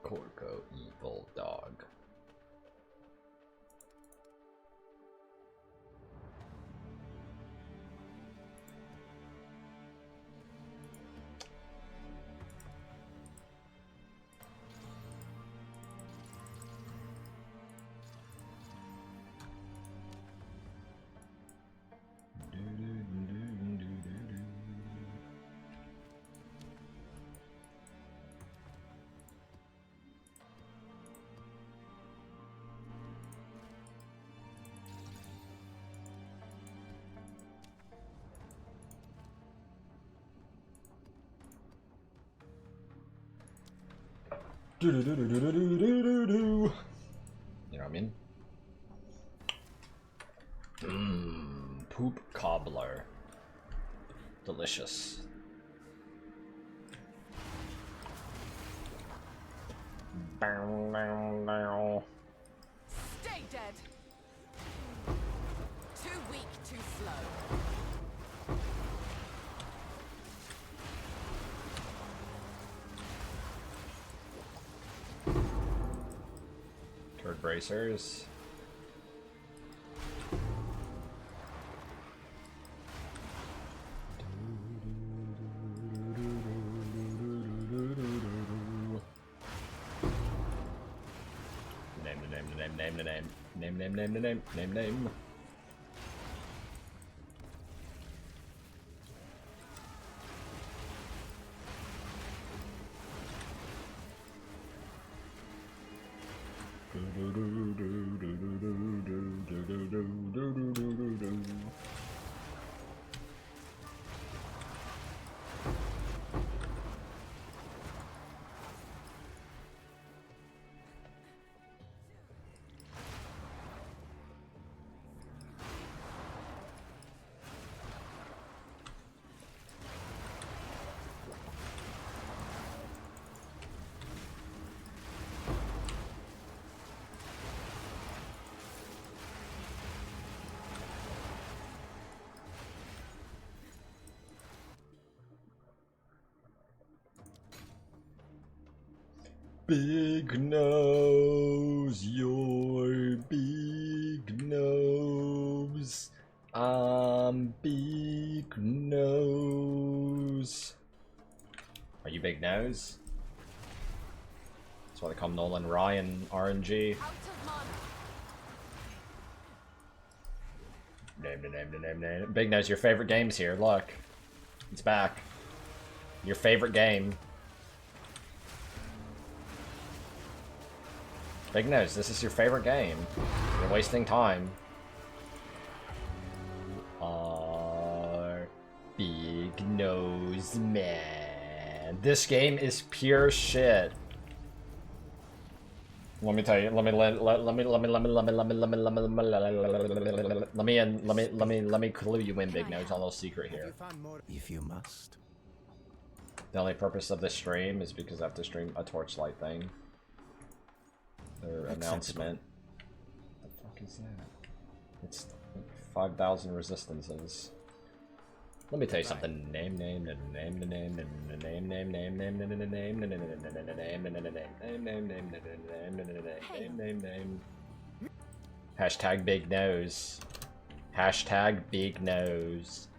Corco, evil dog. You know what I mean? Poop cobbler. Delicious. Stay dead. Too weak, too slow. Turd bracers. Name. Big nose, your big nose. I'm big nose. Are you big nose? That's why they call Nolan Ryan RNG. Name. Big nose, your favorite game's here. Look, it's back. Your favorite game. Big nose, this is your favorite game. You're wasting time. You are big nose man. This game is pure shit. Let me tell you. Let me clue you in, big nose, on a little secret here. If you must. The only purpose of this stream is because I have to stream a Torchlight thing. Their announcement. What the fuck is that? It's like 5,000 resistances. Let me tell you something. Name. Hashtag big nose. Hashtag big nose.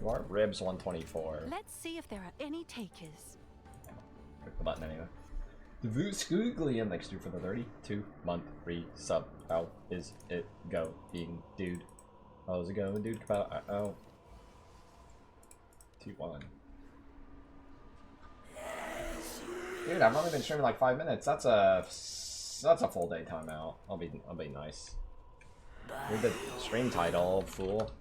Our ribs 124. Let's see if there are any takers. Click the button anyway. The Voot Scoogly and thanks dude for the 32-month free sub. How is it going, dude? How's it going, dude? Oh. T1. Dude, I've only been streaming like 5 minutes. That's a full day timeout. I'll be nice. Read the stream title, fool.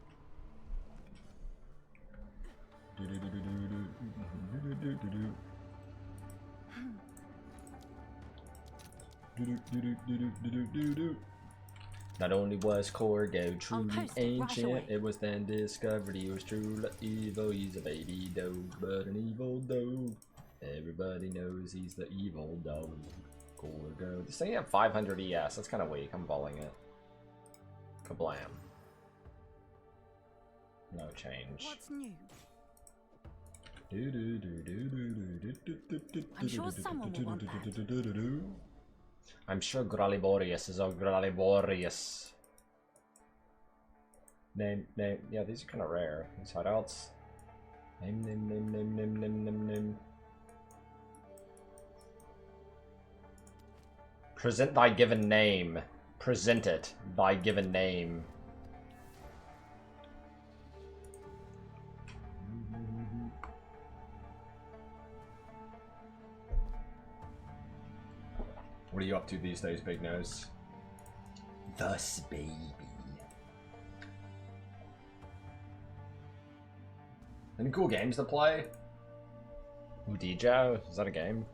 Not only was Corgo truly ancient, it was then discovered he was truly evil. He's a baby dog, but an evil dog. Everybody knows he's the evil dog. Corgo. This thing had 500 ES. That's kind of weak. I'm balling it. Kablam. No change. What's new? I'm sure someone will want that. I'm sure Graliborius is a Graliborius. Name. Yeah, these are kind of rare. These hideouts. Name. Present thy given name. Present it, thy given name. What are you up to these days, Big Nose? Thus, baby. Any cool games to play? Udijo? Is that a game?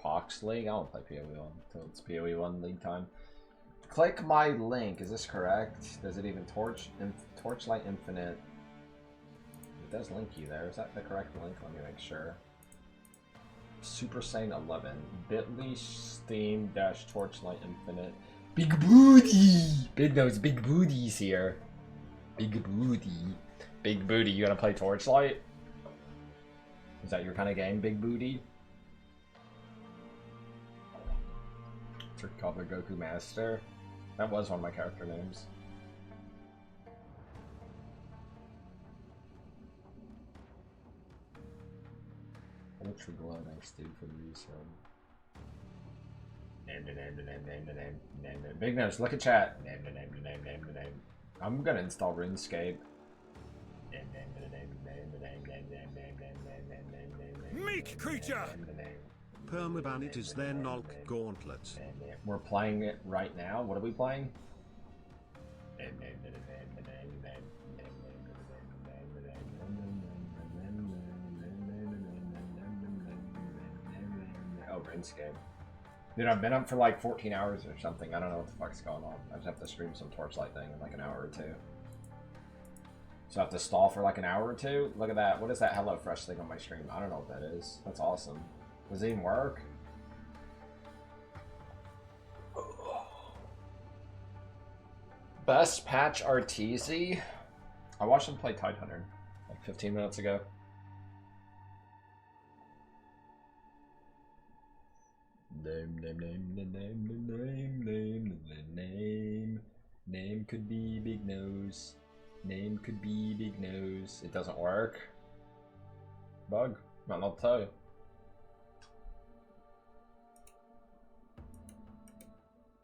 Pox League? I don't play PoE 1 until it's PoE 1 league time. Click my link. Is this correct? Does it even Torchlight Infinite? It does link you there. Is that the correct link? Let me make sure. Super Saiyan 11. Bit.ly Steam - Torchlight Infinite. Big booty! Big Nose, big booties here. Big booty. Big booty. You gonna play Torchlight? Is that your kind of game, big booty? Called the Goku Master. That was one of my character names. Ultra Glow, thanks dude for the resub. Name. Big Nose, look at chat. Name. I'm gonna install RuneScape. Meek creature! Permaban it is then Nolk Gauntlet. We're playing it right now. What are we playing? Oh, RuneScape. Dude, I've been up for like 14 hours or something. I don't know what the fuck's going on. I just have to stream some Torchlight thing in like an hour or two. So I have to stall for like an hour or two? Look at that. What is that HelloFresh thing on my stream? I don't know what that is. That's awesome. Does it even work? Best patch Arteezy? I watched him play Tidehunter like 15 minutes ago. Name could be Big Nose. Name could be Big Nose. It doesn't work. Bug. Might not tell you.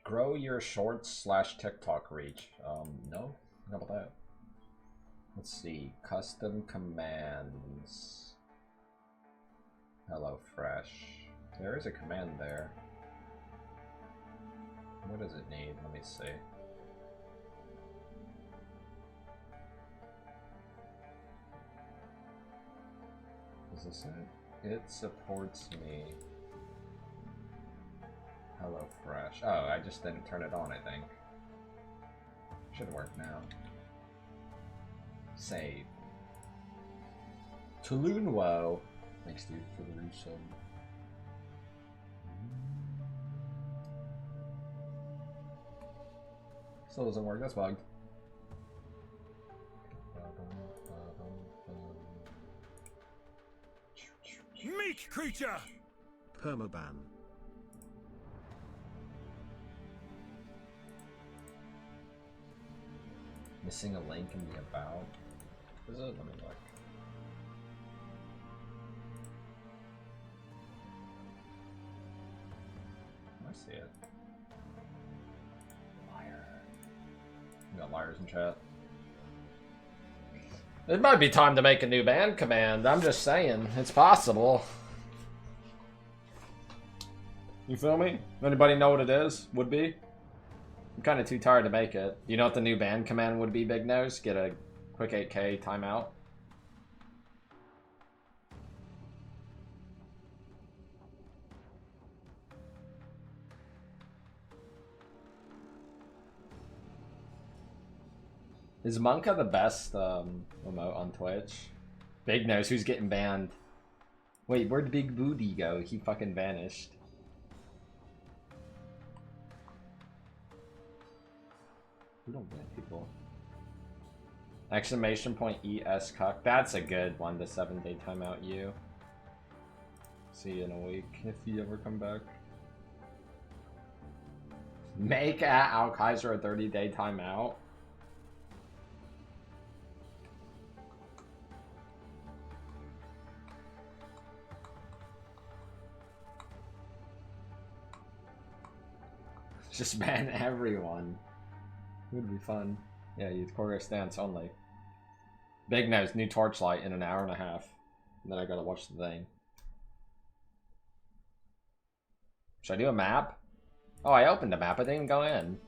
Grow your shorts / TikTok reach. No? How about that? Let's see. Custom commands. HelloFresh. There is a command there. What does it need? Let me see. Is this it? It supports me. HelloFresh. Oh, I just didn't turn it on, I think. Should work now. Save. Tulunwo. Thanks, dude, for the resub. Still doesn't work. That's bugged. Meek creature! Permaban. Missing a link in the about. What is it? Let me look. I see it. Liar. We got liars in chat. It might be time to make a new band command. I'm just saying. It's possible. You feel me? Anybody know what it is? Would be? I'm kind of too tired to make it. You know what the new band command would be, Big Nose? Get a quick 8K timeout. Is Monka the best remote on Twitch? Big Nose, who's getting banned? Wait, where'd Big Booty go? He fucking vanished. We don't ban people. Exclamation point ES cuck. That's a good one, the 7-day timeout you. See you in a week if you ever come back. Make at Alkaizer a 30-day timeout. Just ban everyone. It would be fun. Yeah, youth quarter stance only. Big Nose, new Torchlight in an hour and a half. And then I gotta watch the thing. Should I do a map? Oh, I opened a map, I didn't go in.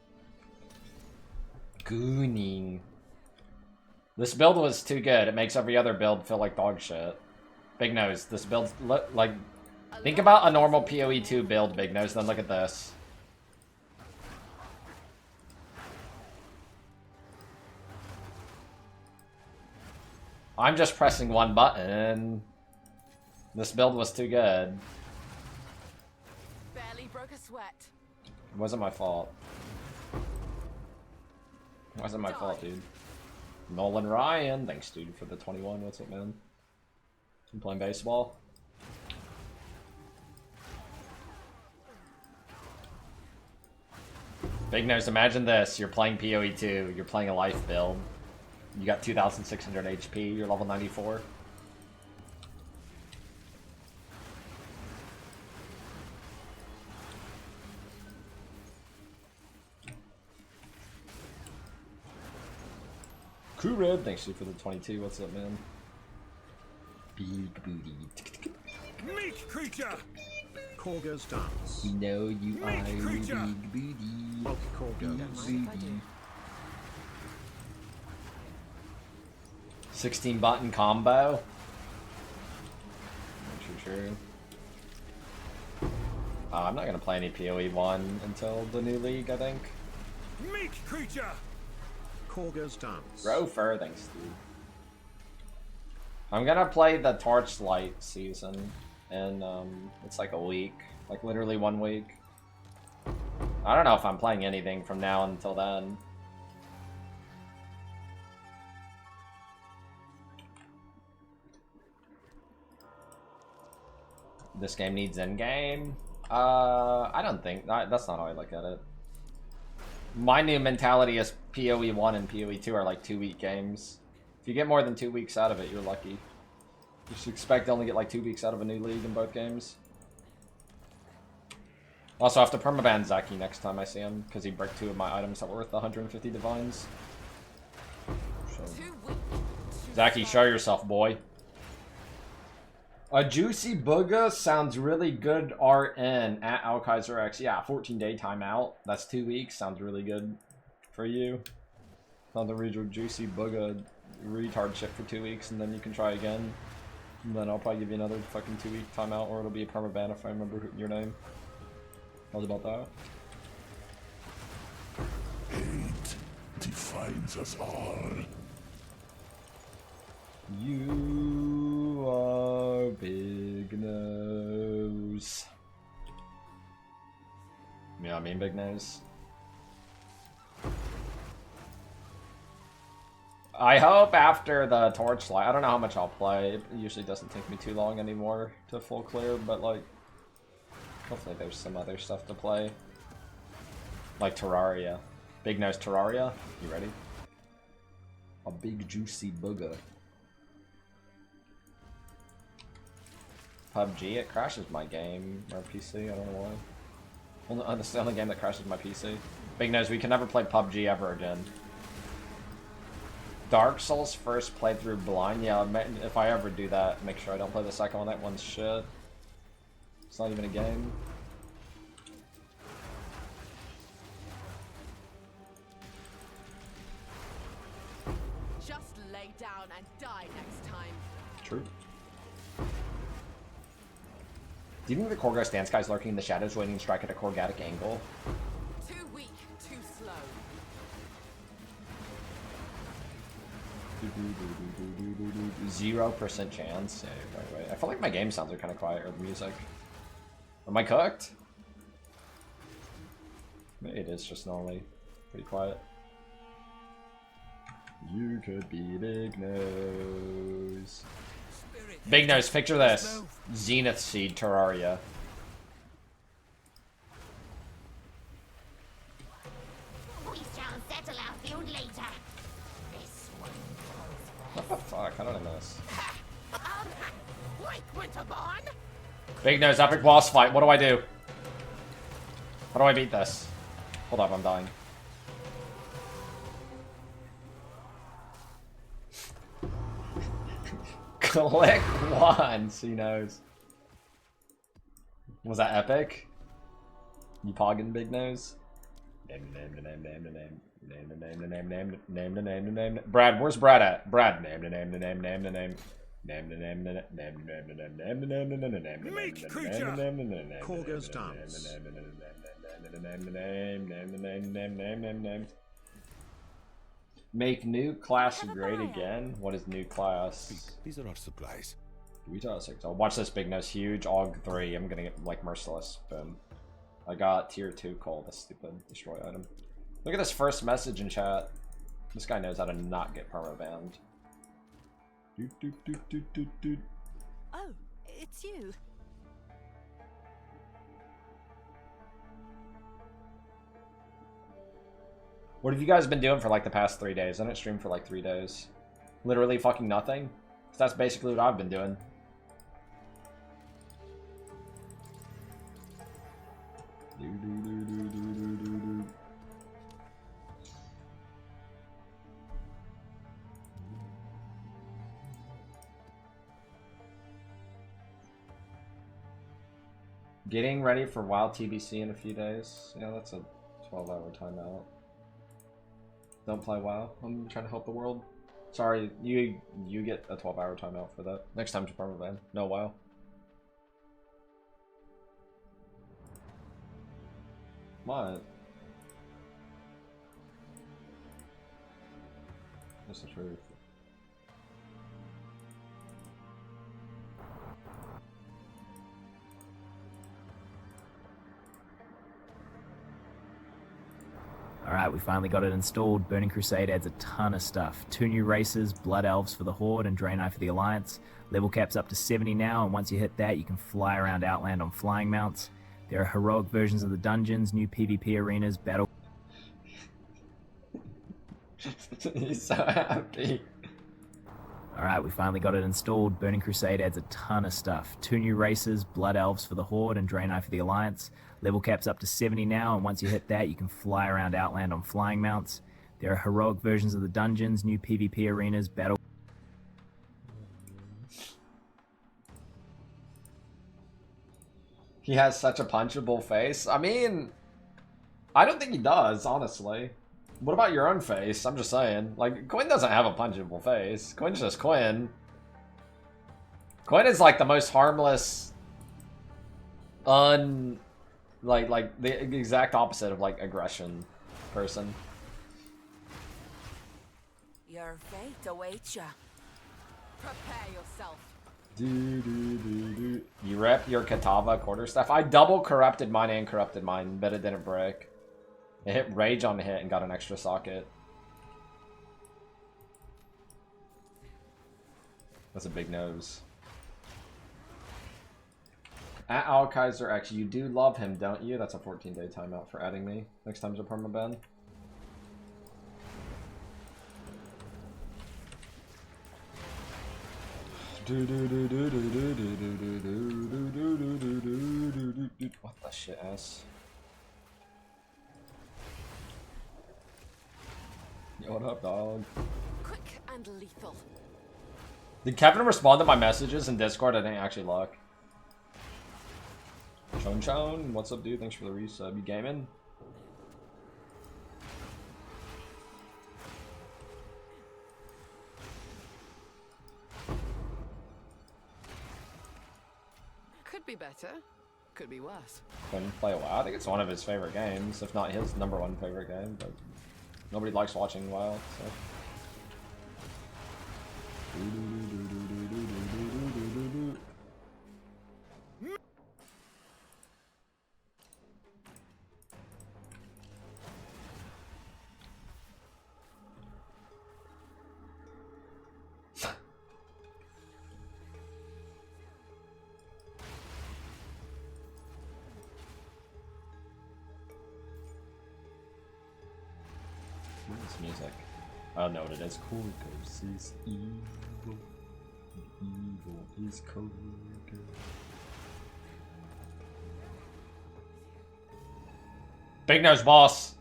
Gooning. This build was too good. It makes every other build feel like dog shit. Big Nose, this build, like... Think about a normal PoE 2 build, Big Nose, then look at this. I'm just pressing one button. This build was too good. Barely broke a sweat. It wasn't my fault. It wasn't my fault, dude. Nolan Ryan, thanks, dude, for the 21. What's up, man? I'm playing baseball. Big Nose, imagine this. You're playing PoE 2. You're playing a life build. You got 2,600 HP, you're level 94. Crew Red, thanks you for the 22. What's up, man? Big booty. Meek creature! Corgers dance. We know you are big booty. Corgers. Big booty. 16 button combo. True. I'm not gonna play any PoE 1 until the new league, I think. Meek creature. Corgers dance. Rofer, thanks, dude. I'm gonna play the Torchlight season, and it's like a week, like literally 1 week. I don't know if I'm playing anything from now until then. This game needs endgame? I don't think. That's not how I look at it. My new mentality is PoE 1 and PoE 2 are like 2-week games. If you get more than 2 weeks out of it, you're lucky. You should expect to only get like 2 weeks out of a new league in both games. Also, I have to permaban Zaki next time I see him, because he broke 2 of my items that were worth 150 divines. So. Zaki, show yourself, boy. A Juicy Booga sounds really good RN at Alkaizer X. Yeah, 14-day timeout. That's 2 weeks. Sounds really good for you. Not the regional Juicy Booga retard shit for 2 weeks, and then you can try again. And then I'll probably give you another fucking 2-week timeout, or it'll be a permaban if I remember your name. How's about that? Hate defines us all. You are Big Nose. Yeah, I mean Big Nose. I hope after the Torchlight, I don't know how much I'll play. It usually doesn't take me too long anymore to full clear, but like, hopefully there's some other stuff to play. Like Terraria. Big Nose Terraria. You ready? A big juicy booger. PUBG, it crashes my game, or PC, I don't know why. That's the only game that crashes my PC. Big Nose, we can never play PUBG ever again. Dark Souls first playthrough blind, yeah, if I ever do that, make sure I don't play the second one, that one's shit. It's not even a game. Just lay down and die next time. True. Do you think the Korgar stance guy's lurking in the shadows waiting to strike at a Korgatic angle? Too weak, too slow. 0% chance. Yeah, right. I feel like my game sounds are kind of quiet, or the music. Am I cooked? Maybe it is just normally pretty quiet. You could be Big Nose. Big Nose, picture this. Zenith Seed Terraria. We shall settle our feud later. This one. What the fuck? How did I miss? Quick, Winterborn! Big Nose, epic boss fight. What do I do? How do I beat this? Hold up, I'm dying. Click once, he knows. Was that epic? You pogging, Big Nose? Name the name. Brad, where's Brad at? Brad, name the name. Meek creature! Corgo's dance. Make new class great again. What is new class? These are our supplies. Retail 6. I'll watch this. Big Nose, huge. AUG 3. I'm gonna get like merciless. Boom. I got tier 2 call. This stupid destroy item. Look at this first message in chat. This guy knows how to not get perma banned. Oh, it's you. What have you guys been doing for like the past 3 days? I didn't stream for like 3 days. Literally fucking nothing. That's basically what I've been doing. Getting ready for WoW TBC in a few days. Yeah, that's a 12-hour timeout. Don't play WoW. I'm trying to help the world. Sorry, you get a 12-hour timeout for that. Next time to permaban. No WoW. What? That's the truth. Alright, we finally got it installed. Burning Crusade adds a ton of stuff. 2 new races, Blood Elves for the Horde and Draenei for the Alliance. Level cap's up to 70 now, and once you hit that, you can fly around Outland on flying mounts. There are heroic versions of the dungeons, new PvP arenas, battle... He's so happy. Alright, we finally got it installed. Burning Crusade adds a ton of stuff. 2 new races, Blood Elves for the Horde and Draenei for the Alliance. Level cap's up to 70 now, and once you hit that, you can fly around Outland on flying mounts. There are heroic versions of the dungeons, new PvP arenas, battle... He has such a punchable face. I mean, I don't think he does, honestly. What about your own face? I'm just saying. Like, Quinn doesn't have a punchable face. Quinn's just Quinn. Quinn is like the most harmless, like the exact opposite of like aggression person. Your fate awaits ya. Prepare yourself. You rep your Katava quarterstaff. I double corrupted mine and corrupted mine, but it didn't break. It hit rage on the hit and got an extra socket. That's a big nose. At Alkaizer X, you do love him, don't you? That's a 14-day timeout for adding me. Next time's a permaban. What the shit ass? Yo, what up, dog? Quick and lethal. Did Kevin respond to my messages in Discord? I didn't actually look. Chon, what's up, dude? Thanks for the resub. You gaming? Could be better. Could be worse. Couldn't play WoW. I think it's one of his favorite games, if not his #1 favorite game. But nobody likes watching WoW. So. This music. I don't know what it is. Corgos is evil. Evil is Corgos. Big nose boss.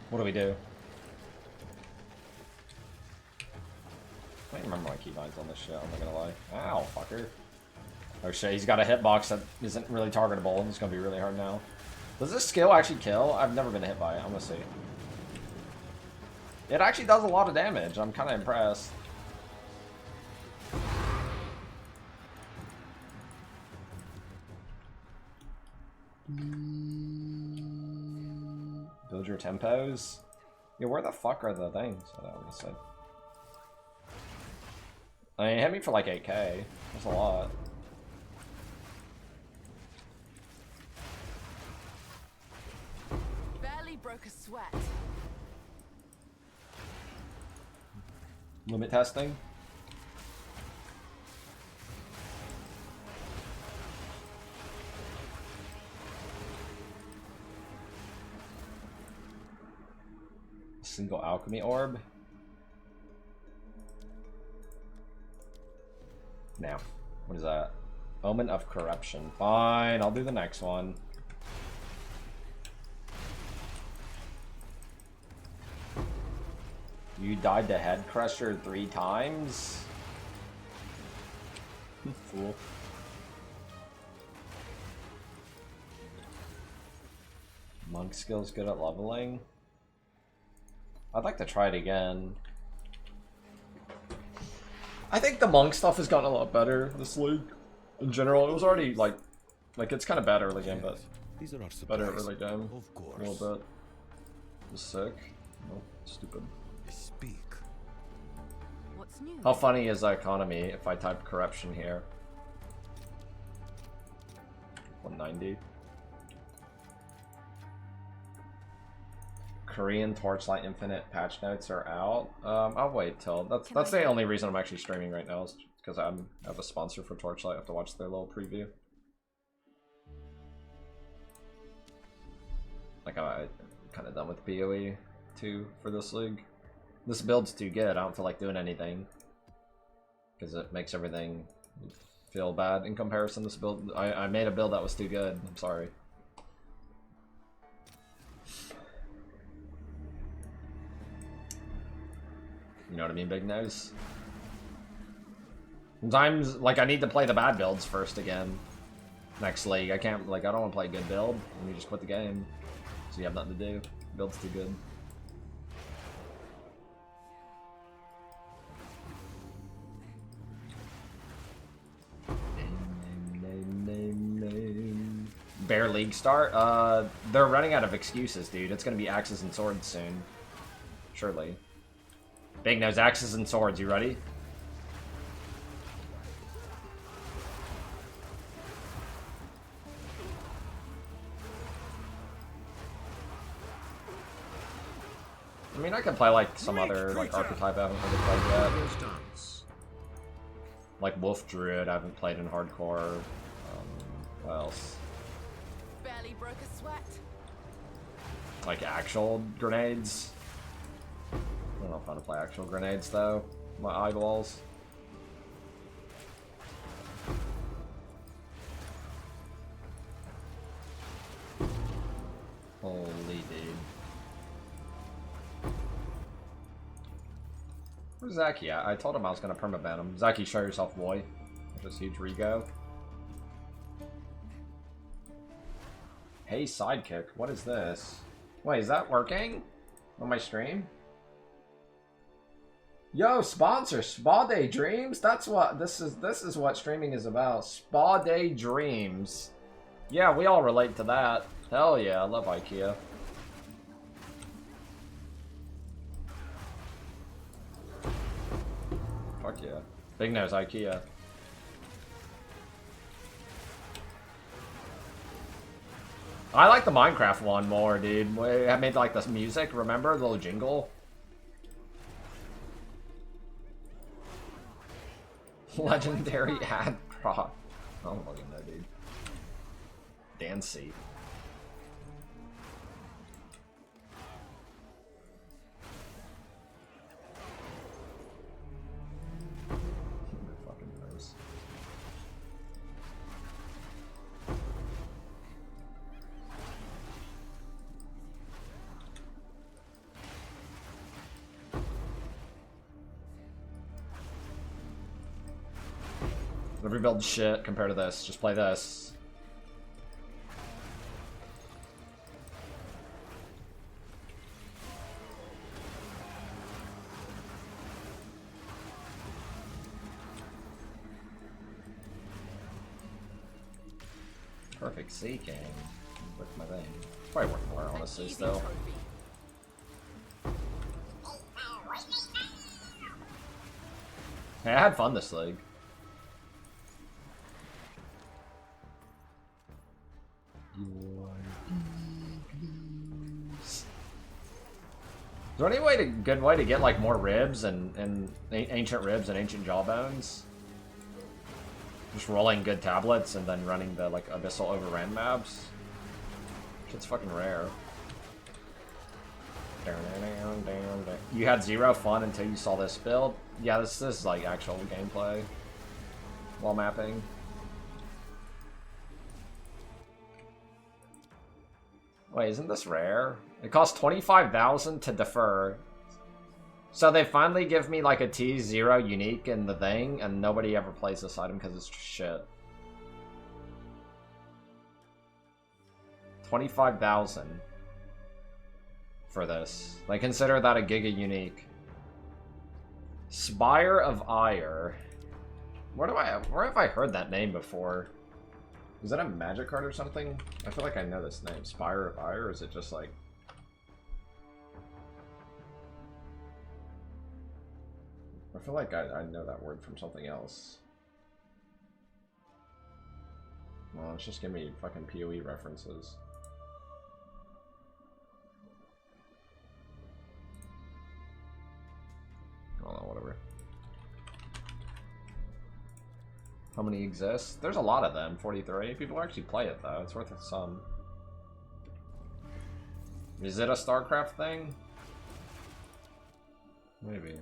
What do we do? I don't remember my keybinds on this shit, I'm not gonna lie. Ow, fucker. Oh shit, he's got a hitbox that isn't really targetable. It's gonna be really hard now. Does this skill actually kill? I've never been hit by it. I'm gonna see. It actually does a lot of damage. I'm kind of impressed. Build your tempos. Yeah, where the fuck are the things? I was gonna say. I mean, it hit me for like 8k. That's a lot. Barely broke a sweat. Limit testing. Single alchemy orb. Now, what is that? Omen of corruption. Fine, I'll do the next one. You died to Head Crusher 3 times? Fool. Monk skill's good at leveling. I'd like to try it again. I think the monk stuff has gotten a lot better this league. In general, it was already like it's kind of bad early game, but These are our better supplies. early game. Of course. A little bit. It was sick. Nope, stupid. Speak. What's new? How funny is the economy if I type corruption here? 190. Korean Torchlight Infinite patch notes are out. I'll wait till that's the only reason I'm actually streaming right now is because I have a sponsor for Torchlight. I have to watch their little preview. Like I'm kind of done with PoE 2 for this league. This build's too good. I don't feel like doing anything because it makes everything feel bad in comparison. This build, I made a build that was too good. I'm sorry. You know what I mean, Big Nose? Sometimes, like, I need to play the bad builds first again. Next league. I can't, like, I don't want to play a good build. And you just quit the game. So you have nothing to do. The build's too good. Bear League start? They're running out of excuses, dude. It's gonna be axes and swords soon. Surely. Big Nose, axes and swords, you ready? I mean, I could play like some other like archetype I haven't really played yet. Like Wolf Druid, I haven't played in hardcore. What else? Barely broke a sweat. Like actual grenades. I don't know if I want to play actual grenades though. My eyeballs. Holy dude. Where's Zaki at? I told him I was gonna permaban him. Zaki, show yourself, boy. Just huge rego. Hey, sidekick. What is this? Wait, is that working on my stream? Yo, sponsor, Spa Day Dreams. That's what this is what streaming is about. Spa Day Dreams. Yeah, we all relate to that. Hell yeah, I love IKEA. Fuck yeah. Big Nose IKEA. I like the Minecraft one more, dude. I made like this music, remember? The little jingle. Legendary ad prop. I don't fucking know, dude. Dancy. Fucking knows. The rebuild shit compared to this. Just play this. Perfect seeking. With my thing. It's probably worth more, honestly, still. Hey, I had fun this league. Is there any way to good way to get like more ribs and ancient ribs and ancient jawbones? Just rolling good tablets and then running the like abyssal overran maps. Shit's fucking rare. You had zero fun until you saw this build? Yeah, this is like actual gameplay while mapping. Wait, isn't this rare? It costs 25,000 to defer. So they finally give me like a T0 unique in the thing, and nobody ever plays this item because it's shit. 25,000 for this. Like, consider that a Giga unique. Spire of Ire. Where have I heard that name before? Is that a magic card or something? I feel like I know this name. Spire of Ire, or is it just like... I feel like I know that word from something else. Well, let's just give me fucking PoE references. Oh, whatever. How many exist? There's a lot of them, 43. People actually play it though, it's worth some. Is it a StarCraft thing? Maybe.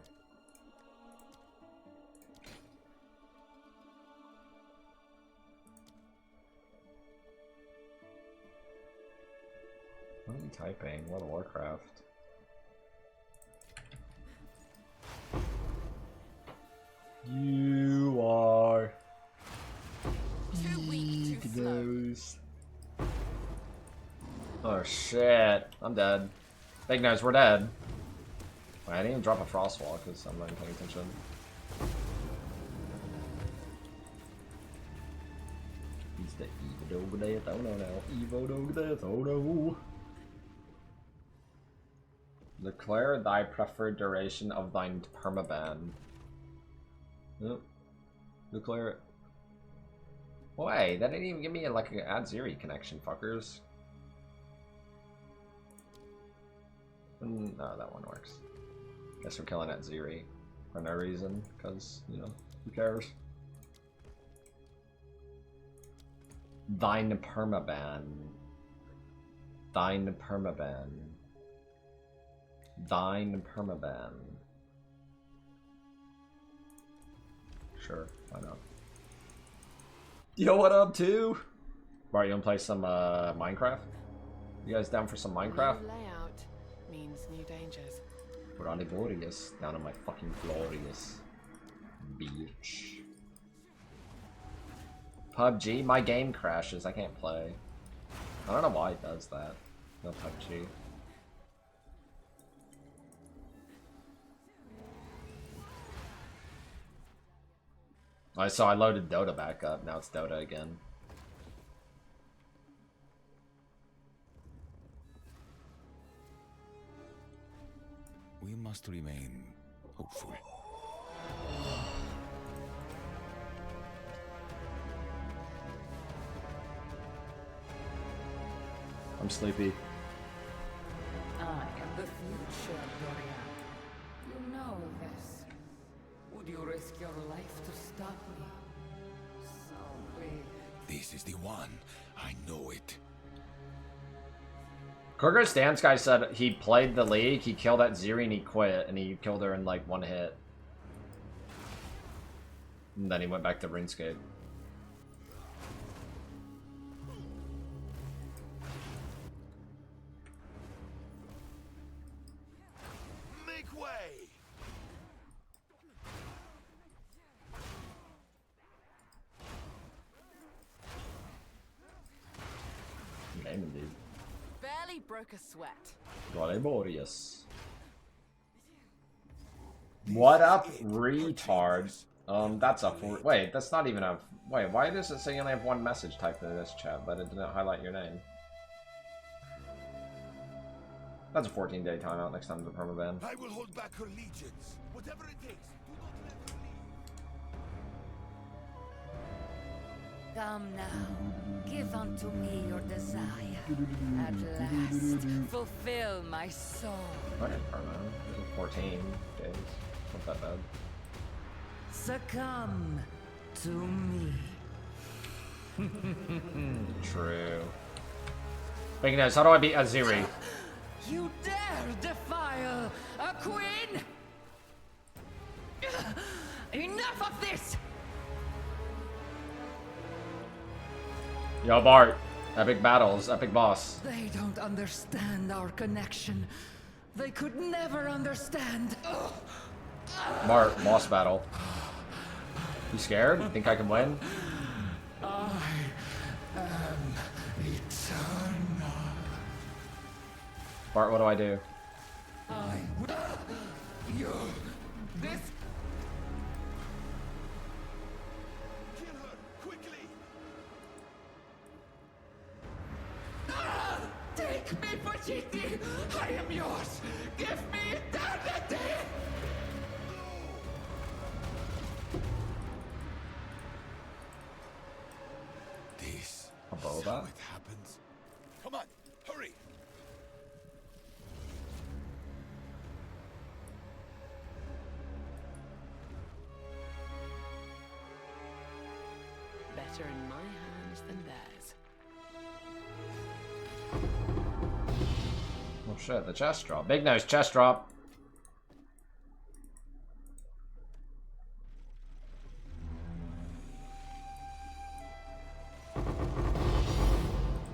What are you typing? World of Warcraft. You are Too weak, too slow. Oh shit, I'm dead. Big nose, we're dead. Wait, I didn't even drop a Frostwall because I'm not even paying attention. He's the evil dog death, oh no now. Evil dog death, oh no. Declare thy preferred duration of thine permaban. Yep. Declare it. Wait, that didn't even give me like an Adziri connection, fuckers. No, that one works. Guess we're killing Adziri for no reason, because, you know, who cares? Thine permaban. Thine permaban. Thine permaban. Sure, why not? Yo, what up, too? Alright, you wanna play some Minecraft? You guys down for some Minecraft? New layout means new dangers. Glorious, down on my fucking glorious beach. PUBG, my game crashes, I can't play. I don't know why it does that. No PUBG. So I loaded Dota back up, now it's Dota again. We must remain hopeful. I'm sleepy. I am the future, Dorian. You know this. Would you risk your life to stop me? So brave. This is the one. I know it. Kurger Stance guy said he played the league, he killed that Ziri and he quit, and he killed her in like one hit. And then he went back to RuneScape. Make way! Game indeed. Barely broke a sweat. Glorious. What up, retard? That's a wait, that's not even a wait, why does it say you only have one message typed in this chat, but it didn't highlight your name? That's a 14-day timeout next time the permaban. I will hold back her legions. Whatever it takes. Do not let her leave. Come now, give unto me your desire. At last, fulfill my soul. Okay, perma. 14 days. Not that bad. Succumb to me. True. Big nose, how do I beat Aziri? You dare defile a queen? Enough of this! Yo, Bart. Epic battles, epic boss. They don't understand our connection. They could never understand. Bart, boss battle. You scared? You think I can win? I am eternal. Bart, what do I do? I will. You. This. Kill her, quickly! Take me, Vegeti! I am yours! Give me eternity! This Above is how that? it happens. Come on, hurry! Better in my hands than theirs. Oh shit, the chest drop. Big nose, chest drop.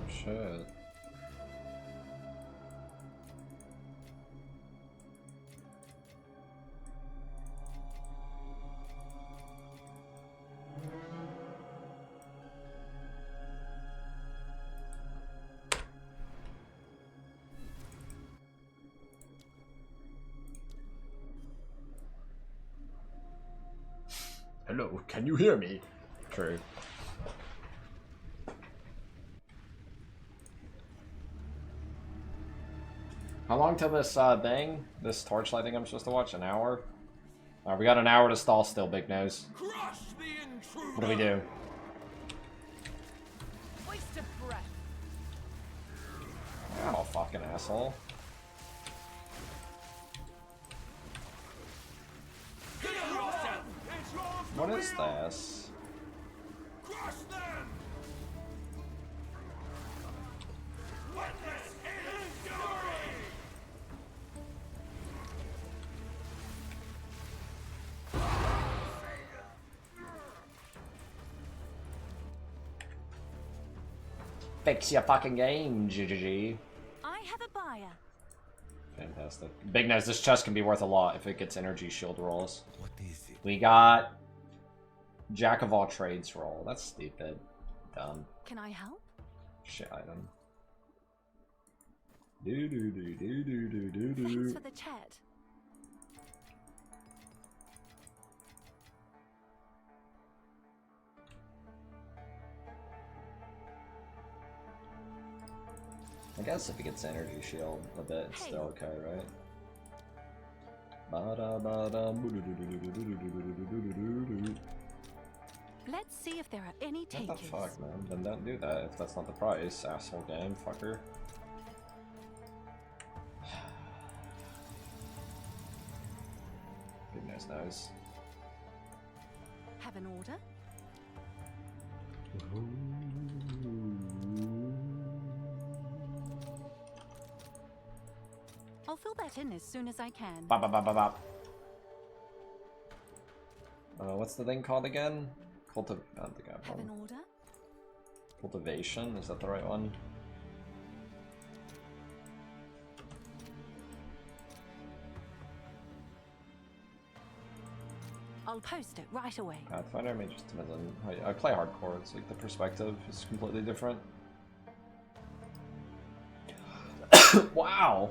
Shit. Hello, can you hear me? True. How long till this thing? This Torchlight thing I'm supposed to watch? An hour? Alright, we got an hour to stall still, Big Nose. Crush the intruder! What do we do? Waste of breath. Oh, fucking asshole. What is this? Crush them! Witness his fury! Fix your fucking game, GGG. I have a buyer. Fantastic. Big Nose, this chest can be worth a lot if it gets energy shield rolls. What is it? We got Jack of all trades roll. That's stupid. Dumb. Can I help? Shit item. Do do do do do do do Thanks do. for the chat. I guess if it gets energy shield a bit, it's Hey. still okay, right? Ba-da-ba-dum, boo-doo-doo-doo-doo-doo-doo-doo-doo-doo-doo. Let's see if there are any What takers. the fuck, man? Then don't do that if that's not the price, asshole game, fucker. Goodness knows. Have an order? I'll fill that in as soon as I can. Bop, bop, bop, bop, bop. What's the thing called again? I don't think I have Have one. an order? Cultivation, is that the right one? I'll post it right away. Pathfinder, I mean, just depends on how I play hardcore. It's like the perspective is completely different. Wow!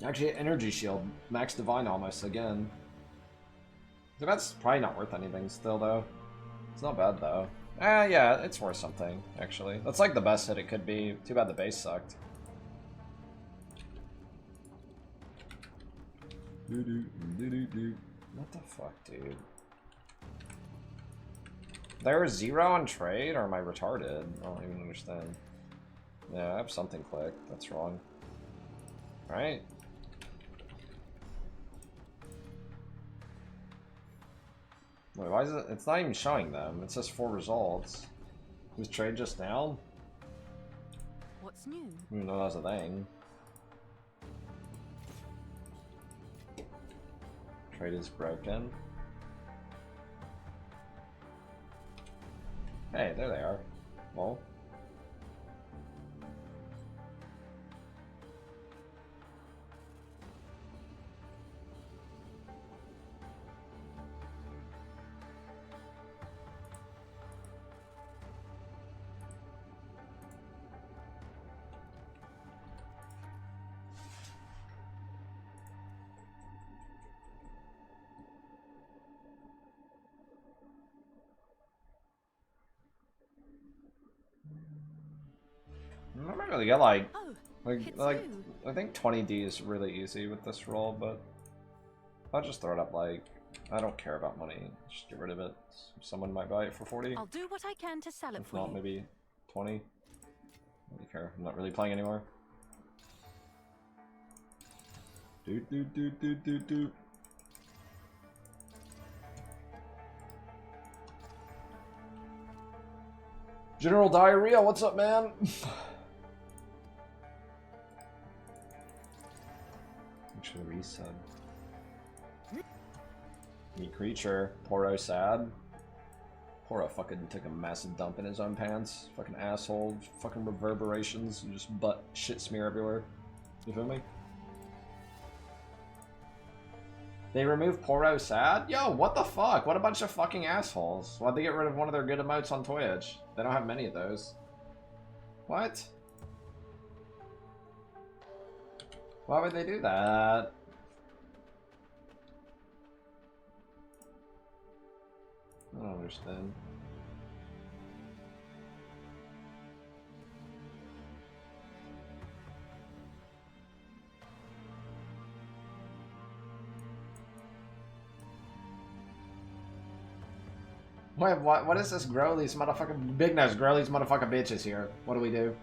Actually, energy shield, max divine almost again. So that's probably not worth anything still, though. It's not bad though. Yeah, it's worth something actually. That's like the best hit it could be. Too bad the base sucked. What the fuck, dude? There's 0 on trade, or am I retarded? I don't even understand. Yeah, I have something clicked. That's wrong. Right? Wait, why is it? It's not even showing them. It says 4 results. Was trade just now? What's new? I didn't know that was a thing. Trade is broken. Hey, there they are. Well. I'm not really get like I think 20D is really easy with this roll, but I'll just throw it up like I don't care about money. Just get rid of it. Someone might buy it for 40. I'll do what I can to sell it If for not, you. maybe 20. I don't really care. I'm not really playing anymore. Do. General Diarrhea, what's up, man? Actually, reset. Meat creature. Poro sad. Poro fucking took a massive dump in his own pants. Fucking asshole. Fucking reverberations. And just butt shit smear everywhere. You feel me? They removed Poro sad? Yo, what the fuck? What a bunch of fucking assholes. Why'd they get rid of one of their good emotes on Twitch? They don't have many of those. What? Why would they do that? I don't understand. Wait, what is this Growly's motherfucking big nose? Growly's motherfucking bitches here. What do we do?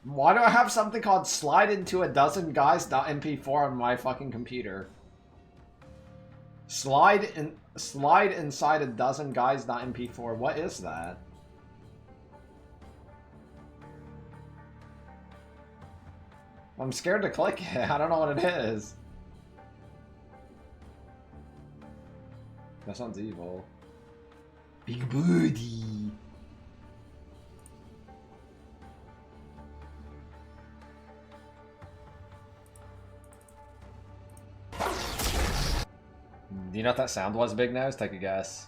Why do I have something called slide into a dozen guys.mp4 on my fucking computer? Slide inside a dozen guys.mp4. What is that? I'm scared to click it. I don't know what it is. That sounds evil. Big booty. Do you know what that sound was, Big Nose? Take a guess.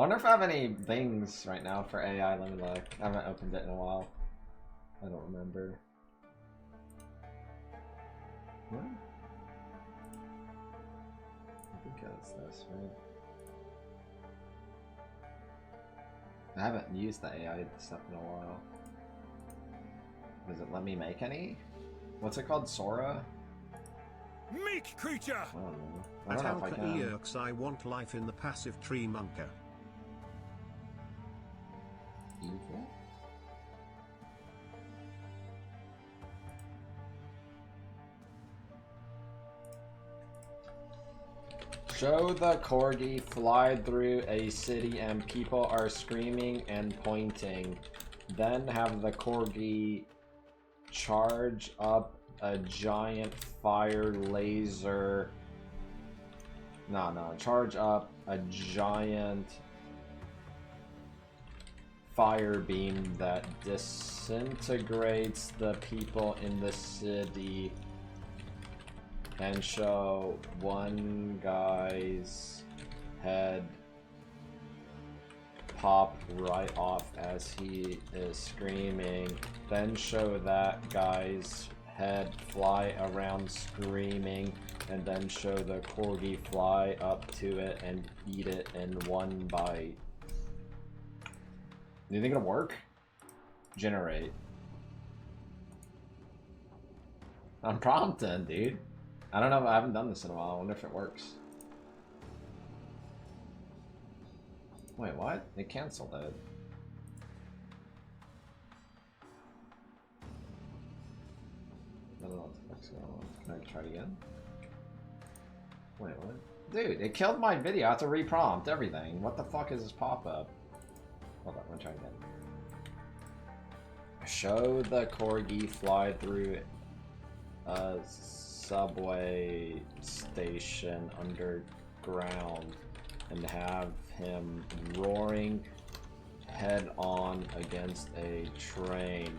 wonder if I have any things right now for AI. Let me look. I haven't opened it in a while. I don't remember. What? I think it's this, right? I haven't used the AI stuff in a while. Does it let me make any? What's it called? Sora? Meek creature! I don't know. I At don't know if I can. Alkaizer, I want life in the passive tree monker. Evil? Show the corgi fly through a city and people are screaming and pointing. Then have the corgi charge up a giant fire laser. No, charge up a giant fire beam that disintegrates the people in the city and show one guy's head pop right off as he is screaming, then show that guy's head fly around screaming, and then show the corgi fly up to it and eat it in one bite. Do you think it'll work? Generate. I'm prompting, dude. I don't know, I haven't done this in a while. I wonder if it works. Wait, what? They canceled it. I don't know what the fuck's going on. Can I try it again? Wait, what? Dude, it killed my video. I have to reprompt everything. What the fuck is this pop-up? Hold on, I'm gonna try again. Show the corgi fly through a subway station underground and have him roaring head on against a train.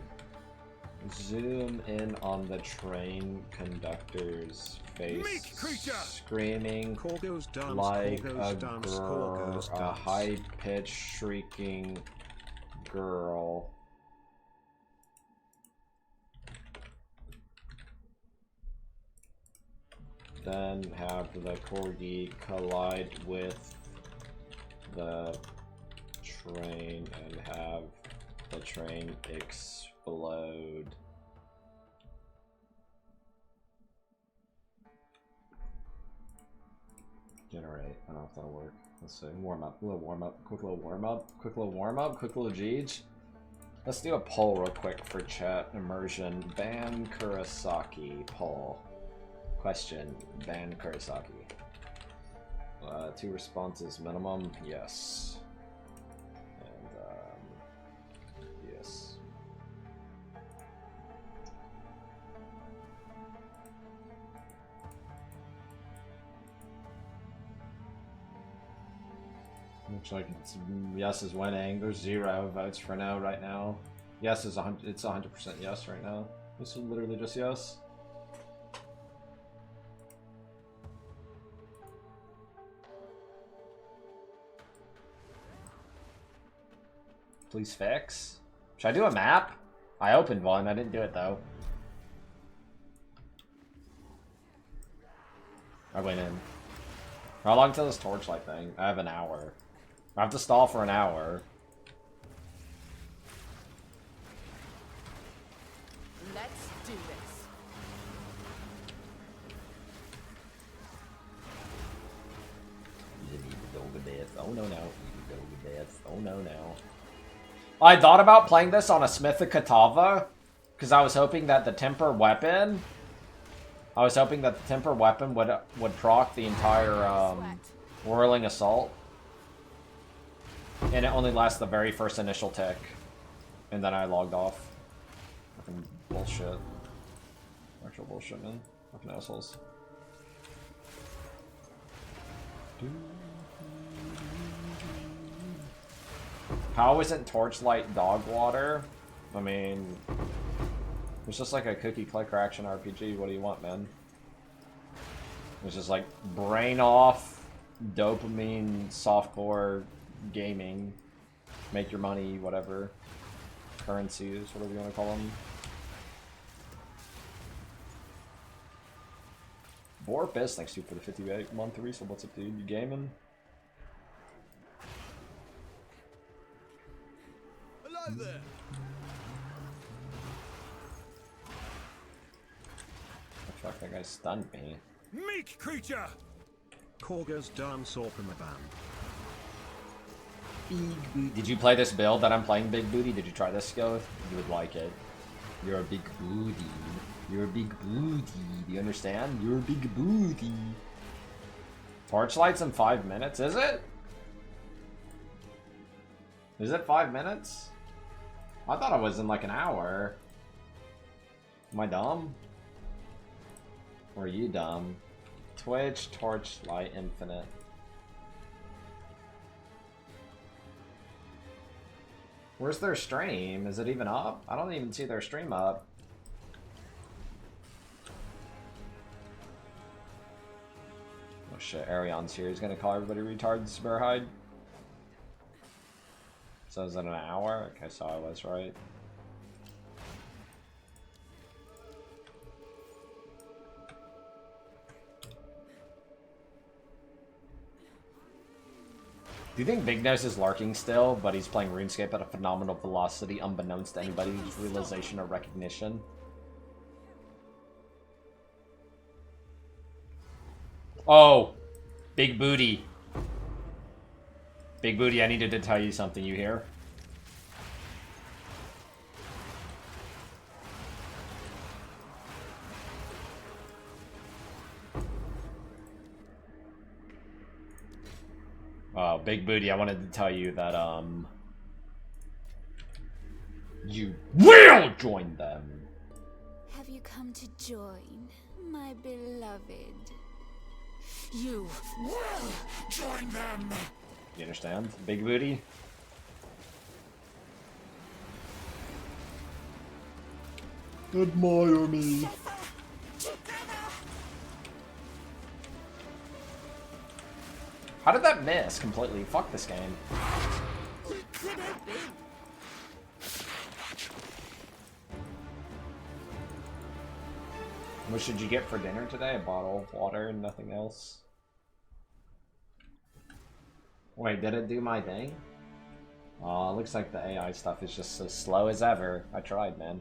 Zoom in on the train conductor's face, screaming like a girl, a high-pitched shrieking girl. Then have the corgi collide with the train and have the train explode. Generate. I don't know if that'll work. Let's see. Warm up. A little warm up. Quick little warm up. Quick little warm up. Quick little Jeej. Let's do a poll real quick for chat immersion. Ban Kurosaki poll. Question. Ban Kurosaki. 2 responses minimum. Yes. And yes. Looks like it's yes is winning. There's 0 votes for no right now. Yes is 100. It's 100% yes right now. This is literally just yes. Please fix. Should I do a map? I opened one. I didn't do it though. I went in. How long till this Torchlight thing? I have an hour. I have to stall for an hour. Let's do this. You need to go to death. Oh no, no. You need to go to death. Oh no, no. I thought about playing this on a Smith of Katava because I was hoping that the temper weapon. I was hoping that the temper weapon would proc the entire whirling assault, and it only lasts the very first initial tick, and then I logged off. Fucking bullshit. Actual bullshit, man. Fucking assholes. How isn't Torchlight dog water? I mean, it's just like a cookie clicker action RPG. What do you want, man? It's just like brain off, dopamine, softcore gaming, make your money, whatever. Currencies, whatever you want to call them. Borpus, thanks to you for the 58-month resub. What's up, dude? You gaming? Hello there. Oh, fuck, that guy stunned me. Meek creature! Korga's dance Orpamaban. Big booty. Did you play this build that I'm playing, Big Booty? Did you try this skill? You would like it. You're a big booty. You're a big booty. Do you understand? You're a big booty. Torchlight's in 5 minutes, is it? Is it 5 minutes? I thought it was in like an hour. Am I dumb? Or are you dumb? Twitch, Torchlight, Infinite. Where's their stream? Is it even up? I don't even see their stream up. Oh shit, Arion's here. He's gonna call everybody retards, Bearhide. So is it an hour? Okay, so I was right. Do you think Big Nose is larking still, but he's playing RuneScape at a phenomenal velocity unbeknownst to anybody's realization or recognition? Oh! Big Booty. Big Booty, I needed to tell you something, you hear? Oh, Big Booty, I wanted to tell you that, you will join them! Have you come to join, my beloved? You will join them! You understand? Big Booty? Admire me. How did that miss completely? Fuck this game. What should you get for dinner today? A bottle of water and nothing else? Wait, did it do my thing? Aw, looks like the AI stuff is just so slow as ever. I tried, man.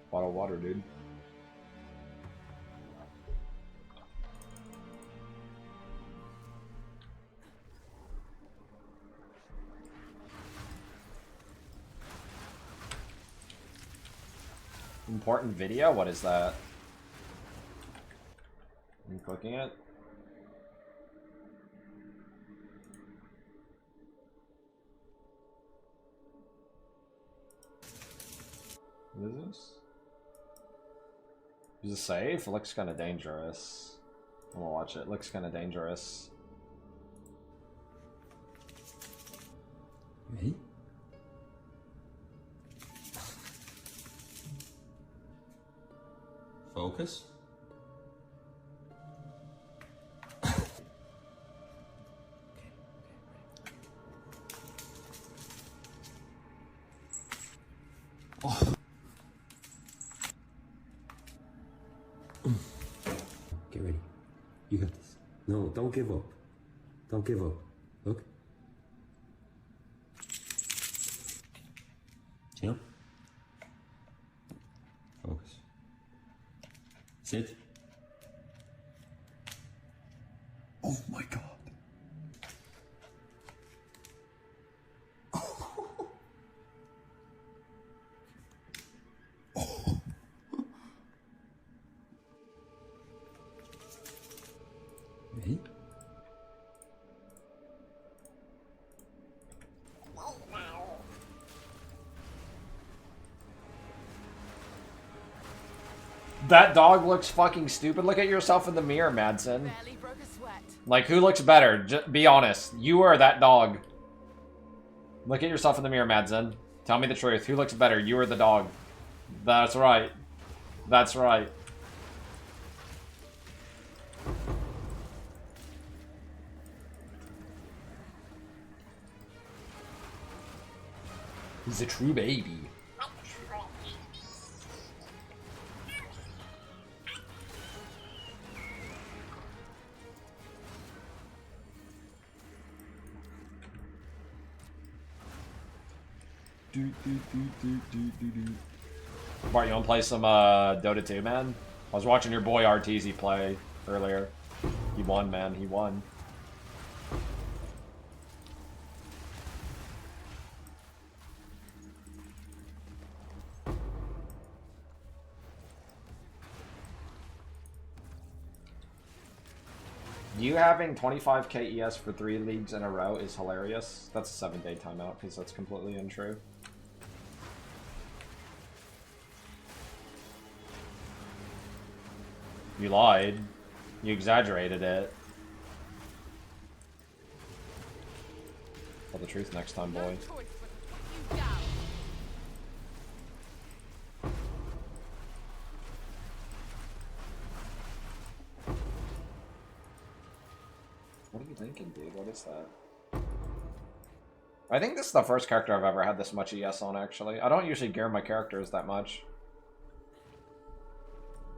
Bottle of water, dude. Important video? What is that? I'm clicking it. What is this? Is it safe? It looks kind of dangerous. I'm gonna watch it. It looks kind of dangerous. Me? Focus. Oh. Get ready. You got this. No, don't give up. Don't give up. Look. Chill. Focus. Sit. Oh my god. Me? That dog looks fucking stupid. Look at yourself in the mirror, Madsen. Barely broke a sweat. Like, who looks better? Just be honest. You or that dog? Look at yourself in the mirror, Madsen. Tell me the truth. Who looks better, you or the dog? That's right. That's right. He's a true baby. Bart, you wanna play some Dota 2, man? I was watching your boy RTZ play earlier. He won, man. He won. You having 25k ES for 3 leagues in a row is hilarious. That's a 7-day timeout, because that's completely untrue. You lied. You exaggerated it. Tell the truth next time, boy. What are you thinking, dude? What is that? I think this is the first character I've ever had this much ES on, actually. I don't usually gear my characters that much.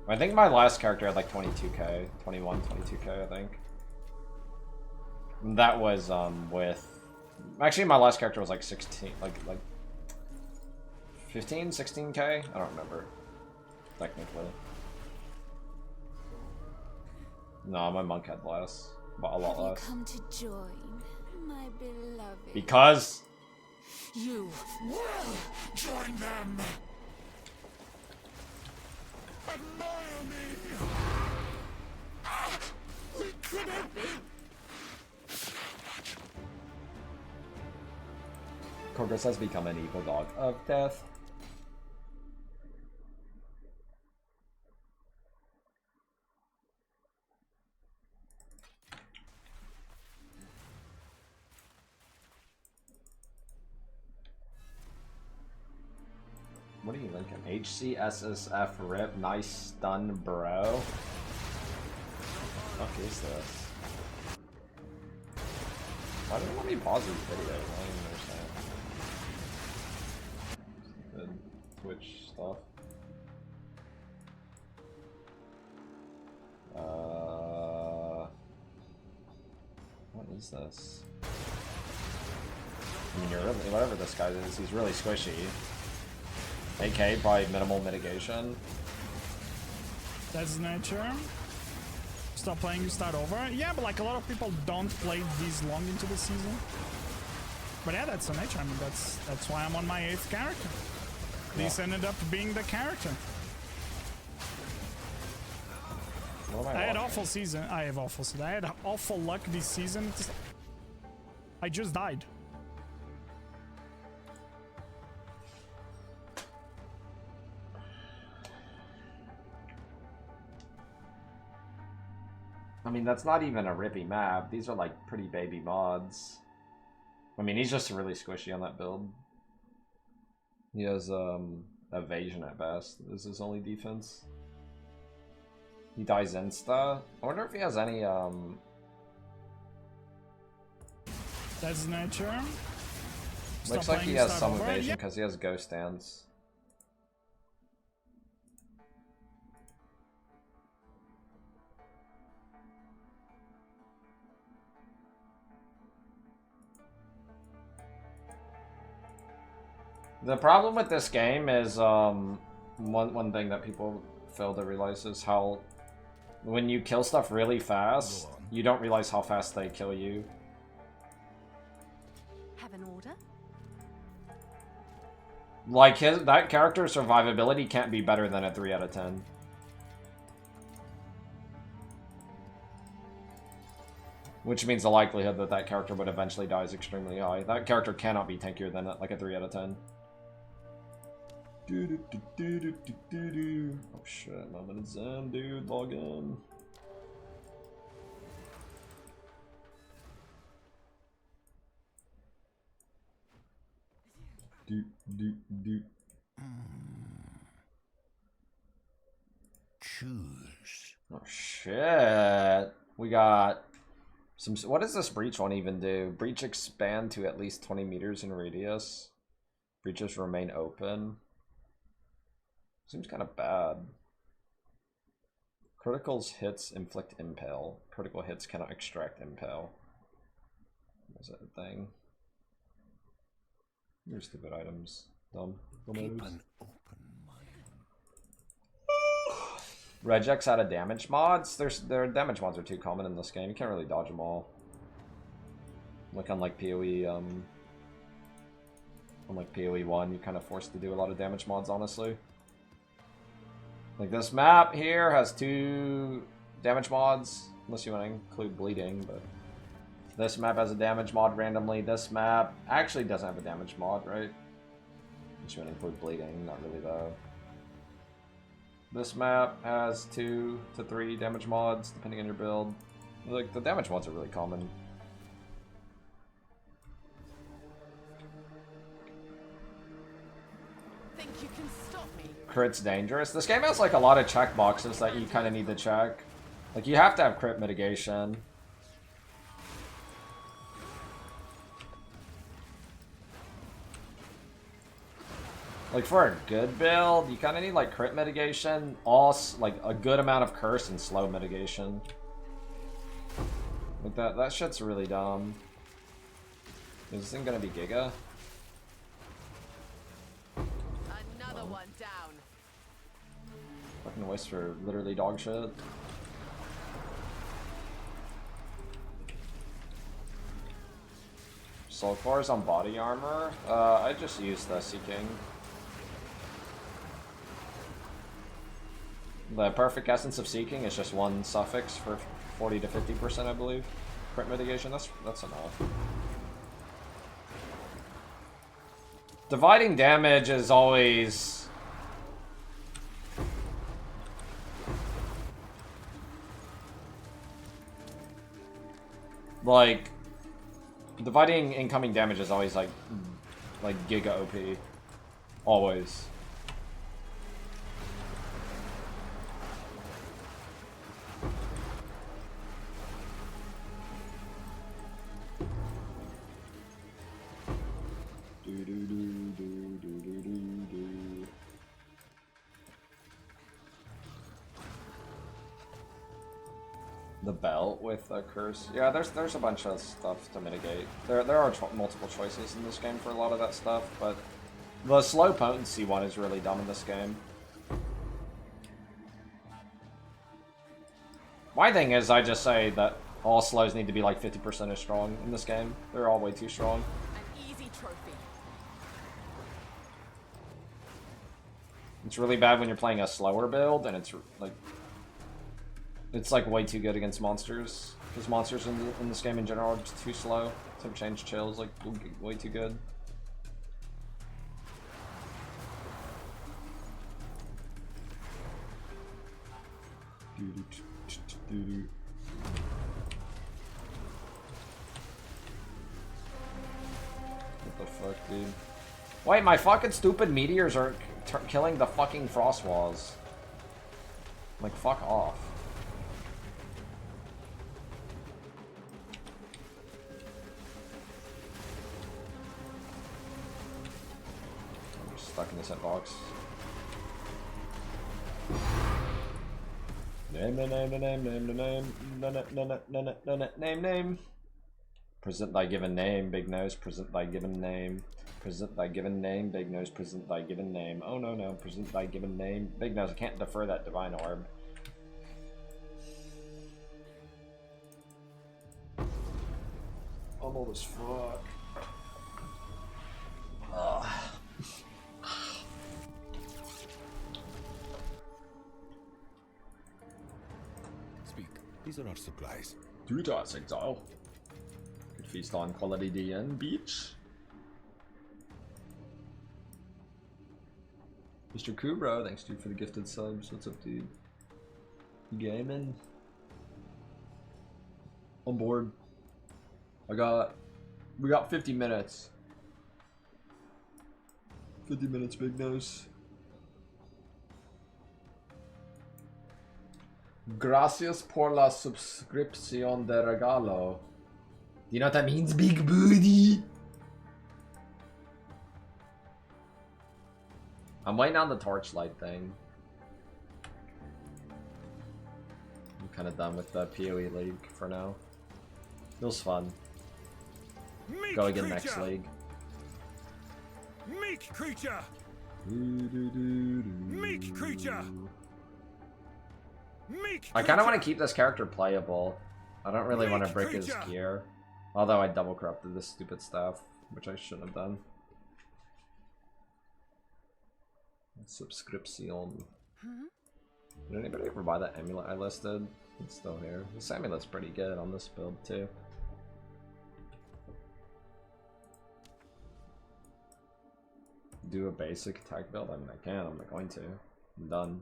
I think my last character had like 22k, 21, 22k, I think. And that was with... Actually, my last character was like 16, like 15, 16k? I don't remember, technically. No, my monk had less, but a lot less. Come to join, my beloved. Because... You will join them! Admire me! Could it be? Corgus has become an evil dog of death. What are you linking? HCSSF rip, nice stun, bro. What the fuck is this? Why didn't it let me pause these videos? I don't even understand. Good Twitch stuff. What is this? I mean, you're really, whatever this guy is, he's really squishy. AK, probably minimal mitigation. That's nature. Stop playing, start over. Yeah, but like a lot of people don't play these long into the season. But yeah, that's the nature. I mean, that's why I'm on my 8th character. Yeah. This ended up being the character. What am I had awful season. I have awful season. I had awful luck this season. I just died. I mean, that's not even a rippy map. These are like pretty baby mods. I mean, he's just really squishy on that build. He has evasion at best. This is his only defense. He dies insta. I wonder if he has any That's nature. Looks like he has some evasion because he has ghost dance. The problem with this game is one thing that people fail to realize is how when you kill stuff really fast, you don't realize how fast they kill you. Have an order? Like that character's survivability can't be better than a 3 out of 10. Which means the likelihood that that character would eventually die is extremely high. That character cannot be tankier than like a 3 out of 10. Oh shit, I'm in a Zen, dude. Log in. Choose. Oh shit. We got some. What does this breach one even do? Breach expand to at least 20 meters in radius. Breaches remain open. Seems kind of bad. Criticals hits inflict impale. Critical hits cannot extract impale. Is that a thing? Here's stupid items. Dumb. Keep an open mind. Regex out of damage mods. Their damage mods are too common in this game. You can't really dodge them all. Like unlike PoE, unlike PoE 1, you're kind of forced to do a lot of damage mods, honestly. Like this map here has 2 damage mods, unless you want to include bleeding, but this map has a damage mod randomly. This map actually doesn't have a damage mod, right? Unless you want to include bleeding, not really though. This map has 2 to 3 damage mods, depending on your build. Like, the damage mods are really common. Think you can stop me? Crit's dangerous. This game has like a lot of check boxes that you kind of need to check. Like you have to have crit mitigation. Like for a good build, you kind of need like crit mitigation, like a good amount of curse and slow mitigation. Like that shit's really dumb. Is this thing gonna be Giga? Another one down. Fucking waste for literally dog shit. Sulfar's on body armor. I just used the Seeking. The perfect essence of Seeking is just 1 suffix for 40 to 50%, I believe. Crit mitigation, that's enough. Dividing damage is always... like, dividing incoming damage is always like Giga OP. Always. The belt with a curse. Yeah, there's a bunch of stuff to mitigate. There are multiple choices in this game for a lot of that stuff, but the slow potency one is really dumb in this game. My thing is, I just say that all slows need to be like 50% as strong in this game. They're all way too strong. An easy trophy. It's really bad when you're playing a slower build, and it's like way too good against monsters. Because monsters in this game in general are just too slow. Some change chills like way too good. What the fuck, dude? Wait, my fucking stupid meteors are killing the fucking frost walls. Like, fuck off. I'm just stuck in this hitbox. Name. Present thy given name, big nose, present thy given name. Present thy given name, big nose, present thy given name. Oh no, present thy given name. Big nose, I can't defer that divine orb. I'm old as fuck. Ugh. Speak. These are our supplies. 2 dots, exile. Could feast on quality DN beach. Mr. Kubro, thanks dude for the gifted subs. What's up, dude? You gaming? On board. We got 50 minutes. 50 minutes, big nose. Gracias por la suscripción de regalo. Do you know what that means, big booty? I'm waiting on the Torchlight thing. I'm kind of done with the PoE league for now. It was fun. Go again next league. Meek creature! Meek creature! Meek I kind of want to keep this character playable. I don't really want to break his gear. Although I double corrupted this stupid stuff, which I shouldn't have done. Subscription. Did anybody ever buy that amulet I listed? It's still here. This amulet's pretty good on this build too. Do a basic attack build? I mean, I can. I'm not going to. I'm done.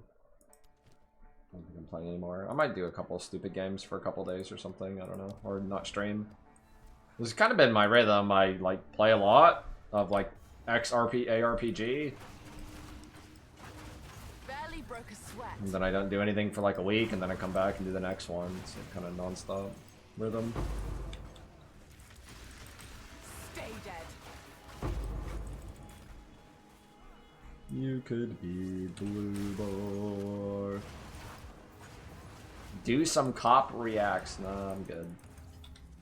I don't think I'm playing anymore. I might do a couple of stupid games for a couple days or something. I don't know. Or not stream. This has kind of been my rhythm. I like play a lot of like ARPG. Barely broke a sweat. And then I don't do anything for like a week, and then I come back and do the next one. It's a kind of non-stop rhythm. Stay dead. You could be blue bar. Do some cop reacts. Nah, I'm good.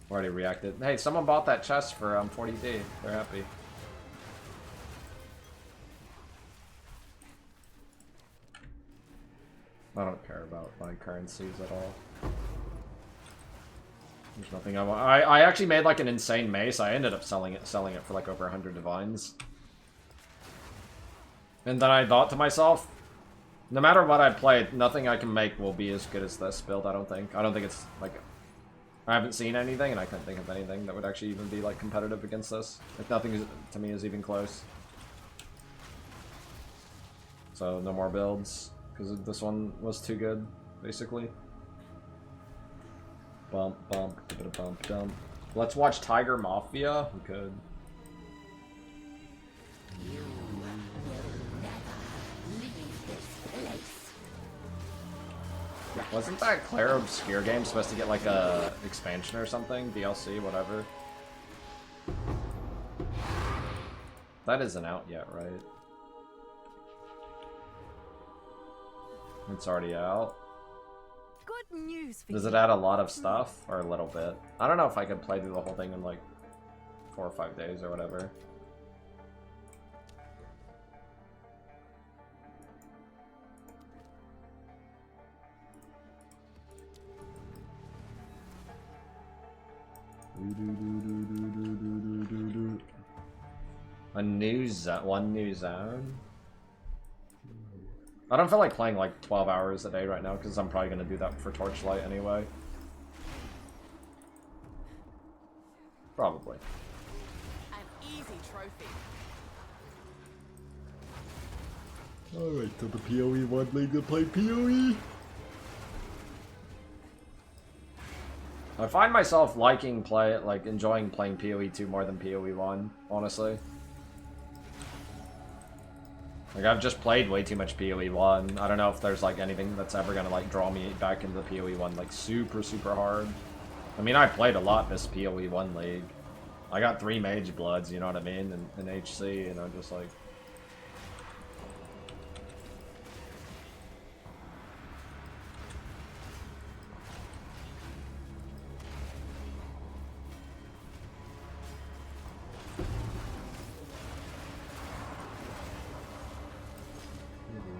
Already reacted. Hey, someone bought that chest for 40D. They're happy. I don't care about my currencies at all. There's nothing I want. I actually made like an insane mace. I ended up selling it for like over 100 divines. And then I thought to myself, no matter what I play, nothing I can make will be as good as this build, I don't think. I don't think it's like... I haven't seen anything, and I can't think of anything that would actually even be like competitive against this. Like nothing is, to me is even close. So no more builds, because this one was too good, basically. Bump, bump, bump, dump. Let's watch Tiger Mafia. We could. Wasn't that Claire Obscure game supposed to get like a expansion or something? DLC, whatever. That isn't out yet, right? It's already out. Good news for Does you. it add a lot of stuff or a little bit? I don't know if I could play through the whole thing in like 4 or 5 days or whatever. A new zone, one new zone. I don't feel like playing like 12 hours a day right now because I'm probably gonna do that for Torchlight anyway. Probably. An easy trophy. Alright, to the PoE one league to play PoE. I find myself enjoying playing PoE 2 more than PoE 1, honestly. Like, I've just played way too much PoE 1. I don't know if there's, like, anything that's ever gonna, like, draw me back into the PoE 1, like, super, super hard. I mean, I played a lot this PoE 1 league. I got 3 Mage Bloods, you know what I mean, in HC, and I'm just like...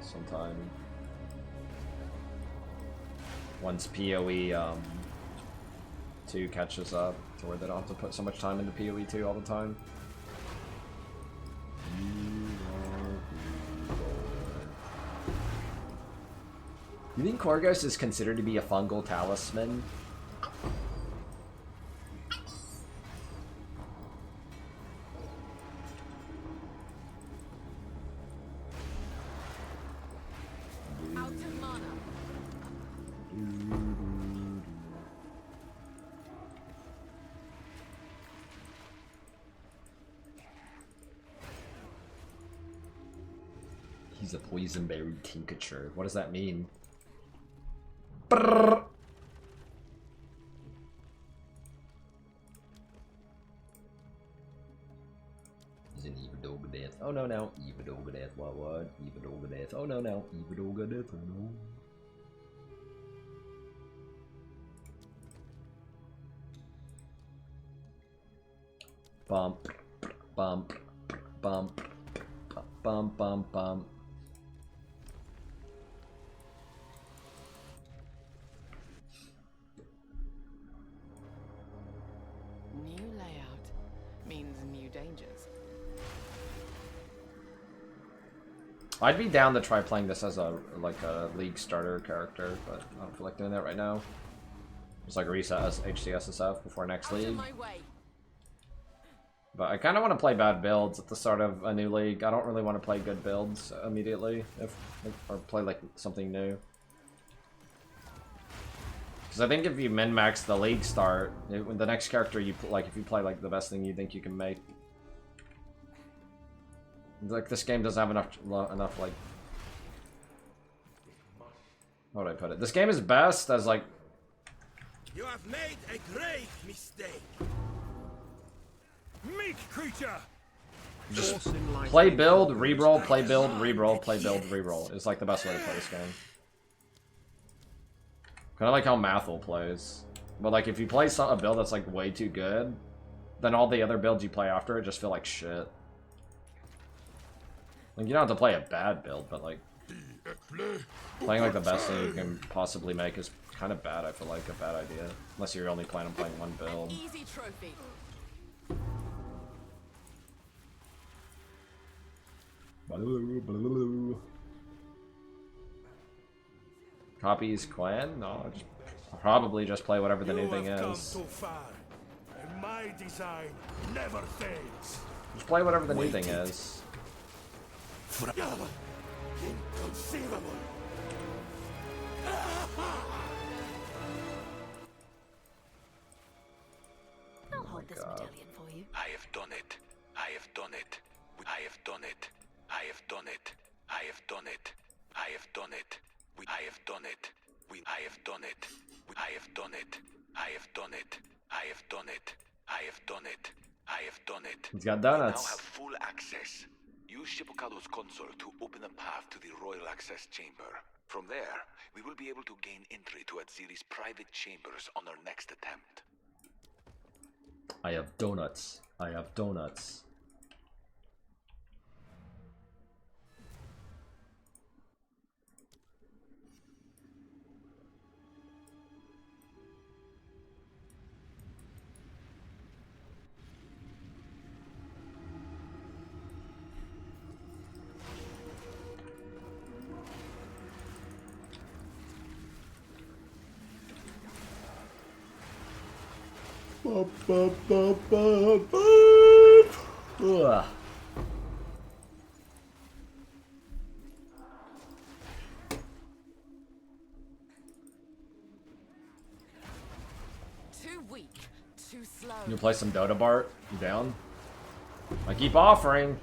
sometime once PoE 2 catches up to where they don't have to put so much time into PoE 2 all the time. You think Korgos is considered to be a fungal talisman? Use a poison berry tincture. What does that mean? Brrr. He's an evil dog death. Oh no, no. Evil dog death. What? Evil dog death. Oh no, no. Evil dog death. Oh no. Bump. Bump. Bump. Bump. Bump. Bump. New layout means new dangers. I'd be down to try playing this as a league starter character, but I don't feel like doing that right now. Just like reset as HCSSF before next league. But I kind of want to play bad builds at the start of a new league. I don't really want to play good builds immediately, or play like something new. Because I think if you min-max the league start, the next character you like, if you play like the best thing you think you can make. Like this game doesn't have enough like. How would I put it? This game is best as like. You have made a grave mistake. Meek creature. Just play build, reroll, play build, reroll, play build, reroll. It's like the best way to play this game. Kind of like how Mathel plays. But like if you play a build that's like way too good, then all the other builds you play after it just feel like shit. Like you don't have to play a bad build, but like playing like the best thing you can possibly make is kind of bad. I feel like a bad idea, unless you're only planning on playing one build. Easy trophy. Copies clan? No, probably just play whatever the new thing is. My design never fades. Just play whatever the new thing is. Inconceivable. I'll hold this medallion for you. I have done it. I have done it. I have done it. I have done it. I have done it. I have done it. I have done it. I have done it. I have done it. I have done it. I have done it. I have done it. I have done it. He's got We now donuts. have full access. Use Shippocado's console to open a path to the Royal Access Chamber. From there, we will be able to gain entry to Atziri's private chambers on our next attempt. I have donuts. I have donuts. Ugh. Too weak, too slow. You play some Dota Bart? You down? I keep offering.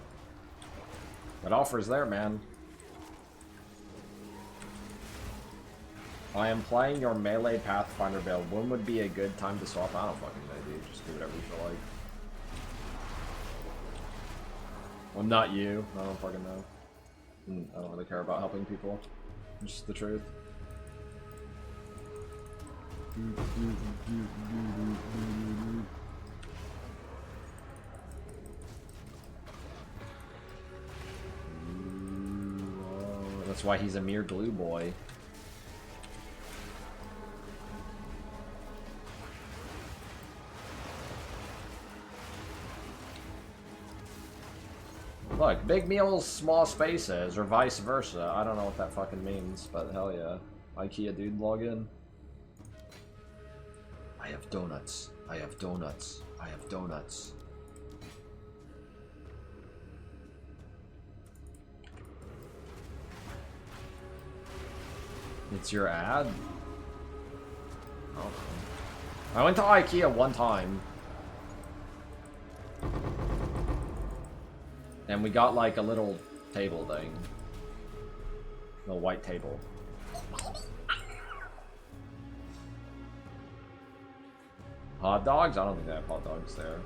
That offer's there, man. I am playing your melee Pathfinder build. When would be a good time to swap? I don't fucking know, dude. Just do whatever you feel like. Well, not you. I don't fucking know. I don't really care about helping people. It's just the truth. That's why he's a mere glue boy. Look, big meals, small spaces, or vice versa. I don't know what that fucking means, but hell yeah. IKEA dude, log in. I have donuts. I have donuts. I have donuts. It's your ad? Oh. I went to IKEA one time. And we got like a little table thing. The white table. Hot dogs? I don't think they have hot dogs there.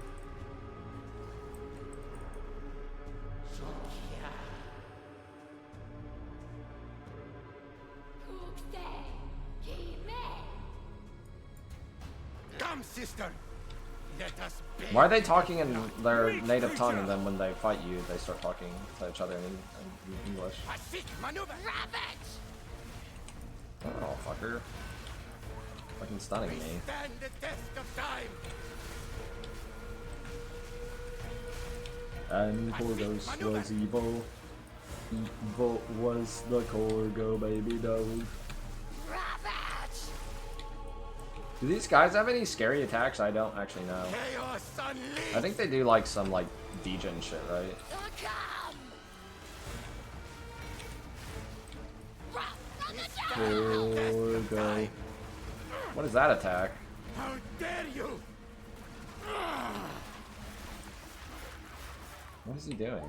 Come, sister. Let us Why are they talking in their native tongue, and then when they fight you, they start talking to each other in English? Oh, fucker. Fucking stunning me. stand the test of time. And Corgos was evil. Evil was the Corgo baby dog. Do these guys have any scary attacks? I don't actually know. I think they do like some like degen shit, right? Corgo. What is that attack? How dare you? What is he doing?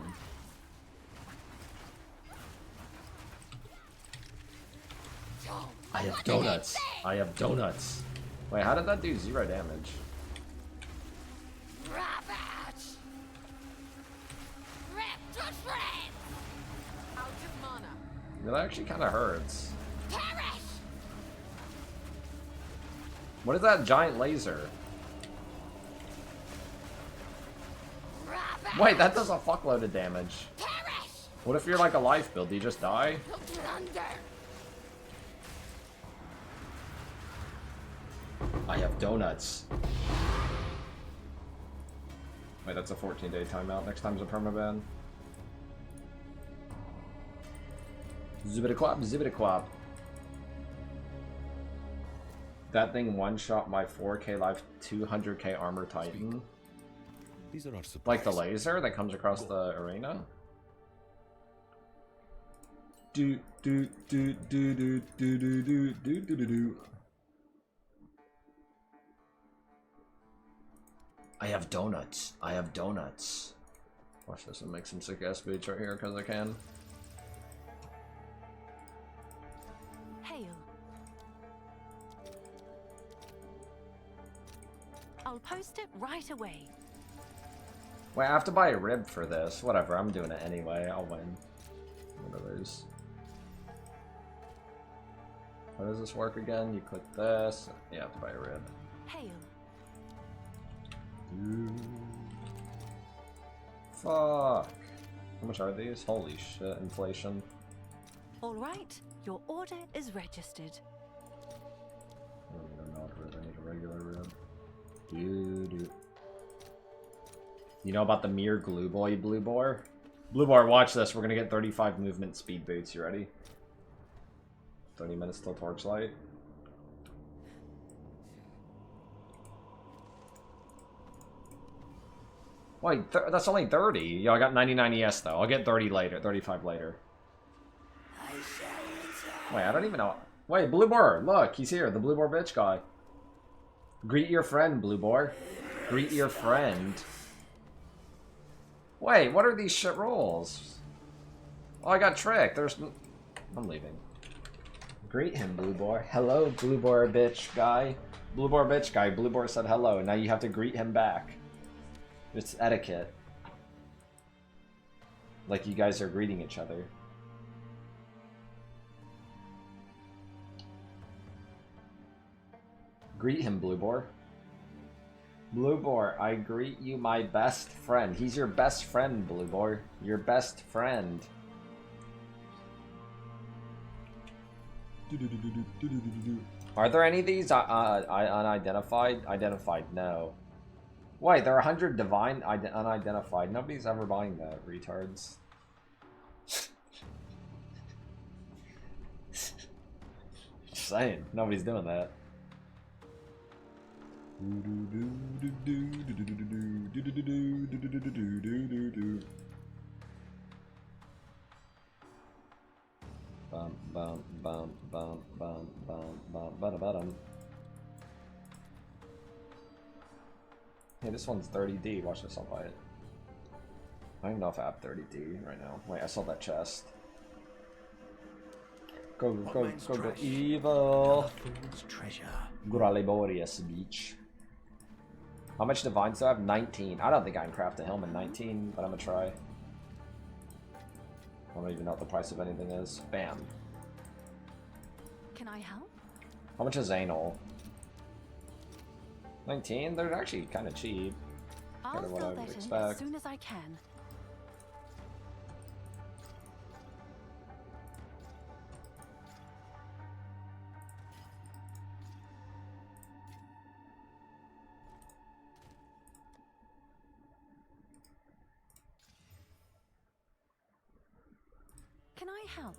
I have donuts. I have donuts. Wait, how did that do 0 damage? That actually kind of hurts. What is that giant laser? Wait, that does a fuckload of damage. What if you're like a life build? Do you just die? I have donuts. Wait, that's a 14-day timeout. Next time's a permaban. Zibbity-quap, zibbity-quap. That thing one-shot my 4K life 200k armor titan. These are our Like the laser that comes across the arena? Do do do do do do do do do do do. I have donuts. I have donuts. Watch this and make some sick ass beats right here because I can. Hail. I'll post it right away. Wait, I have to buy a rib for this. Whatever, I'm doing it anyway. I'll win. I'm gonna lose. How does this work again? You click this. You have to buy a rib. Hail. Fuck. How much are these? Holy shit, inflation. All right, your order is registered. I don't need a not rib, I need a regular rib. Dude. You know about the mere glue boy, Blue Boar? Blue Boar, watch this. We're gonna get 35 movement speed boots. You ready? 30 minutes till Torchlight. Wait, that's only 30. Yo, I got 99 ES though. I'll get 30 later, 35 later. Wait, I don't even know. Wait, Blue Boar, look, he's here, the Blue Boar bitch guy. Greet your friend, Blue Boar. Greet your friend. Wait, what are these shit rolls? Oh, I got tricked. I'm leaving. Greet him, Blue Boar. Hello, Blue Boar bitch guy. Blue Boar bitch guy. Blue Boar said hello. Now you have to greet him back. It's etiquette. Like you guys are greeting each other. Greet him, Blue Boar. Blue Boar, I greet you, my best friend. He's your best friend, Blue Boar. Your best friend. Are there any of these unidentified? Identified, no. Wait, there are 100 divine unidentified. Nobody's ever buying that, retards. Just saying, nobody's doing that. Bum bum bum bum bum bum bum bum. Hey, this one's 30D. Watch this, I'll buy it. I don't even know if I have 30D right now. Wait, I saw that chest. Go, evil. Treasure. Graliborius Beach. How much divines do I have? 19. I don't think I can craft a helmet 19, but I'm gonna try. I don't even know what the price of anything is. Bam. Can I help? How much is anal? 19? They're actually kind of cheap. I'll Kind of what I fill would that in as expect. soon as I can. Can I help?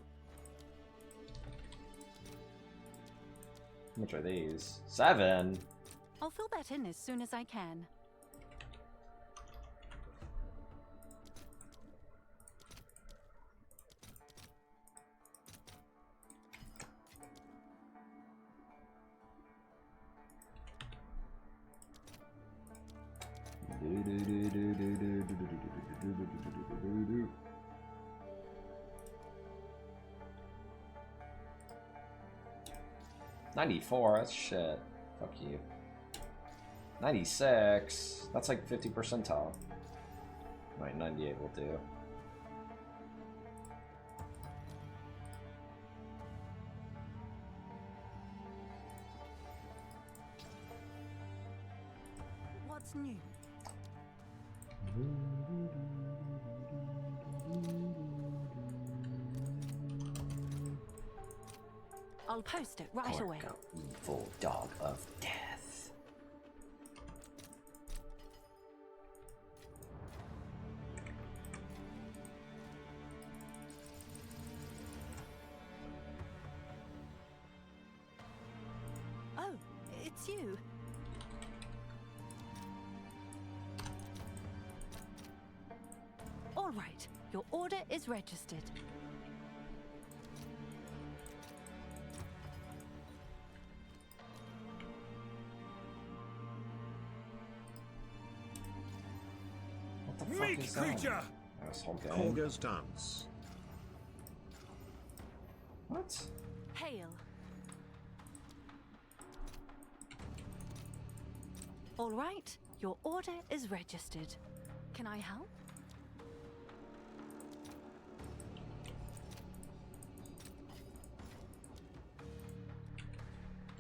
How much are these? 7? I'll fill that in as soon as I can. $94, that's shit. Fuck you. 96, that's like 50 percentile. Right, 98 will do. What's new? I'll post it right away. Evil dog of death. Oh, it's you. All right, your order is registered. Meek creature! Corga's dance. What? Hail. All right, your order is registered. Can I help?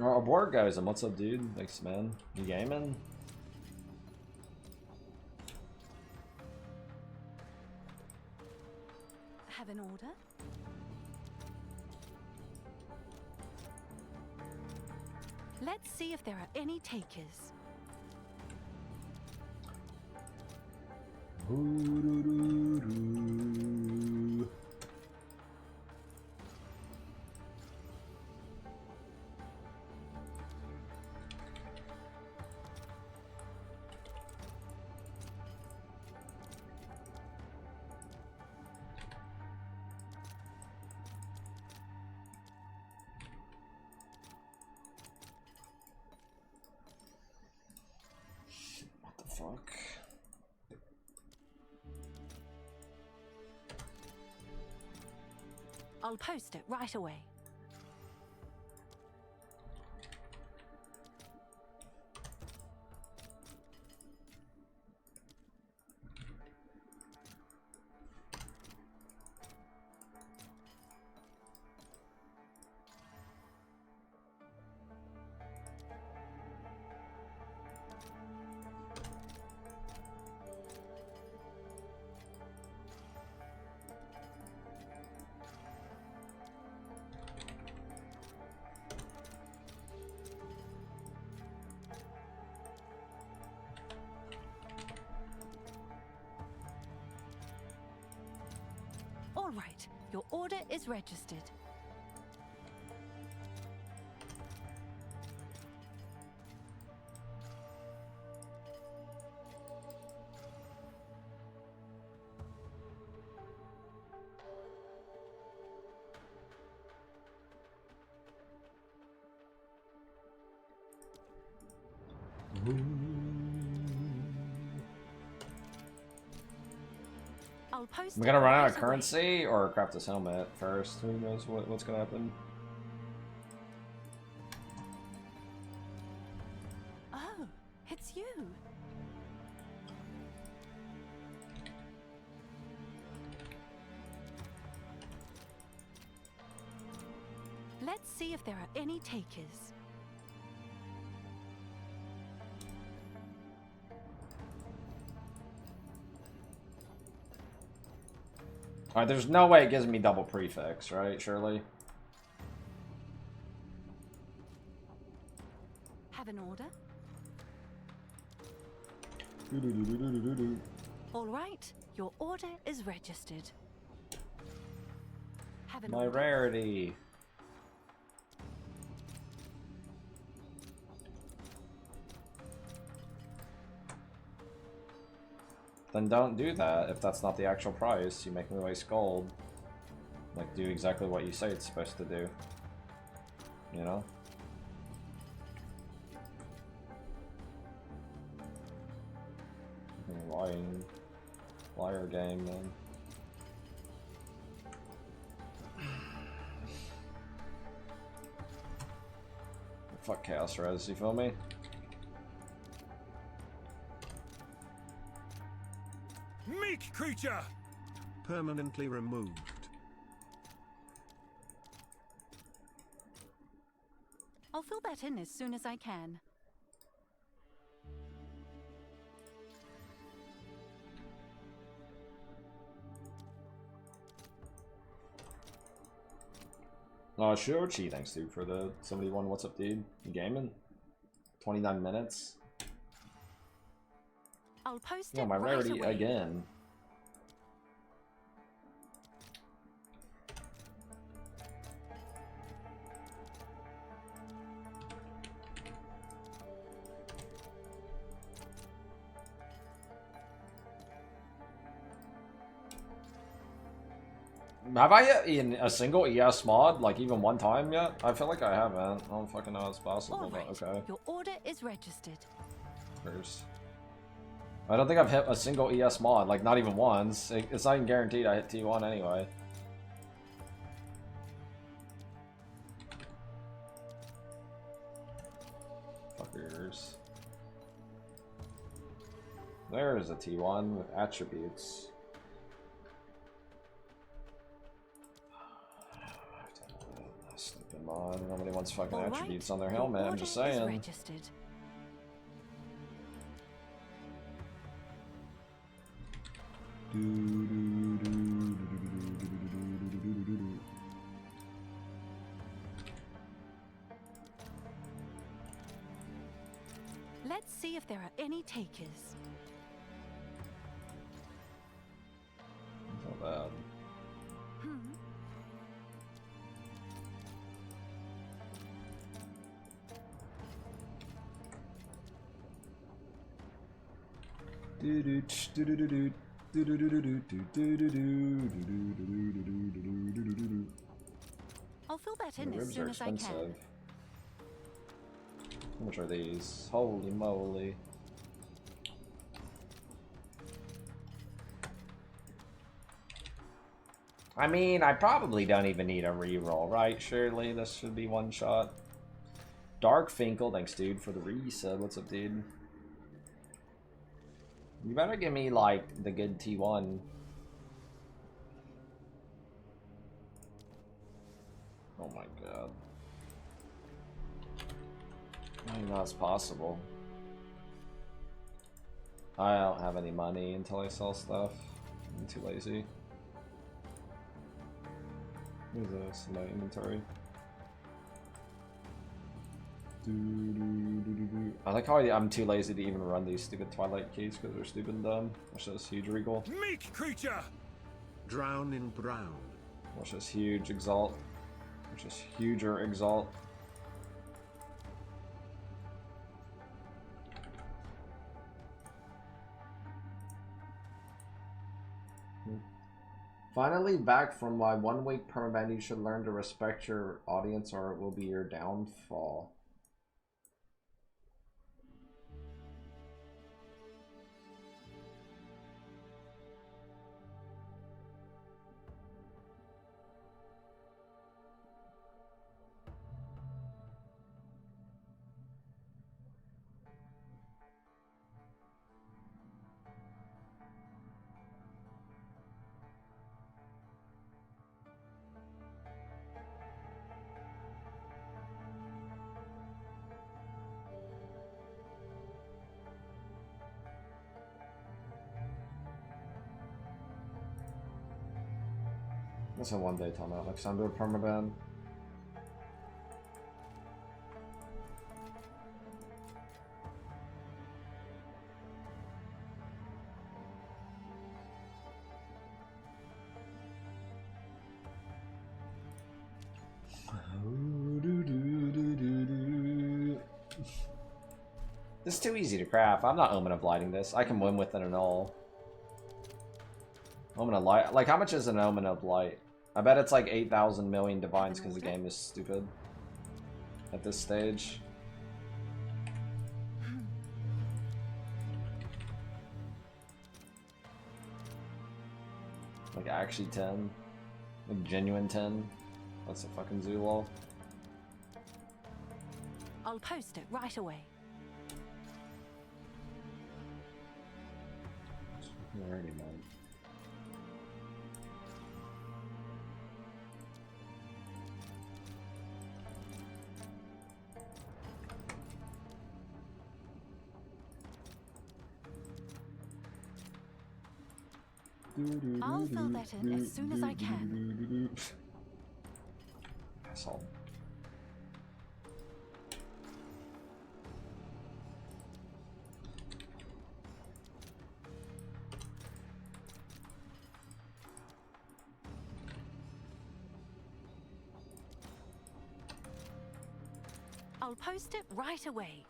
Oh, board guys, and what's up, dude? Thanks, man. You gaming? Have an order? Let's see if there are any takers. What the fuck? I'll post it right away. All right, your order is registered. I'll post We're gonna run out of right away. currency or craft this helmet first. Who knows what's gonna happen? It's you. Let's see if there are any takers. Alright, there's no way it gives me double prefix, right? Surely. Have an order? Do-do-do-do-do-do-do. All right, your order is registered. Have an My order? rarity. Then don't do that if that's not the actual price. You make me waste gold. Like, do exactly what you say it's supposed to do. You know? Lying. Liar game, man. Fuck Chaos Res, you feel me? Meek creature! Permanently removed. I'll fill that in as soon as I can. Shochi, thanks dude for the 71. What's up, dude? You gaming? 29 minutes. I'll post Yeah, it my right rarity away. again. Have I in a single ES mod, like even one time yet? I feel like I haven't. I don't fucking know how it's possible, All right, but okay. your order is registered. First. I don't think I've hit a single ES mod, like not even once. It's not even guaranteed I hit T1 anyway. Fuckers. There's a T1 with attributes. Stupid mod. Nobody wants fucking All attributes right, on their your helmet, I'm order just is saying. registered. Let's see if there are any takers. Not bad. I'll fill that The in as ribs are soon as I can. expensive. How much are these? Holy moly. I mean, I probably don't even need a reroll, right? Surely this should be one shot. Dark Finkel, thanks dude for the resub. What's up, dude? You better give me like the good T1. Oh my god. I don't know how it's possible. I don't have any money until I sell stuff. I'm too lazy. What is this? My inventory. I like how I'm too lazy to even run these stupid Twilight keys because they're stupid and dumb. Watch this huge regal. Meek creature! Drown in brown. Watch this huge exalt. Watch this huger exalt. Finally back from my 1 week permaban. You should learn to respect your audience or it will be your downfall. That's a one-day time out. Alexander permaban. This is too easy to craft. I'm not Omen of Lighting this. I can win with an all. Omen of Light. Like, how much is an Omen of Light? I bet it's like 8,000 million divines because the game is stupid at this stage. Like, actually 10. Like, genuine 10. That's a fucking Zulol. I'll post it right away. Alrighty, man. I'll fill that in as soon as I can. Asshole. I'll post it right away.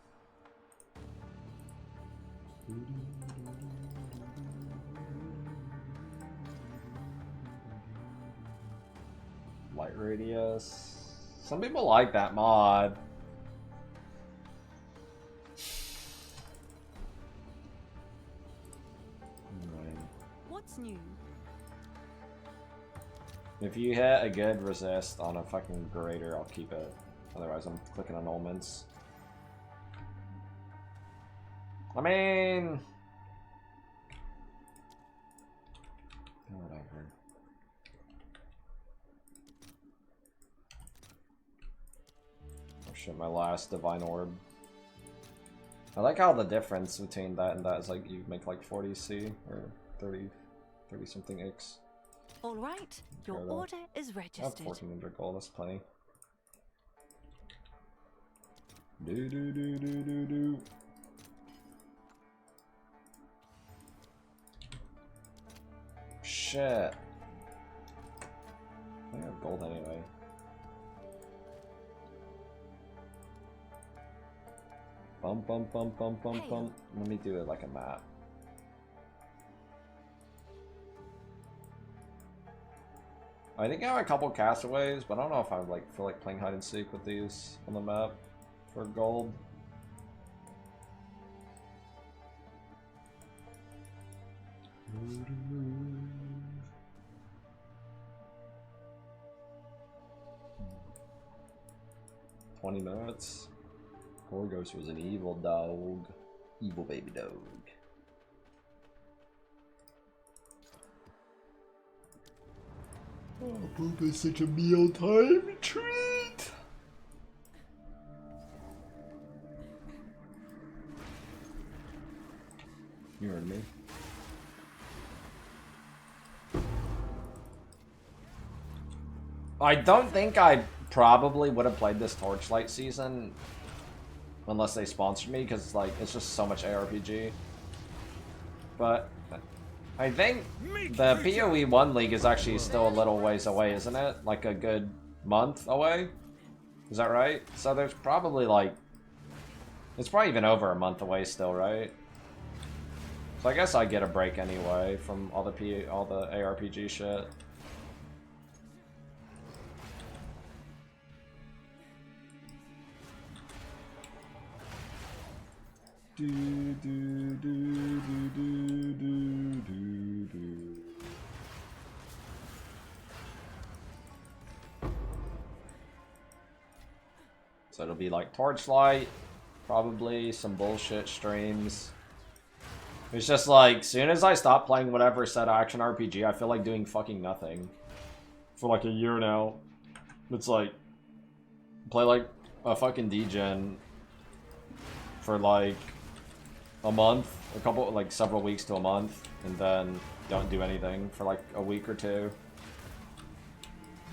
Light radius. Some people like that mod. What's new? If you hit a good resist on a fucking grader, I'll keep it. Otherwise, I'm clicking on Ulmans. I mean... whatever. Oh shit, my last Divine Orb. I like how the difference between that and that is like you make like 40 C or 30 something X. Alright, your order is I have registered. 1400 gold, that's plenty. Do. Shit. I have gold anyway. Bump. Let me do it like a map. I think I have a couple castaways, but I don't know if I like feel like playing hide and seek with these on the map for gold. "20 minutes. Gorgos was an evil dog. Evil baby dog. Oh, poop is such a mealtime treat. You heard me. I don't think I probably would have played this Torchlight season unless they sponsored me, because like it's just so much ARPG. But I think the PoE 1 League is actually still a little ways away, isn't it? Like a good month away? Is that right? So there's probably like... it's probably even over a month away still, right? So I guess I get a break anyway from all the ARPG shit. So it'll be like Torchlight, probably some bullshit streams. It's just like, soon as I stop playing whatever set action RPG, I feel like doing fucking nothing. For like a year now. It's like, play like a fucking degen for like a month, like several weeks to a month, and then don't do anything for like a week or two.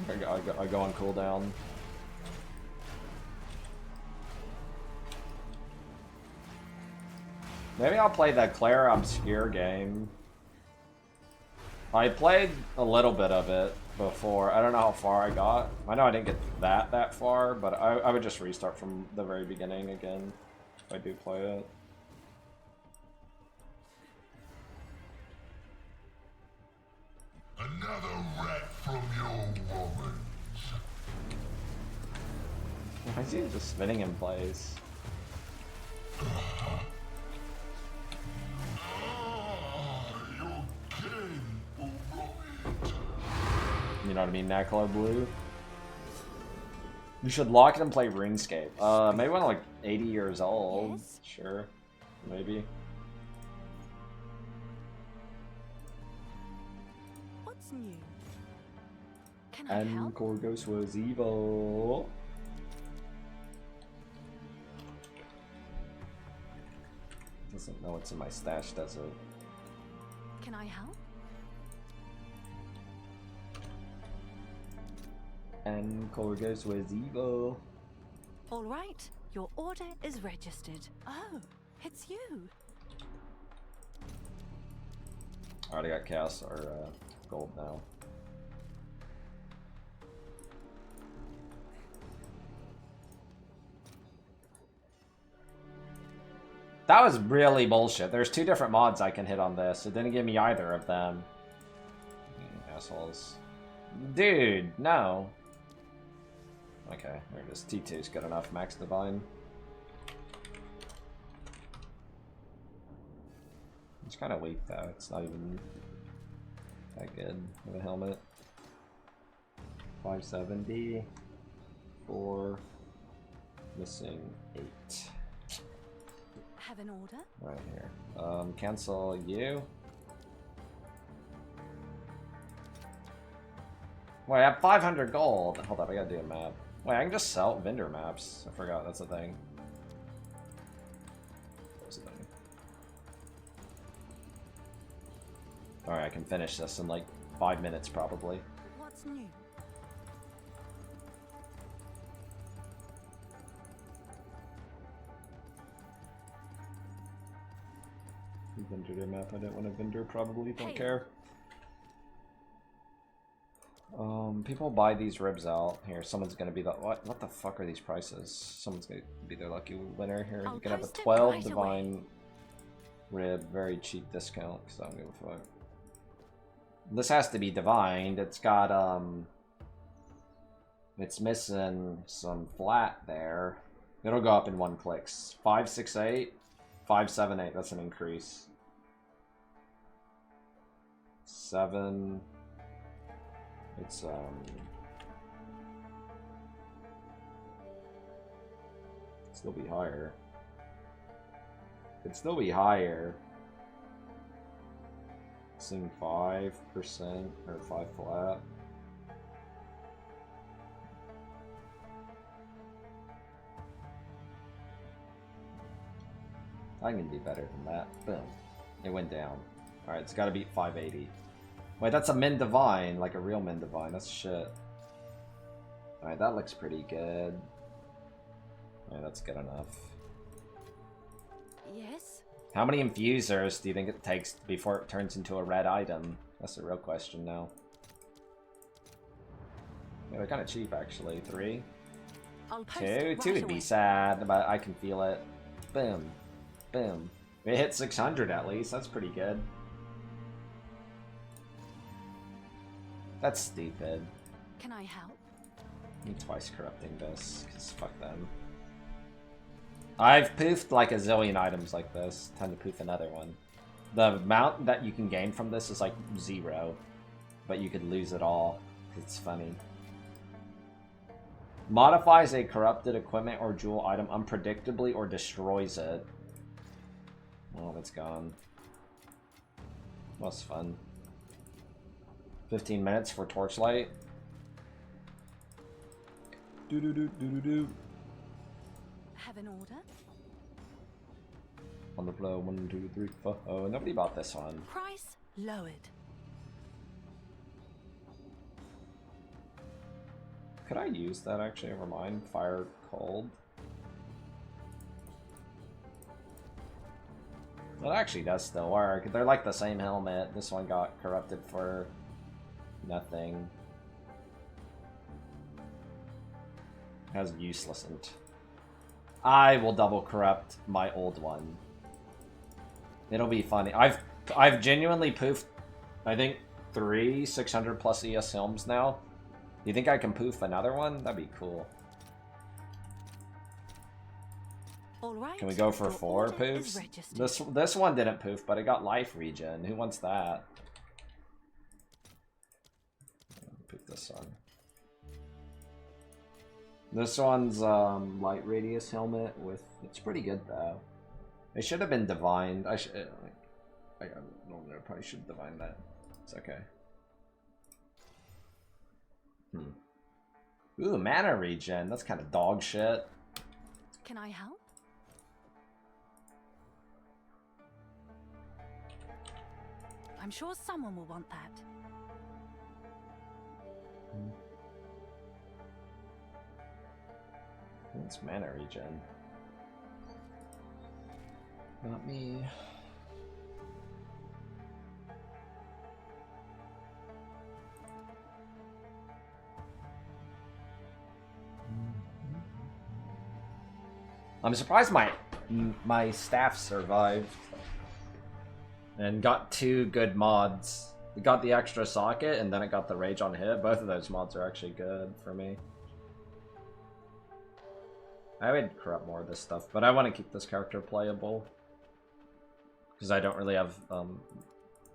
I go on cooldown. Maybe I'll play the Claire Obscure game. I played a little bit of it before. I don't know how far I got. I know I didn't get that far, but I would just restart from the very beginning again if I do play it. Another rat from your woman. I see it just spinning in place. You know what I mean, Naclo Blue? You should lock it and play RuneScape. Maybe when I'm like 80 years old. Yes? Sure. Maybe. What's new? Can I and help? Korgos was evil. Doesn't know what's in my stash, does it? Can I help? And Korgos was evil. All right, your order is registered. Oh, it's you. Alright, I got chaos or gold now. That was really bullshit. There's 2 different mods I can hit on this. It didn't give me either of them. Assholes. Dude, no. Okay, there it is. T2's good enough. Max Divine. It's kind of weak though. It's not even that good with a helmet. 570. 4. Missing 8. Have an order? Right here. Cancel you. Wait, I have 500 gold. Hold up, I gotta do a map. Wait, I can just sell vendor maps. I forgot, that's a thing. That's a thing. Alright, I can finish this in like 5 minutes probably. What's new? Vendor map, I don't want a vendor, probably, don't care. People buy these ribs out. Here, someone's gonna be the what the fuck are these prices? Someone's gonna be their lucky winner here. You can have a 12 divine rib, very cheap discount, because I don't give a fuck. This has to be divined. It's got it's missing some flat there. It'll go up in 1 click. 568, 578, that's an increase. 7. It's still be higher. Could still be higher. Seeing 5% or 5 flat. I can do better than that. Boom. It went down. Alright, it's gotta beat 580. Wait, that's a Min Divine, like a real Min Divine. That's shit. Alright, that looks pretty good. Alright, that's good enough. Yes? How many infusers do you think it takes before it turns into a red item? That's the real question now. Yeah, they're kind of cheap, actually. 3? 2? 2 would be sad, but I can feel it. Boom. Boom. It hit 600 at least. That's pretty good. That's stupid. Can I help? I'm twice corrupting this, because fuck them. I've poofed like a zillion items like this. Time to poof another one. The amount that you can gain from this is like 0. But you could lose it all. It's funny. Modifies a corrupted equipment or jewel item unpredictably or destroys it. Oh, that's gone. Was fun. 15 minutes for Torchlight. Do. Have an order? On the flow, 1, 2, 3, 4. Oh, nobody bought this one. Price lowered. Could I use that actually? Never mind. Fire cold. It actually does still work. They're like the same helmet. This one got corrupted for nothing. Has useless int. I will double corrupt my old one. It'll be funny. I've genuinely poofed, I think, 3 600 plus ES helms now. You think I can poof another one? That'd be cool. All right, can we go for 4 poofs? This one didn't poof, but it got life regen. Who wants that? Poof this one. This one's light radius helmet with. It's pretty good though. It should have been divined. I probably should divine that. It's okay. Ooh, mana regen. That's kind of dog shit. Can I help? I'm sure someone will want that. It's mana regen. Not me. I'm surprised my staff survived and got 2 good mods. It got the extra socket and then it got the rage on hit. Both of those mods are actually good for me. I would corrupt more of this stuff, but I want to keep this character playable because I don't really have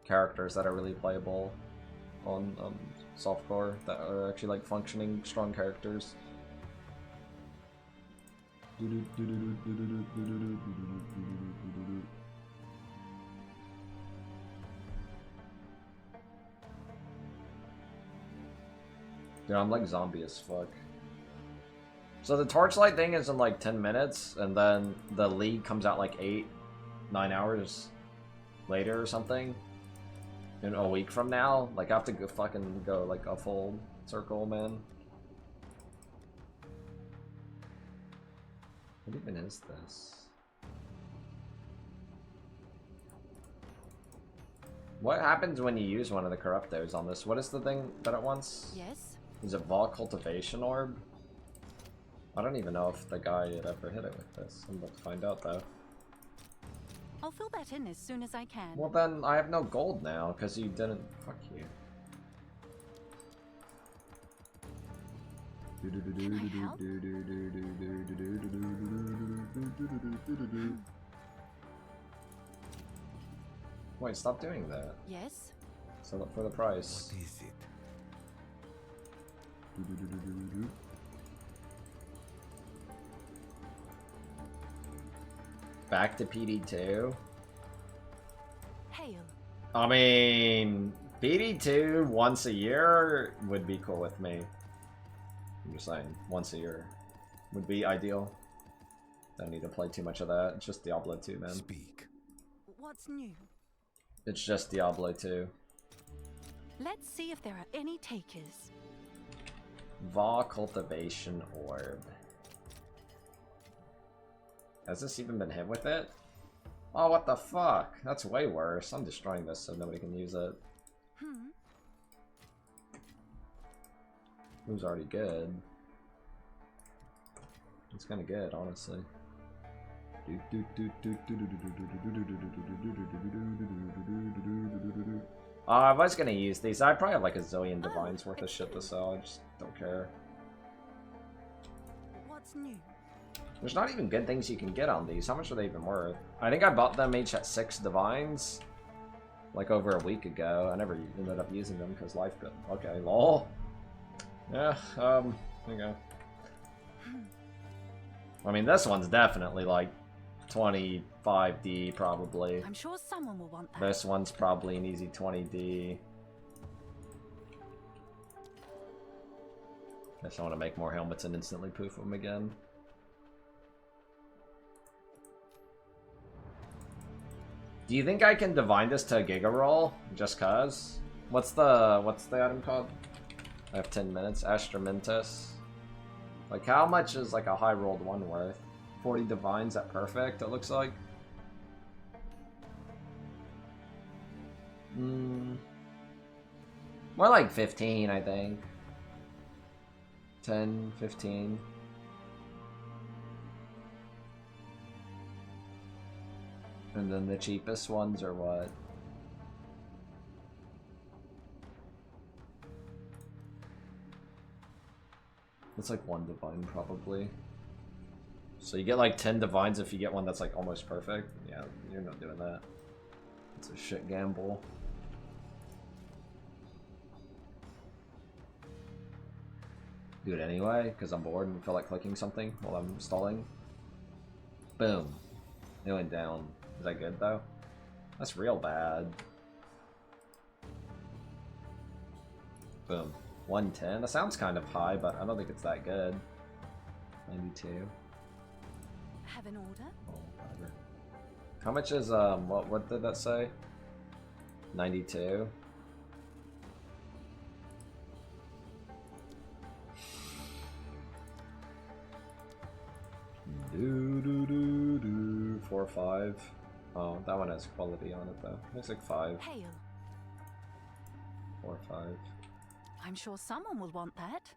characters that are really playable on softcore that are actually like functioning strong characters. Dude, I'm like zombie as fuck. So the Torchlight thing is in like 10 minutes, and then the League comes out like 8-9 hours later or something. In a week from now. Like, I have to go fucking go like a full circle, man. What even is this? What happens when you use one of the corruptos on this? What is the thing that it wants? Yes. Is it VoD Cultivation Orb? I don't even know if the guy had ever hit it with this. I'm about to find out though. I'll fill that in as soon as I can. Well then, I have no gold now because you didn't. Fuck you. Wait, stop doing that. Yes. Sell it for the price. What is it? Back to PD2. Hail. I mean, PD2 once a year would be cool with me. I'm just saying, once a year would be ideal. Don't need to play too much of that. It's just Diablo 2, man. Speak. What's new? It's just Diablo 2. Let's see if there are any takers. VoD Cultivation Orb. Has this even been hit with it? Oh, what the fuck? That's way worse. I'm destroying this so nobody can use it. It was already good. It's kind of good, honestly. I was gonna use these. I probably have like a zillion divines worth of shit to sell. I just don't care. What's new? There's not even good things you can get on these. How much are they even worth? I think I bought them each at 6 divines like over a week ago. I never ended up using them because life got... Okay, lol. Yeah, there you go. I mean, this one's definitely like 25D probably. I'm sure someone will want that. This one's probably an easy 20D. Guess I want to make more helmets and instantly poof them again. Do you think I can divine this to a Giga Roll? Just cause? What's the item called? I have 10 minutes. Astramentus. Like, how much is like a high rolled one worth? 40 divines at perfect, it looks like. More like 15, I think. 10, 15. And then the cheapest ones are what? It's like 1 divine probably. So you get like 10 divines if you get one that's like almost perfect. Yeah, you're not doing that. It's a shit gamble. Do it anyway, because I'm bored and feel like clicking something while I'm stalling. Boom. It went down. Is that good though? That's real bad. Boom. 110. That sounds kind of high, but I don't think it's that good. 92. Have an order? Oh, whatever. How much is what did that say? 92. Do do do do 4 or 5. Oh, that one has quality on it though. Looks like 5. Hail. 4 or 5. I'm sure someone will want that.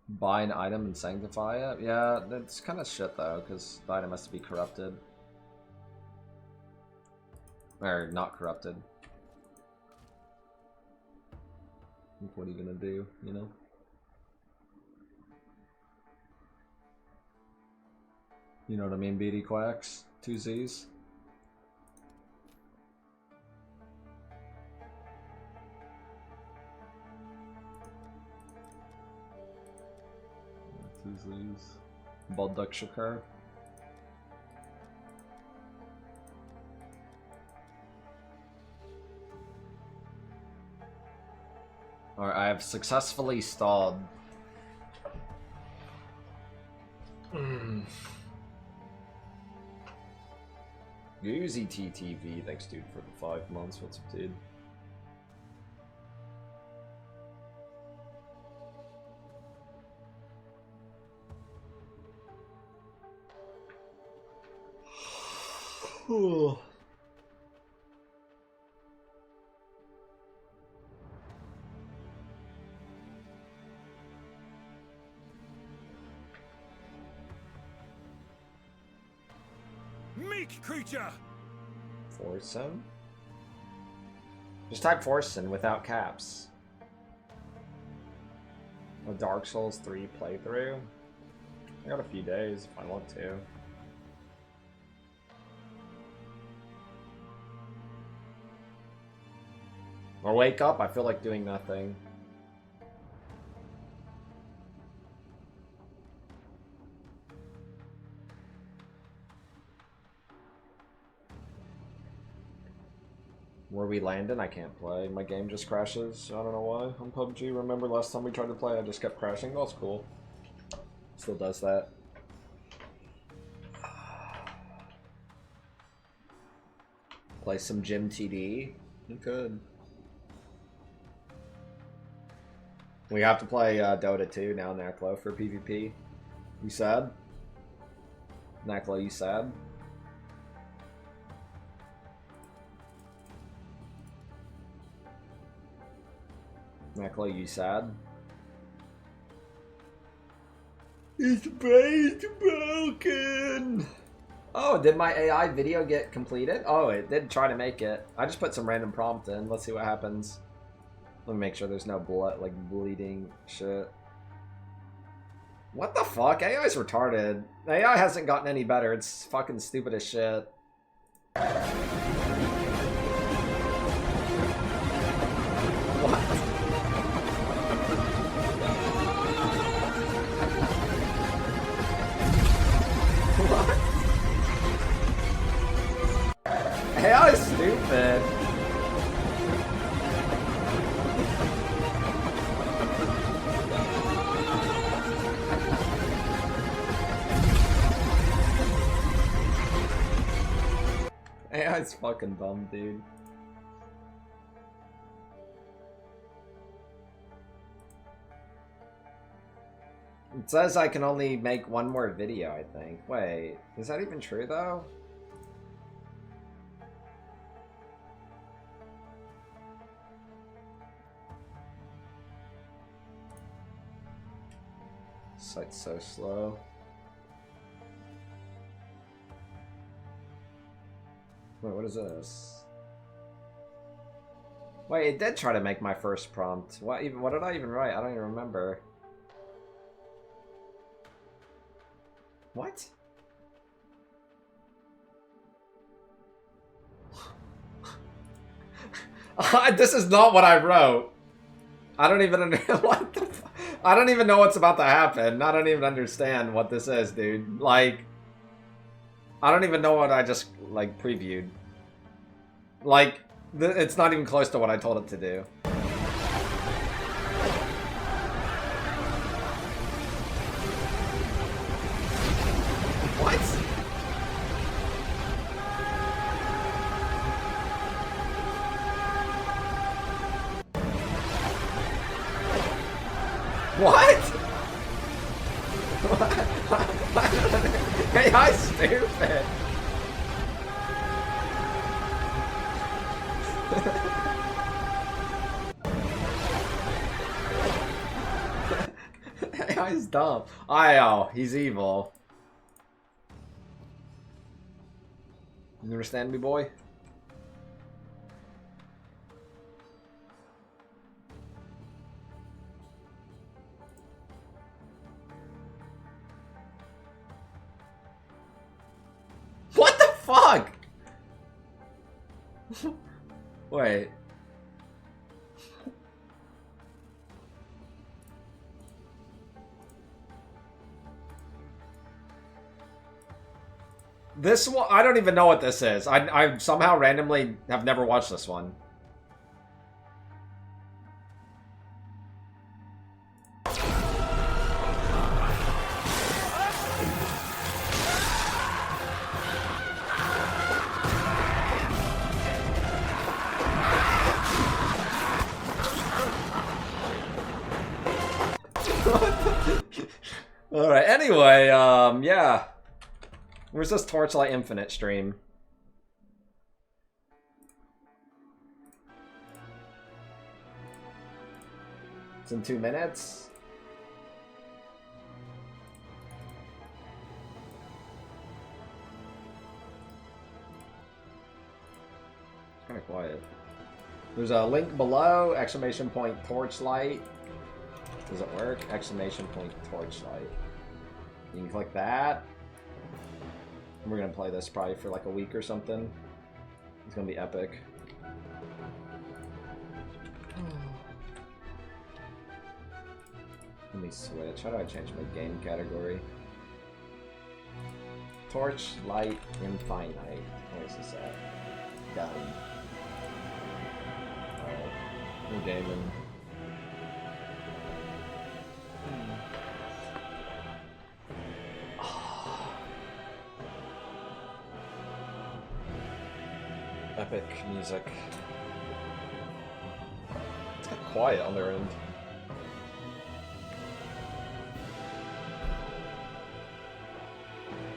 Buy an item and sanctify it? Yeah, that's kind of shit though, because the item has to be corrupted. Or not corrupted. What are you gonna do, you know? You know what I mean, BD Quacks? 2 Z's? Balduck Shakar. Alright, I have successfully stalled. Goozy TTV, thanks dude for the 5 months. What's up, dude? Meek creature! Forsen? Just type Forsen without caps. A Dark Souls 3 playthrough? I got a few days if I want to. Or wake up, I feel like doing nothing. Where we landing, I can't play. My game just crashes. I don't know why. On PUBG, remember last time we tried to play, I just kept crashing. That's cool. Still does that. Play some Gym TD? You could. We have to play Dota 2 now, Naklo, for PvP. You sad? Naklo, you sad? Naklo, you sad? It's broken! Oh, did my AI video get completed? Oh, it did try to make it. I just put some random prompt in. Let's see what happens. Let me make sure there's no blood, like bleeding shit. What the fuck? AI's retarded. AI hasn't gotten any better. It's fucking stupid as shit. AI is stupid. AI's fucking dumb, dude. It says I can only make one more video, I think. Wait, is that even true though? Site's so slow. Wait, what is this? Wait, it did try to make my first prompt. What did I even write? I don't even remember. What? This is not what I wrote. I don't even understand what the I don't even know what's about to happen. I don't even understand what this is, dude. Like, I don't even know what I just, like, previewed. Like, it's not even close to what I told it to do. What? What? Hey, I'm stupid. He's dumb. He's evil. You understand me, boy? What the fuck? Wait. This one, I don't even know what this is. I somehow randomly have never watched this one. Alright, anyway, yeah. Where's this Torchlight Infinite stream? It's in 2 minutes. It's kind of quiet. There's a link below, exclamation point Torchlight. Does it work? Exclamation point Torchlight. You can click that. We're gonna play this probably for like a week or something. It's gonna be epic. Let me switch. How do I change my game category? Torchlight Infinite. Where's this at? Done. Alright. We're gaming. Epic music. It's kind of quiet on their end.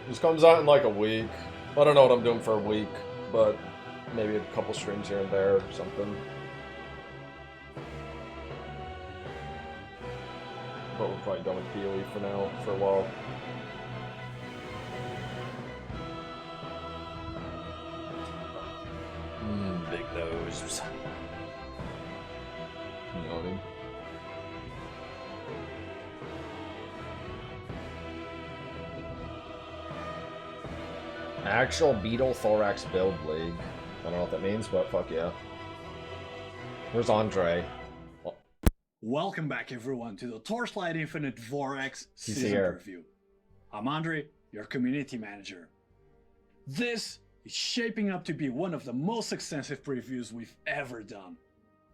This comes out in like a week. I don't know what I'm doing for a week, but maybe a couple streams here and there or something. But we're probably done with PoE for now, for a while. Big nose. Yawning. Actual Beetle Thorax build league. I don't know what that means, but fuck yeah. Where's Andre? Welcome back everyone to the Torchlight Infinite Vorax season preview. I'm Andre, your community manager. This is shaping up to be one of the most extensive previews we've ever done.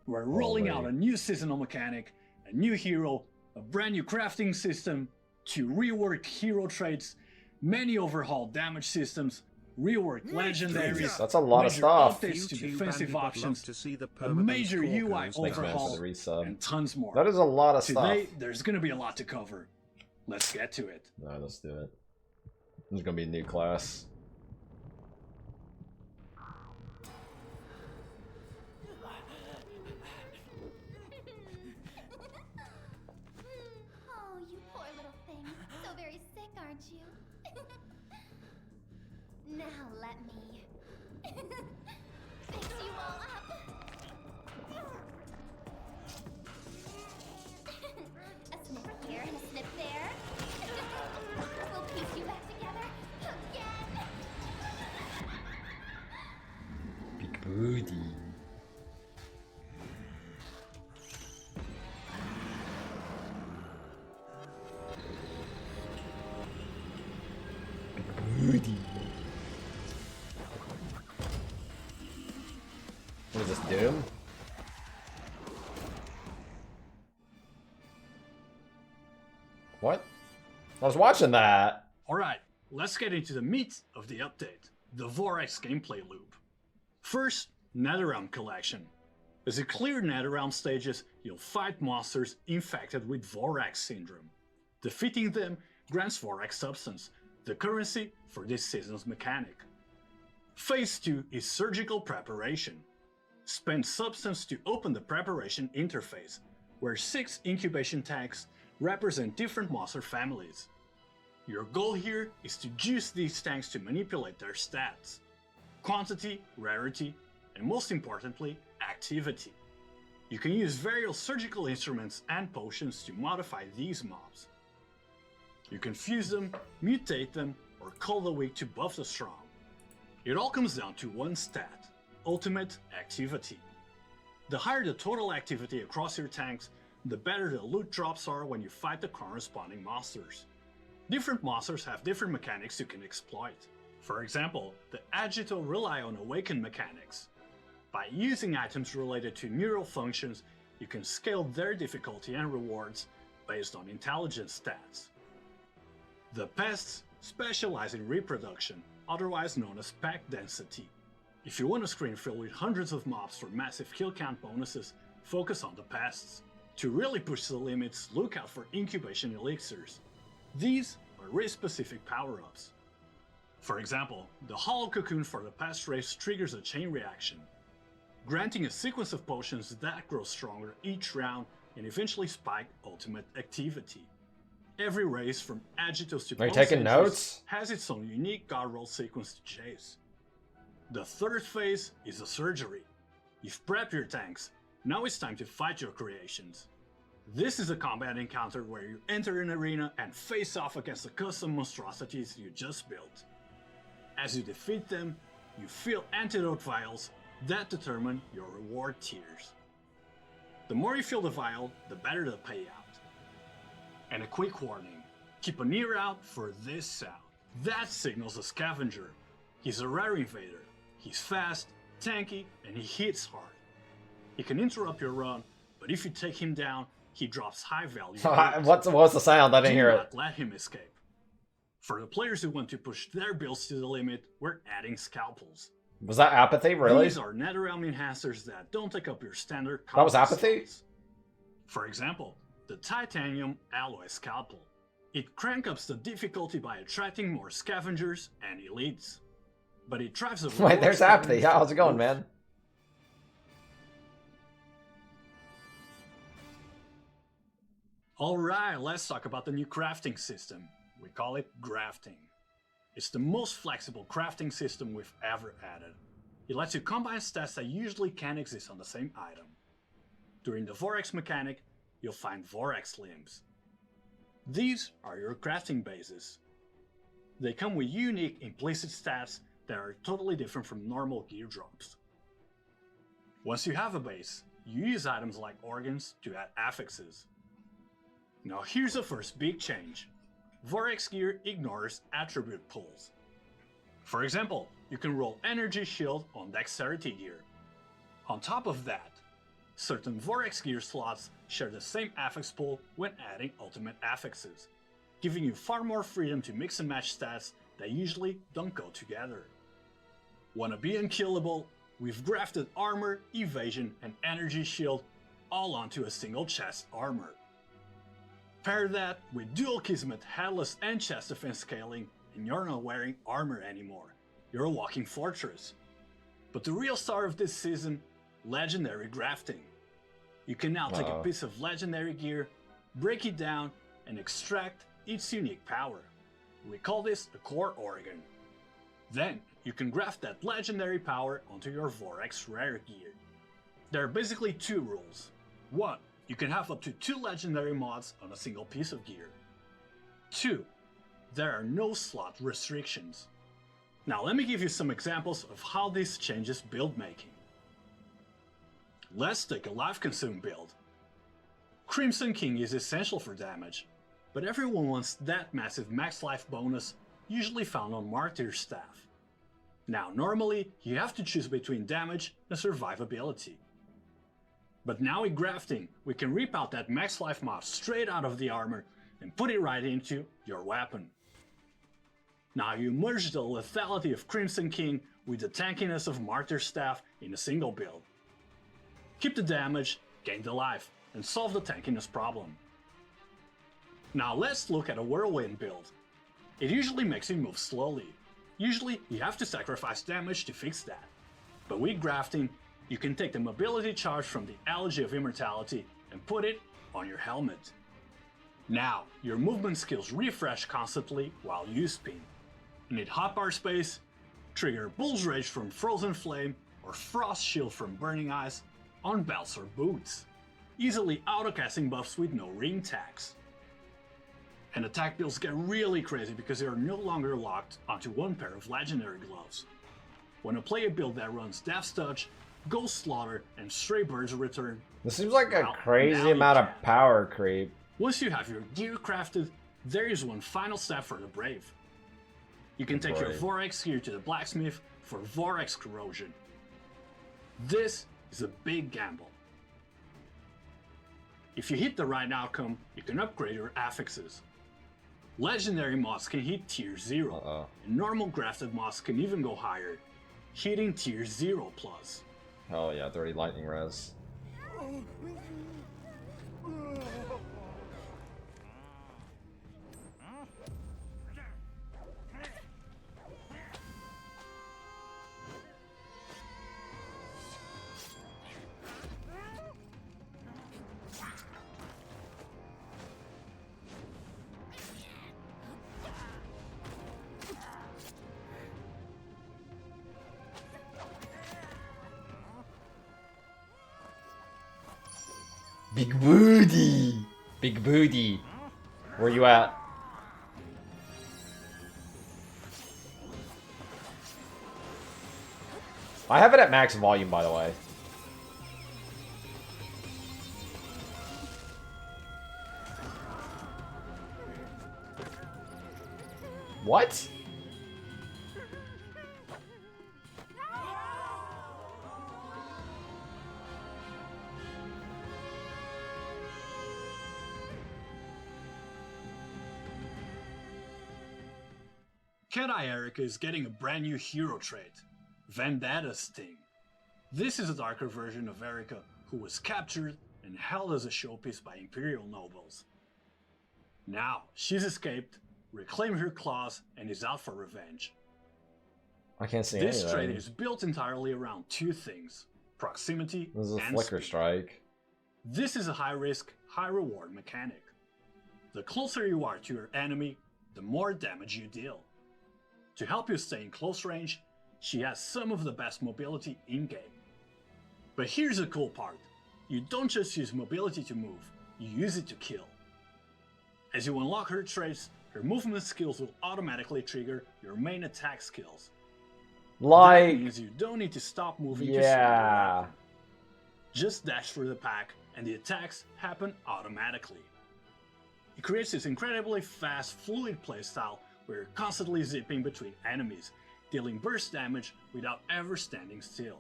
We're rolling out a new seasonal mechanic, a new hero, a brand new crafting system, 2 reworked hero traits, many overhauled damage systems, reworked legendaries, that's a lot of stuff. Updates to defensive options, a major UI overhaul, and tons more. That is a lot of stuff. Today, there's going to be a lot to cover. Let's get to it. Alright, let's do it. There's gonna be a new class. Oh, you poor little thing. So very sick, aren't you? Now let me fix you all up. A snip here and a snip there. We'll piece you back together again. Big booty. Booty. What is this, Doom? What? I was watching that. Alright, let's get into the meat of the update, the Vorax gameplay loop. First, Netherrealm collection. As you clear Netherrealm stages, you'll fight monsters infected with Vorax syndrome. Defeating them grants Vorax substance, the currency for this season's mechanic. Phase 2 is surgical preparation. Spend substance to open the preparation interface, where 6 incubation tanks represent different monster families. Your goal here is to juice these tanks to manipulate their stats. Quantity, rarity, and most importantly, activity. You can use various surgical instruments and potions to modify these mobs. You can fuse them, mutate them, or cull the weak to buff the strong. It all comes down to one stat, ultimate activity. The higher the total activity across your tanks, the better the loot drops are when you fight the corresponding monsters. Different monsters have different mechanics you can exploit. For example, the Agito rely on awakened mechanics. By using items related to neural functions, you can scale their difficulty and rewards based on intelligence stats. The Pests specialize in reproduction, otherwise known as pack density. If you want a screen filled with hundreds of mobs for massive kill count bonuses, focus on the Pests. To really push the limits, look out for incubation elixirs. These are race-specific power-ups. For example, the Hollow Cocoon for the Pest race triggers a chain reaction, granting a sequence of potions that grow stronger each round and eventually spike ultimate activity. Every race from Agitos to Are you taking notes? has its own unique god roll sequence to chase. The third phase is the surgery. You've prepped your tanks, now it's time to fight your creations. This is a combat encounter where you enter an arena and face off against the custom monstrosities you just built. As you defeat them, you fill antidote vials that determine your reward tiers. The more you fill the vial, the better the payout. And a quick warning, keep an ear out for this sound. That signals a scavenger. He's a rare invader. He's fast, tanky, and he hits hard. He can interrupt your run, but if you take him down, he drops high value. What's the sound? I didn't hear it. Do not let him escape. For the players who want to push their builds to the limit, we're adding scalpels. Was that apathy, really? These are Netherrealm enhancers that don't take up your standard That was apathy? slots. For example, the Titanium Alloy Scalpel. It cranks up the difficulty by attracting more scavengers and elites. But it drives a Wait, there's apathy. How's it going, man? Alright, let's talk about the new crafting system. We call it grafting. It's the most flexible crafting system we've ever added. It lets you combine stats that usually can't exist on the same item. During the Vorax mechanic, you'll find Vorax limbs. These are your crafting bases. They come with unique implicit stats that are totally different from normal gear drops. Once you have a base, you use items like organs to add affixes. Now here's the first big change. Vorax gear ignores attribute pools. For example, you can roll energy shield on dexterity gear. On top of that, certain Vorax gear slots share the same affix pool when adding ultimate affixes, giving you far more freedom to mix and match stats that usually don't go together. Wanna be unkillable? We've grafted armor, evasion, and energy shield all onto a single chest armor. Pair that with dual Kismet headless and chest defense scaling, and you're not wearing armor anymore. You're a walking fortress. But the real star of this season, legendary grafting. You can now take a piece of legendary gear, break it down, and extract its unique power. We call this the core organ. Then you can graft that legendary power onto your Vorax rare gear. There are basically two rules. 1. You can have up to 2 legendary mods on a single piece of gear. 2. There are no slot restrictions. Now let me give you some examples of how this changes build making. Let's take a life consume build. Crimson King is essential for damage, but everyone wants that massive max life bonus usually found on Martyr staff. Now normally you have to choose between damage and survivability. But now with grafting, we can rip out that max life mod straight out of the armor and put it right into your weapon. Now you merge the lethality of Crimson King with the tankiness of Martyr staff in a single build. Keep the damage, gain the life, and solve the tankiness problem. Now let's look at a Whirlwind build. It usually makes you move slowly. Usually you have to sacrifice damage to fix that. But with grafting, you can take the mobility charge from the Elegy of Immortality and put it on your helmet. Now, your movement skills refresh constantly while you spin. Need hotbar space, trigger Bull's Rage from Frozen Flame, or Frost Shield from Burning Ice on belts or boots. Easily auto-casting buffs with no ring tags. And attack builds get really crazy because they are no longer locked onto one pair of legendary gloves. When I play a build that runs Death's Touch, Ghost Slaughter, and Stray Bird's Return, this seems like a crazy amount of power creep. Once you have your gear crafted, there is one final step for the brave. You can take your Vorax gear to the blacksmith for Vorax corrosion. This is a big gamble. If you hit the right outcome, you can upgrade your affixes. Legendary mods can hit tier 0, and normal grafted mods can even go higher, hitting tier 0+. Oh yeah, 30 lightning res. Big booty! Big booty! Where you at? I have it at max volume, by the way. What? Cat-Eye Erica is getting a brand new hero trait, Vendetta Sting. This is a darker version of Erica who was captured and held as a showpiece by Imperial nobles. Now, she's escaped, reclaimed her claws, and is out for revenge. I can't see this anything. trait is built entirely around two things, proximity This is a and flicker speed. strike. This is a high-risk, high-reward mechanic. The closer you are to your enemy, the more damage you deal. To help you stay in close range, she has some of the best mobility in-game. But here's the cool part. You don't just use mobility to move, you use it to kill. As you unlock her traits, her movement skills will automatically trigger your main attack skills. Like, that means you don't need to stop moving to shoot your yeah. weapon. Just dash through the pack and the attacks happen automatically. It creates this incredibly fast, fluid playstyle where you're constantly zipping between enemies, dealing burst damage without ever standing still.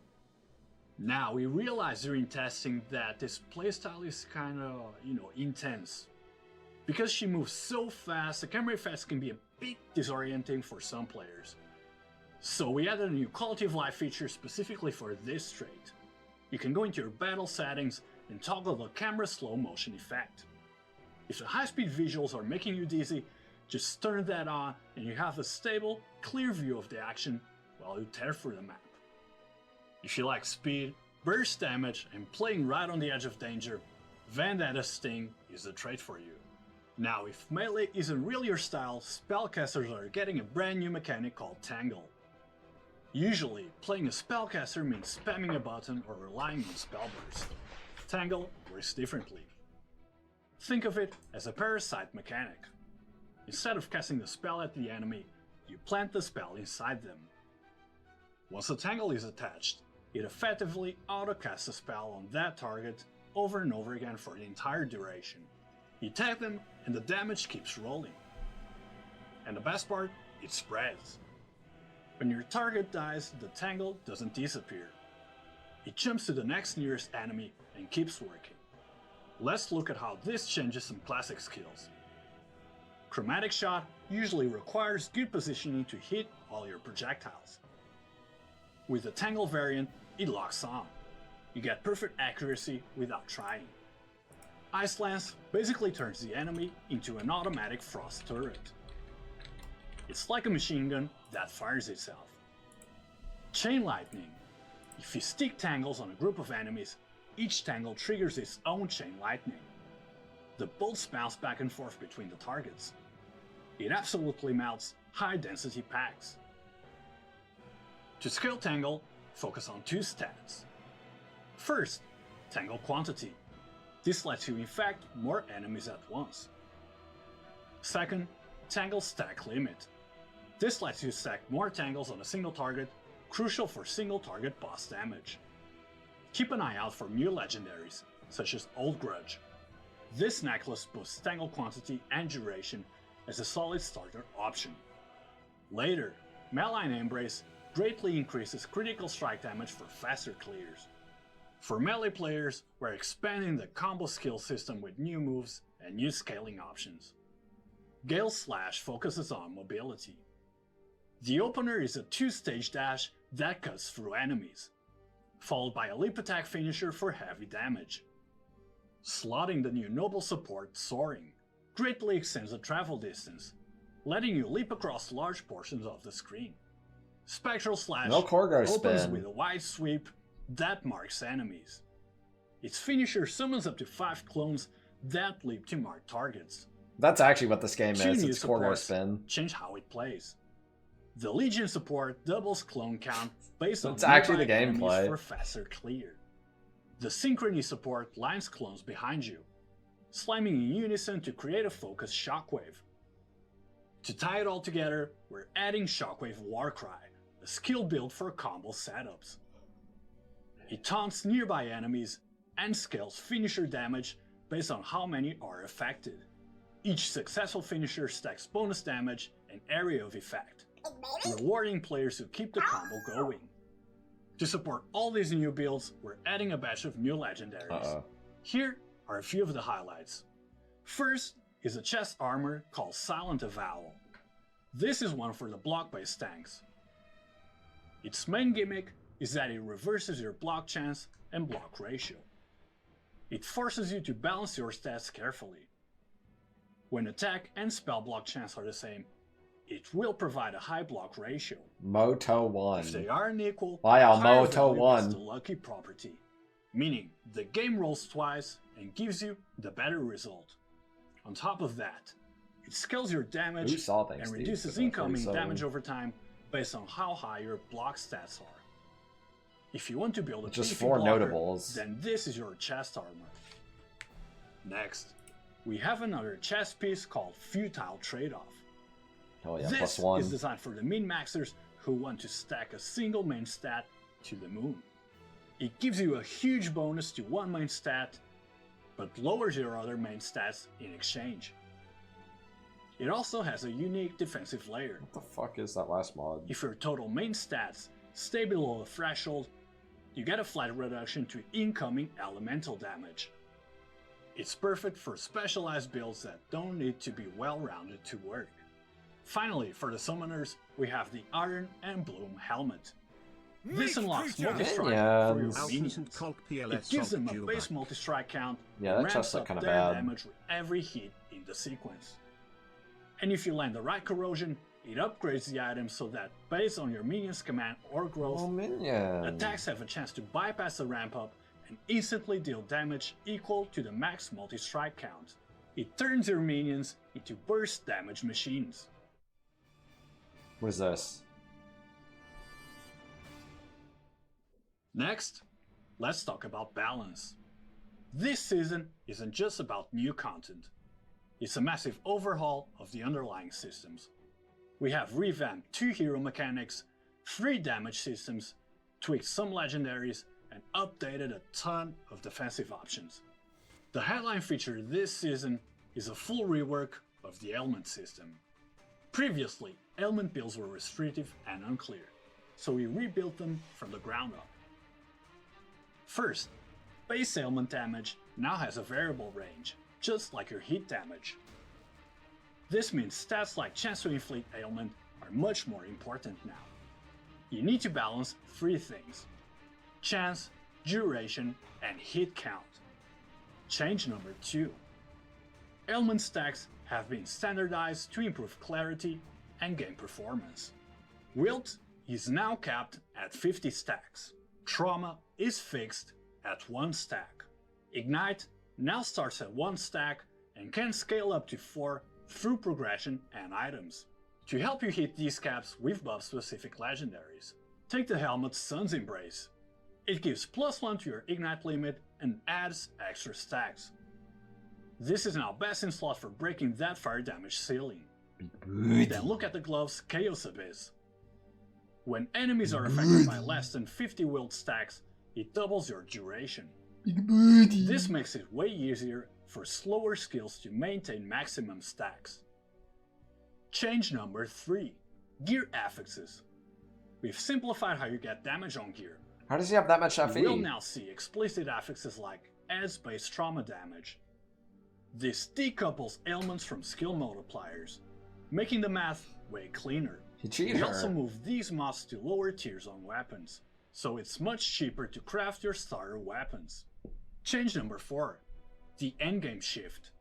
Now, we realized during testing that this playstyle is kinda, intense. Because she moves so fast, the camera effects can be a bit disorienting for some players. So we added a new quality of life feature specifically for this trait. You can go into your battle settings and toggle the camera slow motion effect. If the high-speed visuals are making you dizzy, just turn that on and you have a stable, clear view of the action while you tear through the map. If you like speed, burst damage, and playing right on the edge of danger, Vendetta's Sting is the trait for you. Now, if melee isn't really your style, spellcasters are getting a brand new mechanic called Tangle. Usually, playing a spellcaster means spamming a button or relying on spell burst. Tangle works differently. Think of it as a parasite mechanic. Instead of casting the spell at the enemy, you plant the spell inside them. Once a Tangle is attached, it effectively auto-casts a spell on that target over and over again for the entire duration. You tag them and the damage keeps rolling. And the best part, it spreads. When your target dies, the Tangle doesn't disappear. It jumps to the next nearest enemy and keeps working. Let's look at how this changes some classic skills. Chromatic Shot usually requires good positioning to hit all your projectiles. With the Tangle variant, it locks on. You get perfect accuracy without trying. Ice Lance basically turns the enemy into an automatic frost turret. It's like a machine gun that fires itself. Chain Lightning. If you stick tangles on a group of enemies, each tangle triggers its own chain lightning. The bolts bounce back and forth between the targets. It absolutely melts high-density packs. To scale Tangle, focus on two stats. First, Tangle Quantity. This lets you infect more enemies at once. Second, Tangle Stack Limit. This lets you stack more tangles on a single target, crucial for single target boss damage. Keep an eye out for new legendaries, such as Old Grudge. This necklace boosts Tangle quantity and duration as a solid starter option. Later, Malign Embrace greatly increases critical strike damage for faster clears. For melee players, we're expanding the combo skill system with new moves and new scaling options. Gale Slash focuses on mobility. The opener is a two-stage dash that cuts through enemies, followed by a leap attack finisher for heavy damage. Slotting the new noble support Soaring greatly extends the travel distance, letting you leap across large portions of the screen. Spectral Slash opens with a wide sweep that marks enemies. Its finisher summons up to 5 clones that leap to mark targets. That's actually what this game is. It's Corgo Spin. Change how it plays. The Legion support doubles clone count based on actually the enemies gameplay for faster clear. The Synchrony support lines clones behind you, slamming in unison to create a focused shockwave. To tie it all together, we're adding Shockwave Warcry, a skill build for combo setups. It taunts nearby enemies and scales finisher damage based on how many are affected. Each successful finisher stacks bonus damage and area of effect, rewarding players who keep the combo going. To support all these new builds, we're adding a batch of new legendaries. Here are a few of the highlights. First is a chest armor called Silent Avowal. This is one for the block-based tanks. Its main gimmick is that it reverses your block chance and block ratio. It forces you to balance your stats carefully. When attack and spell block chance are the same, it will provide a high block ratio. Moto 1. If they are unequal, wow, higher Moto value 1. is the lucky property, meaning the game rolls twice and gives you the better result. On top of that, it scales your damage and reduces incoming damage over time based on how high your block stats are. If you want to build a just PvP 4 blocker, notables, then this is your chest armor. Next, we have another chest piece called Futile Trade-Off. Oh yeah, This +1. is designed for the min-maxers who want to stack a single main stat to the moon. It gives you a huge bonus to one main stat, but lowers your other main stats in exchange. It also has a unique defensive layer. What the fuck is that last mod? If your total main stats stay below the threshold, you get a flat reduction to incoming elemental damage. It's perfect for specialized builds that don't need to be well-rounded to work. Finally, for the summoners, we have the Iron and Bloom Helmet. This unlocks multi-strike for your minions. It gives them a base multi-strike count and ramps up their damage with every hit the sequence. And if you land the right corrosion, it upgrades the item so that based on your minion's command or growth, attacks have a chance to bypass the ramp up and instantly deal damage equal to the max multi-strike count. It turns your minions into burst damage machines. What is this? Next, let's talk about balance. This season isn't just about new content. It's a massive overhaul of the underlying systems. We have revamped 2 hero mechanics, 3 damage systems, tweaked some legendaries, and updated a ton of defensive options. The headline feature this season is a full rework of the ailment system. Previously, ailment builds were restrictive and unclear, so we rebuilt them from the ground up. First, base ailment damage now has a variable range, just like your hit damage. This means stats like chance to inflict ailment are much more important now. You need to balance 3 things: chance, duration, and hit count. Change number 2. Ailment stacks have been standardized to improve clarity and game performance. Wilt is now capped at 50 stacks. Trauma is fixed at 1 stack. Ignite now starts at 1 stack and can scale up to 4 through progression and items. To help you hit these caps, we've buffed specific legendaries. Take the helmet's Sun's Embrace. It gives +1 to your Ignite limit and adds extra stacks. This is now best in slot for breaking that fire damage ceiling. Then look at the glove's Chaos Abyss. When enemies are affected by less than 50 wilt stacks, it doubles your duration. This makes it way easier for slower skills to maintain maximum stacks. Change number 3. Gear affixes. We've simplified how you get damage on gear. How does he have that much FE? We'll now see explicit affixes like adds-based trauma damage. This decouples ailments from skill multipliers, making the math way cleaner. We also move these mods to lower tiers on weapons, so it's much cheaper to craft your starter weapons. Change number 4. The endgame shift.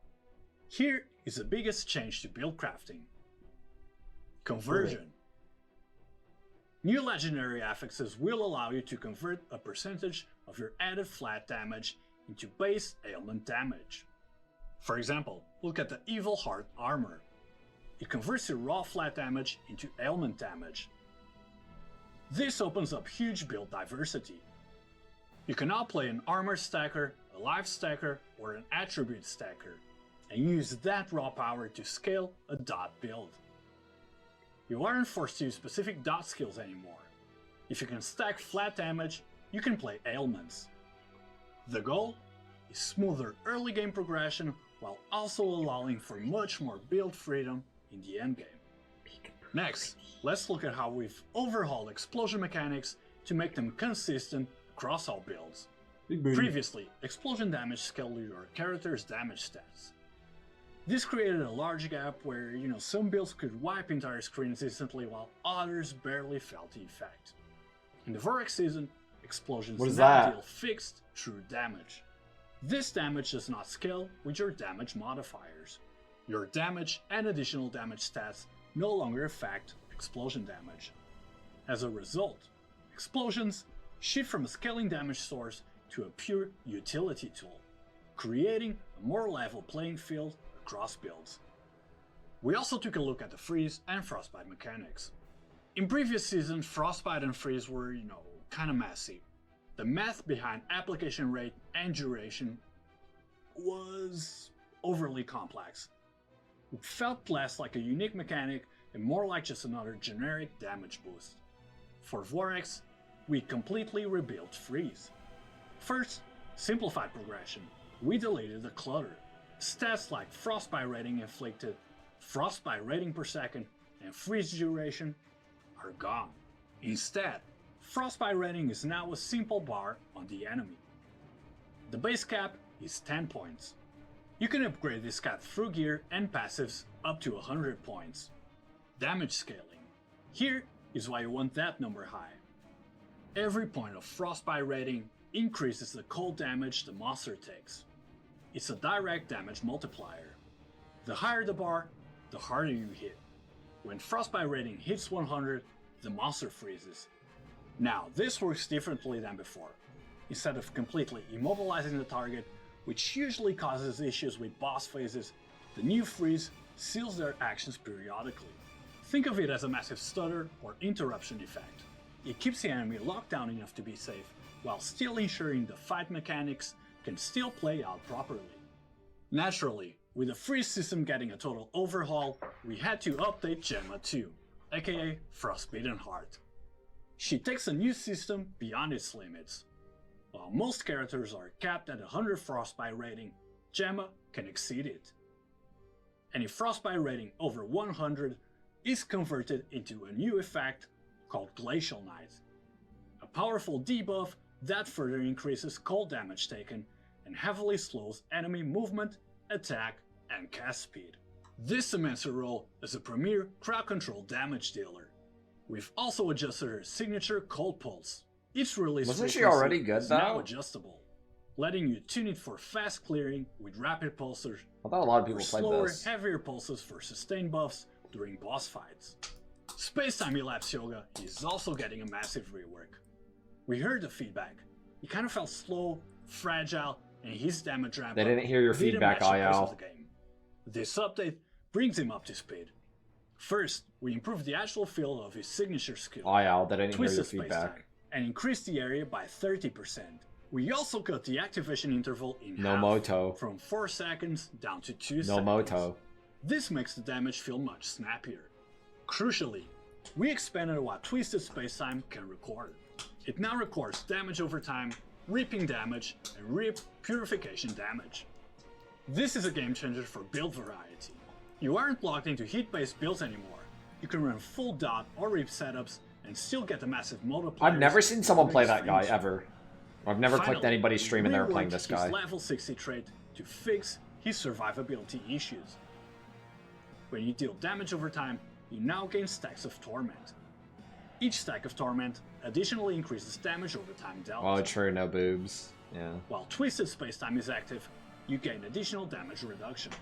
Here is the biggest change to build crafting. Conversion. New legendary affixes will allow you to convert a percentage of your added flat damage into base ailment damage. For example, look at the Evil Heart armor. It converts your raw flat damage into ailment damage. This opens up huge build diversity. You can now play an armor stacker, a life stacker, or an attribute stacker, and use that raw power to scale a dot build. You aren't forced to use specific dot skills anymore. If you can stack flat damage, you can play ailments. The goal is smoother early game progression while also allowing for much more build freedom in the endgame. Next, let's look at how we've overhauled explosion mechanics to make them consistent across all builds. Previously, explosion damage scaled your character's damage stats. This created a large gap where, some builds could wipe entire screens instantly while others barely felt the effect. In the Vorax season, explosions now deal fixed true damage. This damage does not scale with your damage modifiers. Your damage and additional damage stats no longer affect explosion damage. As a result, explosions shift from a scaling damage source to a pure utility tool, creating a more level playing field across builds. We also took a look at the freeze and frostbite mechanics. In previous seasons, frostbite and freeze were, kinda messy. The math behind application rate and duration was overly complex. It felt less like a unique mechanic and more like just another generic damage boost. For Vorax, we completely rebuilt freeze. First, simplified progression. We deleted the clutter. Stats like frostbite rating inflicted, frostbite rating per second, and freeze duration are gone. Instead, frostbite rating is now a simple bar on the enemy. The base cap is 10 points. You can upgrade this cap through gear and passives up to 100 points. Damage scaling. Here is why you want that number high. Every point of frostbite rating increases the cold damage the monster takes. It's a direct damage multiplier. The higher the bar, the harder you hit. When Frostbite rating hits 100, the monster freezes. Now, this works differently than before. Instead of completely immobilizing the target, which usually causes issues with boss phases, the new freeze seals their actions periodically. Think of it as a massive stutter or interruption effect. It keeps the enemy locked down enough to be safe, while still ensuring the fight mechanics can still play out properly. Naturally, with the freeze system getting a total overhaul, we had to update Gemma too, aka Frostbitten Heart. She takes a new system beyond its limits. While most characters are capped at 100 Frostbite rating, Gemma can exceed it. Any Frostbite rating over 100 is converted into a new effect called Glacial Night, a powerful debuff that further increases cold damage taken and heavily slows enemy movement, attack, and cast speed. This cements her role as a premier crowd control damage dealer. We've also adjusted her signature Cold Pulse. Each release wasn't she already good is though? now adjustable, letting you tune it for fast clearing with rapid pulses, I thought a lot of people or played slower, this. heavier pulses for sustained buffs during boss fights. Space-Time Elapse Yoga is also getting a massive rework. We heard the feedback. It kind of felt slow, fragile, and his damage ramp They didn't hear your didn't feedback, match the pace IL. of the game. This update brings him up to speed. First, we improved the actual feel of his signature skill, IL, they didn't hear Twisted your Space feedback. Time, and increased the area by 30%. We also cut the activation interval in No half, moto. from 4 seconds down to 2 No seconds. moto. This makes the damage feel much snappier. Crucially, we expanded what Twisted Spacetime can record. It now records damage over time, ripping damage, and rip purification damage. This is a game changer for build variety. You aren't locked into hit-based builds anymore. You can run full dot or rip setups and still get the massive multiplier. I've never seen someone play that guy ever. I've never clicked anybody's stream and they were playing reworked this guy. his level 60 trait to fix his survivability issues. When you deal damage over time, you now gain stacks of Torment. Each stack of Torment additionally increases damage over time dealt. Oh, true, no boobs. Yeah. While Twisted Spacetime is active, you gain additional damage reduction.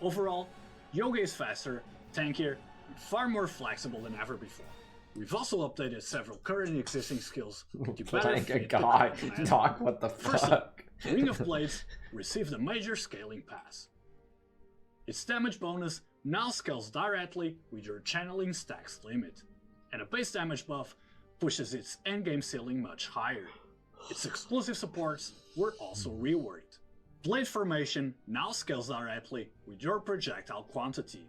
Overall, Yoga is faster, tankier, and far more flexible than ever before. We've also updated several current existing skills to better Like a fit the guy. current meta. Doc, what the Firstly, fuck? Ring of Blades received a major scaling pass. Its damage bonus now scales directly with your channeling stacks limit, and a base damage buff pushes its endgame ceiling much higher. Its exclusive supports were also reworked. Blade formation now scales directly with your projectile quantity.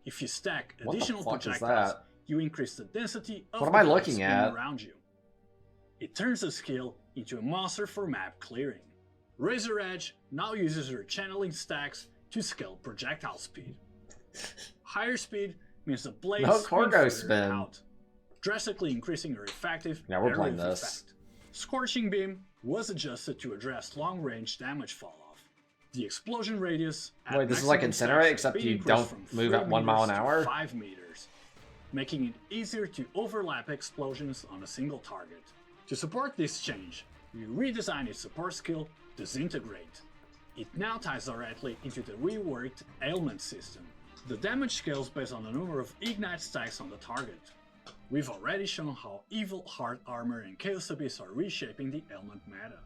If you stack What the additional fuck is projectiles, that? you increase the density of What am the I blades looking spinning at? around you. It turns the skill into a monster for map clearing. Razor Edge now uses your channeling stacks to scale projectile speed. Higher speed means the blades No spin cargo further spin. out, drastically increasing your effective Yeah, we're area playing of this. effect. Scorching Beam was adjusted to address long-range damage falloff. The explosion radius at Wait, this is like maximum Incinerate, stacks except being you increased don't from move 3 at 1 mile an meters to hour? 5 meters, making it easier to overlap explosions on a single target. To support this change, we redesigned its support skill, Disintegrate. It now ties directly into the reworked ailment system. The damage scales based on the number of ignite stacks on the target. We've already shown how Evil Heart Armor and Chaos Abyss are reshaping the ailment meta.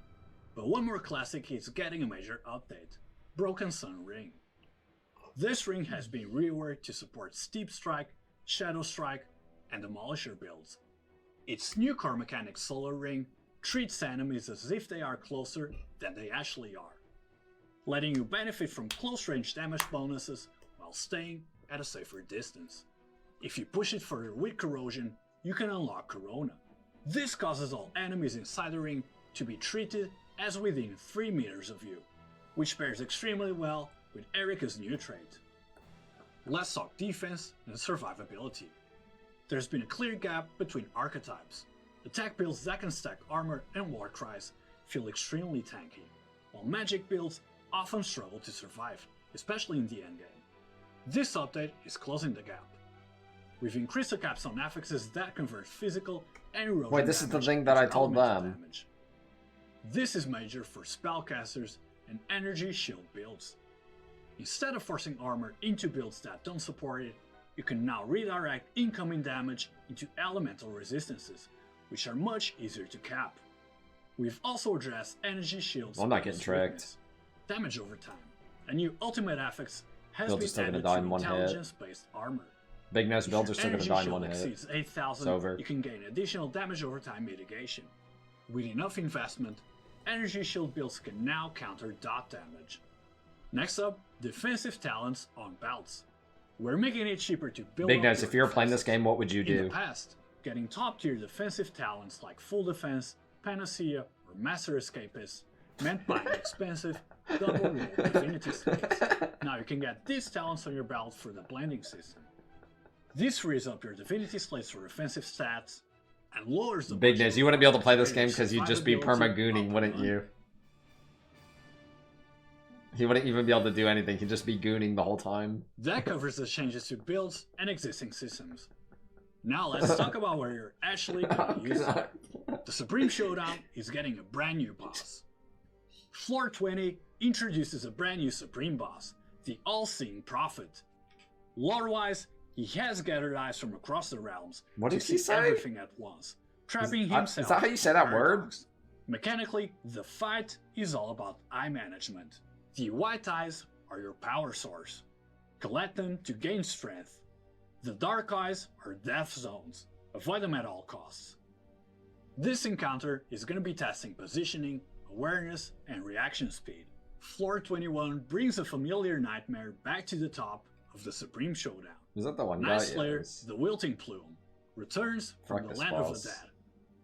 But one more classic is getting a major update, Broken Sun Ring. This ring has been reworked to support Steep Strike, Shadow Strike, and Demolisher builds. Its new core mechanic Solar Ring treats enemies as if they are closer than they actually are, letting you benefit from close range damage bonuses while staying at a safer distance. If you push it further with Corrosion, you can unlock Corona. This causes all enemies inside the ring to be treated as within 3 meters of you, which pairs extremely well with Erika's new trait. Let's talk defense and survivability. There's been a clear gap between archetypes. Attack builds that can stack armor and war cries feel extremely tanky, while magic builds often struggle to survive, especially in the endgame. This update is closing the gap. We've increased the caps on affixes that convert physical and erosion Wait, this is the damage thing that I into told elemental them. damage. This is major for spellcasters and energy shield builds. Instead of forcing armor into builds that don't support it, you can now redirect incoming damage into elemental resistances, which are much easier to cap. We've also addressed energy shields. I'm not getting tricked. Damage over time. A new ultimate affix has Builds are still been gonna added die to in one hit. intelligence-based armor. Big nose builds are still gonna Energy die in shield one hit. exceeds 8,000, It's over. you can gain additional damage over time mitigation. With enough investment, energy shield builds can now counter dot damage. Next up, defensive talents on belts. We're making it cheaper to build Big up nose, your if you were playing this defenses. game, what would you In do? the past, getting top tier defensive talents like full defense, panacea, or master escapist meant buying expensive double roll divinity slates. Now you can get these talents on your belt for the blending system. This frees up your divinity slates for offensive stats and lowers the Big nose, you wouldn't be able to play this game your because you'd just be perma-gooning, wouldn't you? He wouldn't even be able to do anything, he'd just be gooning the whole time. That covers the changes to builds and existing systems. Now let's talk about where you're actually going to use it. The Supreme Showdown is getting a brand new boss. Floor 20 introduces a brand new Supreme boss, the All-Seeing Prophet. Lore-wise, he has gathered eyes from across the realms What to did he see say? everything at once, trapping himself. Is that how you say that in word? paradox. Mechanically, the fight is all about eye management. The white eyes are your power source. Collect them to gain strength. The dark eyes are death zones. Avoid them at all costs. This encounter is going to be testing positioning, awareness, and reaction speed. Floor 21 brings a familiar nightmare back to the top of the Supreme Showdown. Is that the one guy? Night Slayer, Yes. the Wilting Plume, returns from Fuck the this land of boss. the dead.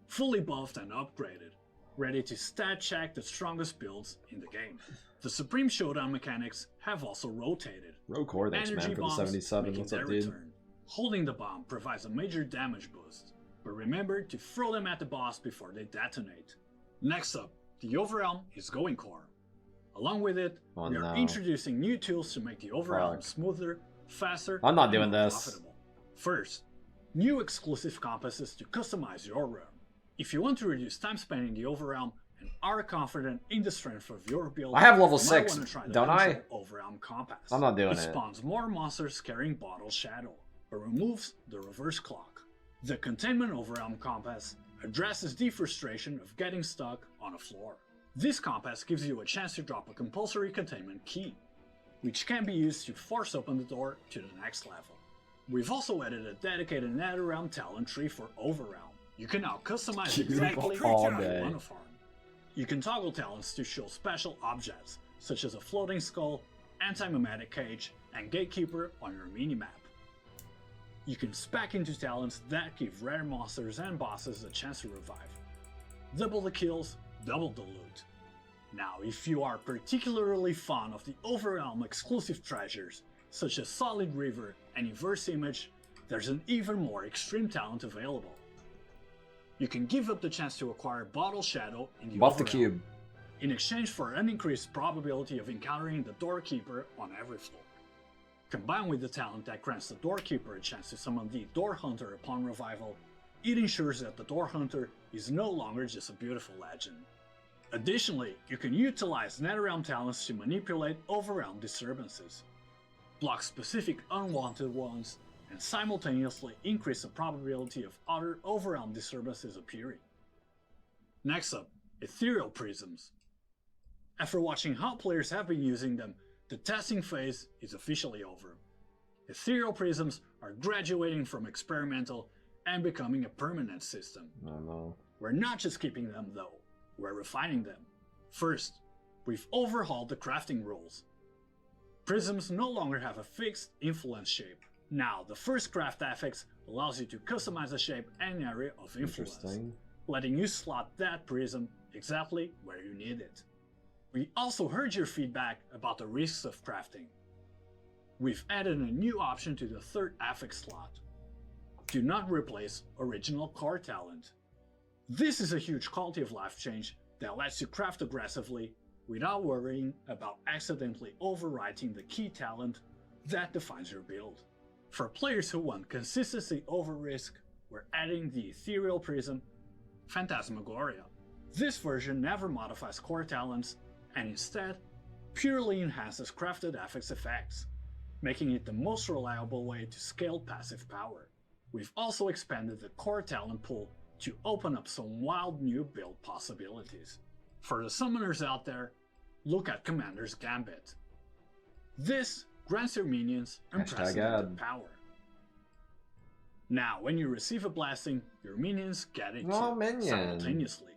Fully buffed and upgraded, ready to stat check the strongest builds in the game. The Supreme Showdown mechanics have also rotated. Row core, thanks man for the bombs 77. making What's up, their dude? return. Holding the bomb provides a major damage boost, but remember to throw them at the boss before they detonate. Next up, the Overrealm is going core. Along with it, Oh, we are no. introducing new tools to make the Overrealm Fuck. smoother, faster, I'm not and doing more this. profitable. First, new exclusive compasses to customize your realm. If you want to reduce time spent in the Overrealm and are confident in the strength of your build, I have level you might 6, wanna try the don't I? Control Overrealm compass. I'm not doing It it. spawns more monsters carrying Bottle Shadow, but removes the reverse clock. The Containment Overrealm compass addresses the frustration of getting stuck on a floor. This compass gives you a chance to drop a compulsory containment key, which can be used to force open the door to the next level. We've also added a dedicated Netherrealm talent tree for Overrealm. You can now customize exactly all how you day. want to farm. You can toggle talents to show special objects, such as a floating skull, anti-mimetic cage, and gatekeeper on your minimap. You can spec into talents that give rare monsters and bosses a chance to revive. Double the kills, double the loot. Now, if you are particularly fond of the Overrealm exclusive treasures, such as Solid River and Inverse Image, there's an even more extreme talent available. You can give up the chance to acquire Bottle Shadow in the Buff the Overrealm, cube. in exchange for an increased probability of encountering the Doorkeeper on every floor. Combined with the talent that grants the Doorkeeper a chance to summon the Door Hunter upon revival, it ensures that the Door Hunter is no longer just a beautiful legend. Additionally, you can utilize Netherrealm talents to manipulate Overrealm disturbances, block specific unwanted ones, and simultaneously increase the probability of other Overrealm disturbances appearing. Next up, Ethereal Prisms. After watching how players have been using them, the testing phase is officially over. Ethereal Prisms are graduating from experimental and becoming a permanent system. Oh no. We're not just keeping them though, we're refining them. First, we've overhauled the crafting rules. Prisms no longer have a fixed influence shape. Now, the first craft affix allows you to customize the shape and area of influence, Interesting. letting you slot that prism exactly where you need it. We also heard your feedback about the risks of crafting. We've added a new option to the third affix slot. Do not replace original core talent. This is a huge quality of life change that lets you craft aggressively without worrying about accidentally overwriting the key talent that defines your build. For players who want consistency over risk, we're adding the Ethereal Prism Phantasmagoria. This version never modifies core talents and instead purely enhances crafted affix effects, making it the most reliable way to scale passive power. We've also expanded the core talent pool to open up some wild new build possibilities. For the summoners out there, look at Commander's Gambit. This grants your minions unprecedented power. Now, when you receive a blessing, your minions get it simultaneously.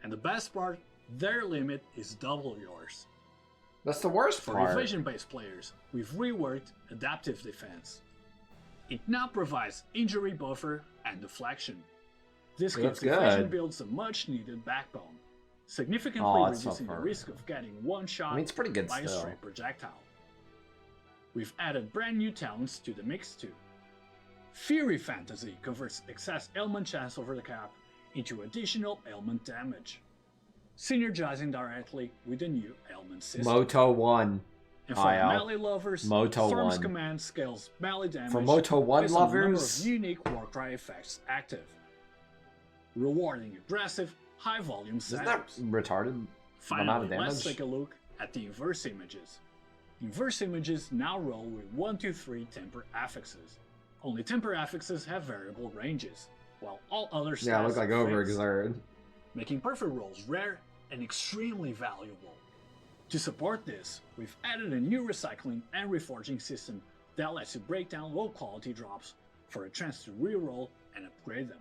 And the best part, their limit is double yours. That's the worst part. For evasion-based players, we've reworked Adaptive Defense. It now provides injury buffer and deflection. This gives evasion builds a much-needed backbone, significantly reducing the risk of getting one-shot by a stray projectile. We've added brand new talents to the mix too. Fury Fantasy converts excess ailment chance over the cap into additional ailment damage, synergizing directly with the new ailment system. Moto 1. And for melee lovers, Storm's command scales melee damage for Moto 1 based lovers, on the number of unique Warcry effects active, rewarding aggressive, high-volume setups. Isn't that retarded? Finally, let's take a look at the inverse images. Inverse images now roll with 1, 2, 3 temper affixes. Only temper affixes have variable ranges, while all other stats look like overexerted, making perfect rolls rare and extremely valuable. To support this, we've added a new recycling and reforging system that lets you break down low-quality drops for a chance to reroll and upgrade them.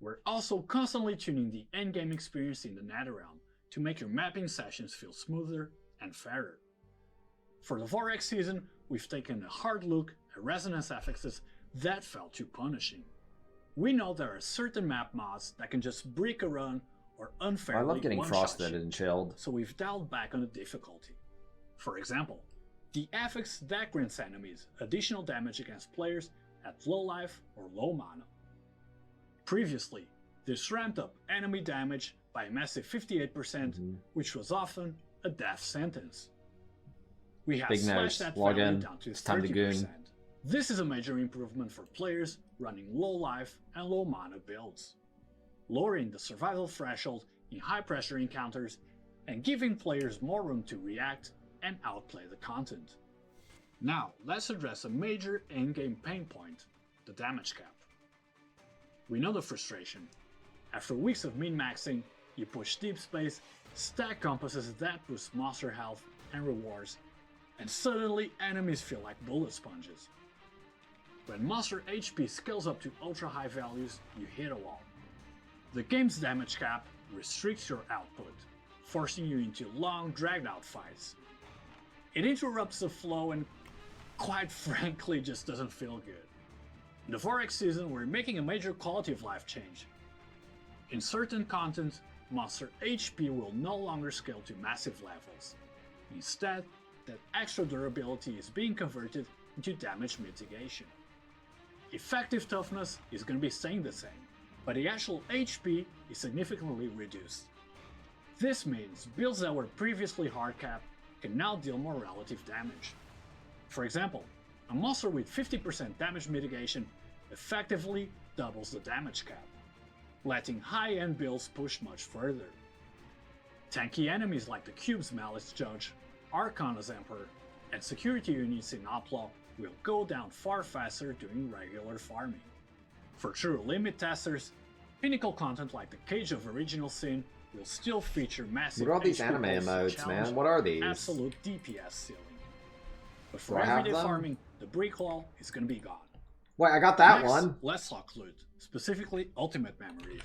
We're also constantly tuning the endgame experience in the Netherrealm to make your mapping sessions feel smoother and fairer. For the Vorax season, we've taken a hard look at resonance affixes that felt too punishing. We know there are certain map mods that can just brick a run or unfairly I love getting frosted and chilled, so we've dialed back on the difficulty. For example, the affix that grants enemies additional damage against players at low life or low mana. Previously, this ramped up enemy damage by a massive 58%, which was often a death sentence. We have slashed that value down to 30%. This is a major improvement for players running low life and low mana builds, lowering the survival threshold in high pressure encounters and giving players more room to react and outplay the content. Now, let's address a major endgame pain point, the damage cap. We know the frustration. After weeks of min-maxing, you push deep space, stack compasses that boost monster health and rewards, and suddenly enemies feel like bullet sponges. When monster HP scales up to ultra high values, you hit a wall. The game's damage cap restricts your output, forcing you into long, dragged out fights. It interrupts the flow and, quite frankly, just doesn't feel good. In the Vorax season, we're making a major quality of life change. In certain content, monster HP will no longer scale to massive levels. Instead, that extra durability is being converted into damage mitigation. Effective toughness is going to be staying the same, but the actual HP is significantly reduced. This means builds that were previously hard capped can now deal more relative damage. For example, a monster with 50% damage mitigation effectively doubles the damage cap, letting high-end builds push much further. Tanky enemies like the Cube's Malice Judge, Arcana's Emperor, and security units in Outlaw will go down far faster doing regular farming. For true limit testers, pinnacle content like the Cage of Original Sin will still feature massive. What are all these anime emotes, man? What are these? Absolute DPS ceiling. But for everyday farming, the brick wall is gonna be gone. Wait, I got that Next, one. Let's talk loot, specifically ultimate memories.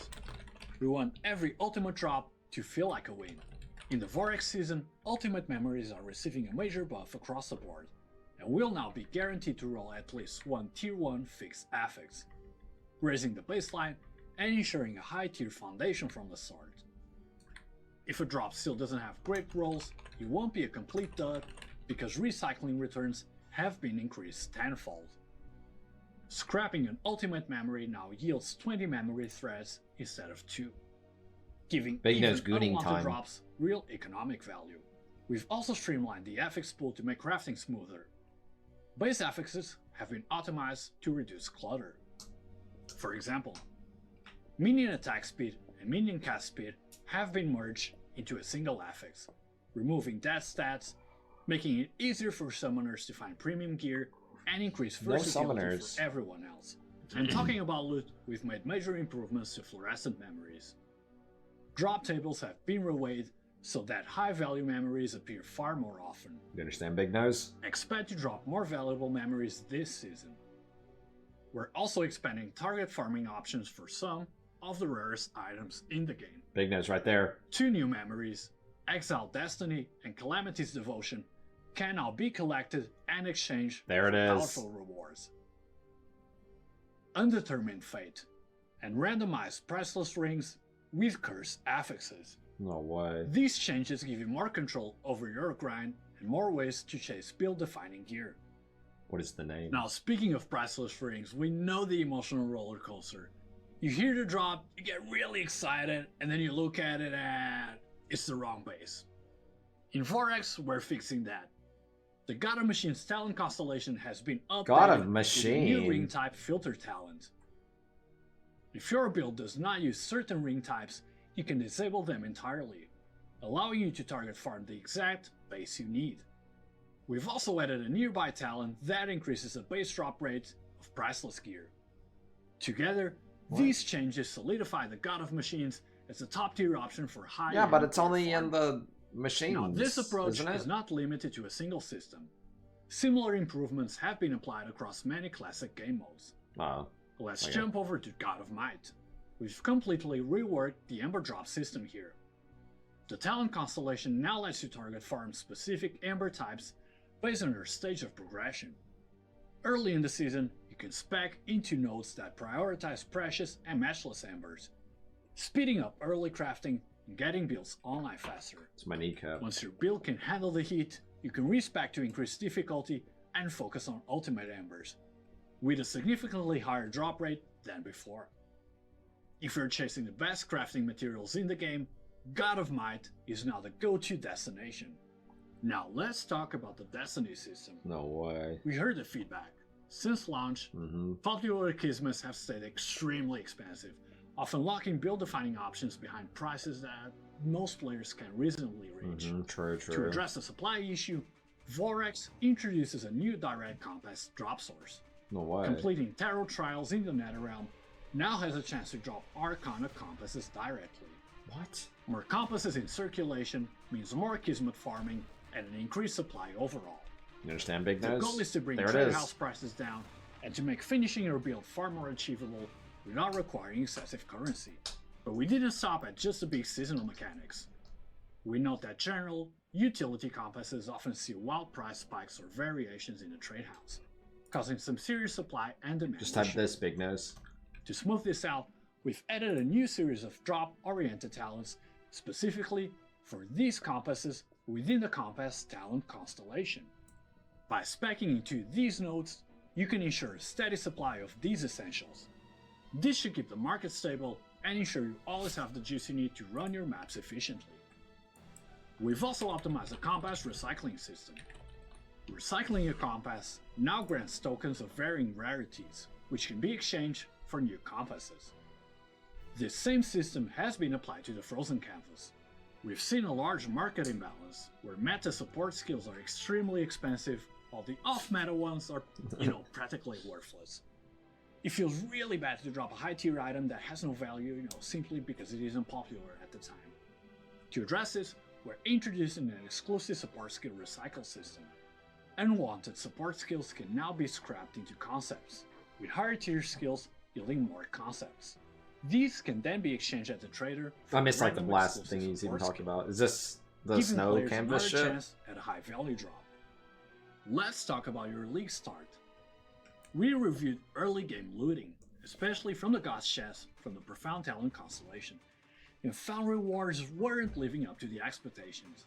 We want every ultimate drop to feel like a win. In the Vorax season, ultimate memories are receiving a major buff across the board, and will now be guaranteed to roll at least one tier 1 fixed affix, raising the baseline and ensuring a high tier foundation from the start. If a drop still doesn't have great rolls, it won't be a complete dud because recycling returns have been increased tenfold. Scrapping an ultimate memory now yields 20 memory threads instead of 2, giving even unwanted drops real economic value. We've also streamlined the affix pool to make crafting smoother. Base affixes have been optimized to reduce clutter. For example, minion attack speed and minion cast speed have been merged into a single affix, removing death stats, making it easier for summoners to find premium gear and increase No versatility summoners. for everyone else. And talking about loot, we've made major improvements to fluorescent memories. Drop tables have been reweighed so that high-value memories appear far more often. You understand, Big Nose? Expect to drop more valuable memories this season. We're also expanding target farming options for some of the rarest items in the game. Big Nose right there. 2 new memories, Exile Destiny and Calamity's Devotion, can now be collected and exchanged There it for is. powerful rewards. Undetermined Fate and randomized priceless rings with cursed affixes. No way. These changes give you more control over your grind and more ways to chase build-defining gear. What is the name? Now, speaking of priceless rings, we know the emotional roller coaster. You hear the drop, you get really excited, and then you look at it and it's the wrong base. In Vorax, we're fixing that. The God of Machines talent constellation has been updated God of with a Machine. new ring type filter talent. If your build does not use certain ring types, you can disable them entirely, allowing you to target farm the exact base you need. We've also added a nearby talent that increases the base drop rate of priceless gear. Together, these changes solidify the God of Machines as a top tier option for high. Yeah, but it's only in the machines. Now, this approach isn't it? is not limited to a single system. Similar improvements have been applied across many classic game modes. Let's okay. jump over to God of Might. We've completely reworked the Ember Drop system here. The talent constellation now lets you target farm specific Ember types based on their stage of progression. Early in the season, you can spec into nodes that prioritize precious and matchless embers, speeding up early crafting and getting builds online faster. It's my kneecap. Once your build can handle the heat, you can respec to increase difficulty and focus on ultimate embers, with a significantly higher drop rate than before. If you're chasing the best crafting materials in the game, God of Might is now the go-to destination. Now let's talk about the Destiny system. No way. We heard the feedback. Since launch, popular Kismets have stayed extremely expensive, often locking build-defining options behind prices that most players can reasonably reach. True. To address the supply issue, Vorax introduces a new direct compass drop source. No way. Completing tarot trials in the Netherrealm now has a chance to drop Arcana compasses directly. What? More compasses in circulation means more Kismet farming and an increased supply overall. You understand, Big The Nose? goal is to bring there it trade is. house prices down and to make finishing your build far more achievable without requiring excessive currency. But we didn't stop at just the big seasonal mechanics. We note that general, utility compasses often see wild price spikes or variations in the trade house, causing some serious supply and demand Just type issues. this, Big Nose. To smooth this out, we've added a new series of drop-oriented talents specifically for these compasses within the compass talent constellation. By speccing into these nodes, you can ensure a steady supply of these essentials. This should keep the market stable and ensure you always have the juice you need to run your maps efficiently. We've also optimized the compass recycling system. Recycling a compass now grants tokens of varying rarities, which can be exchanged for new compasses. This same system has been applied to the Frozen Canvas. We've seen a large market imbalance, where meta support skills are extremely expensive, while the off-meta ones are, practically worthless. It feels really bad to drop a high-tier item that has no value, simply because it isn't popular at the time. To address this, we're introducing an exclusive support skill recycle system. Unwanted support skills can now be scrapped into concepts, with higher tier skills yielding more concepts. These can then be exchanged at the trader. I missed like the random blast exclusive thing he's even support talking skill, about. Is this the giving snow players canvas another shit? chance at a high value drop. Let's talk about your league start. We reviewed early game looting, especially from the God's chest from the Profound Talent constellation, and found rewards weren't living up to the expectations.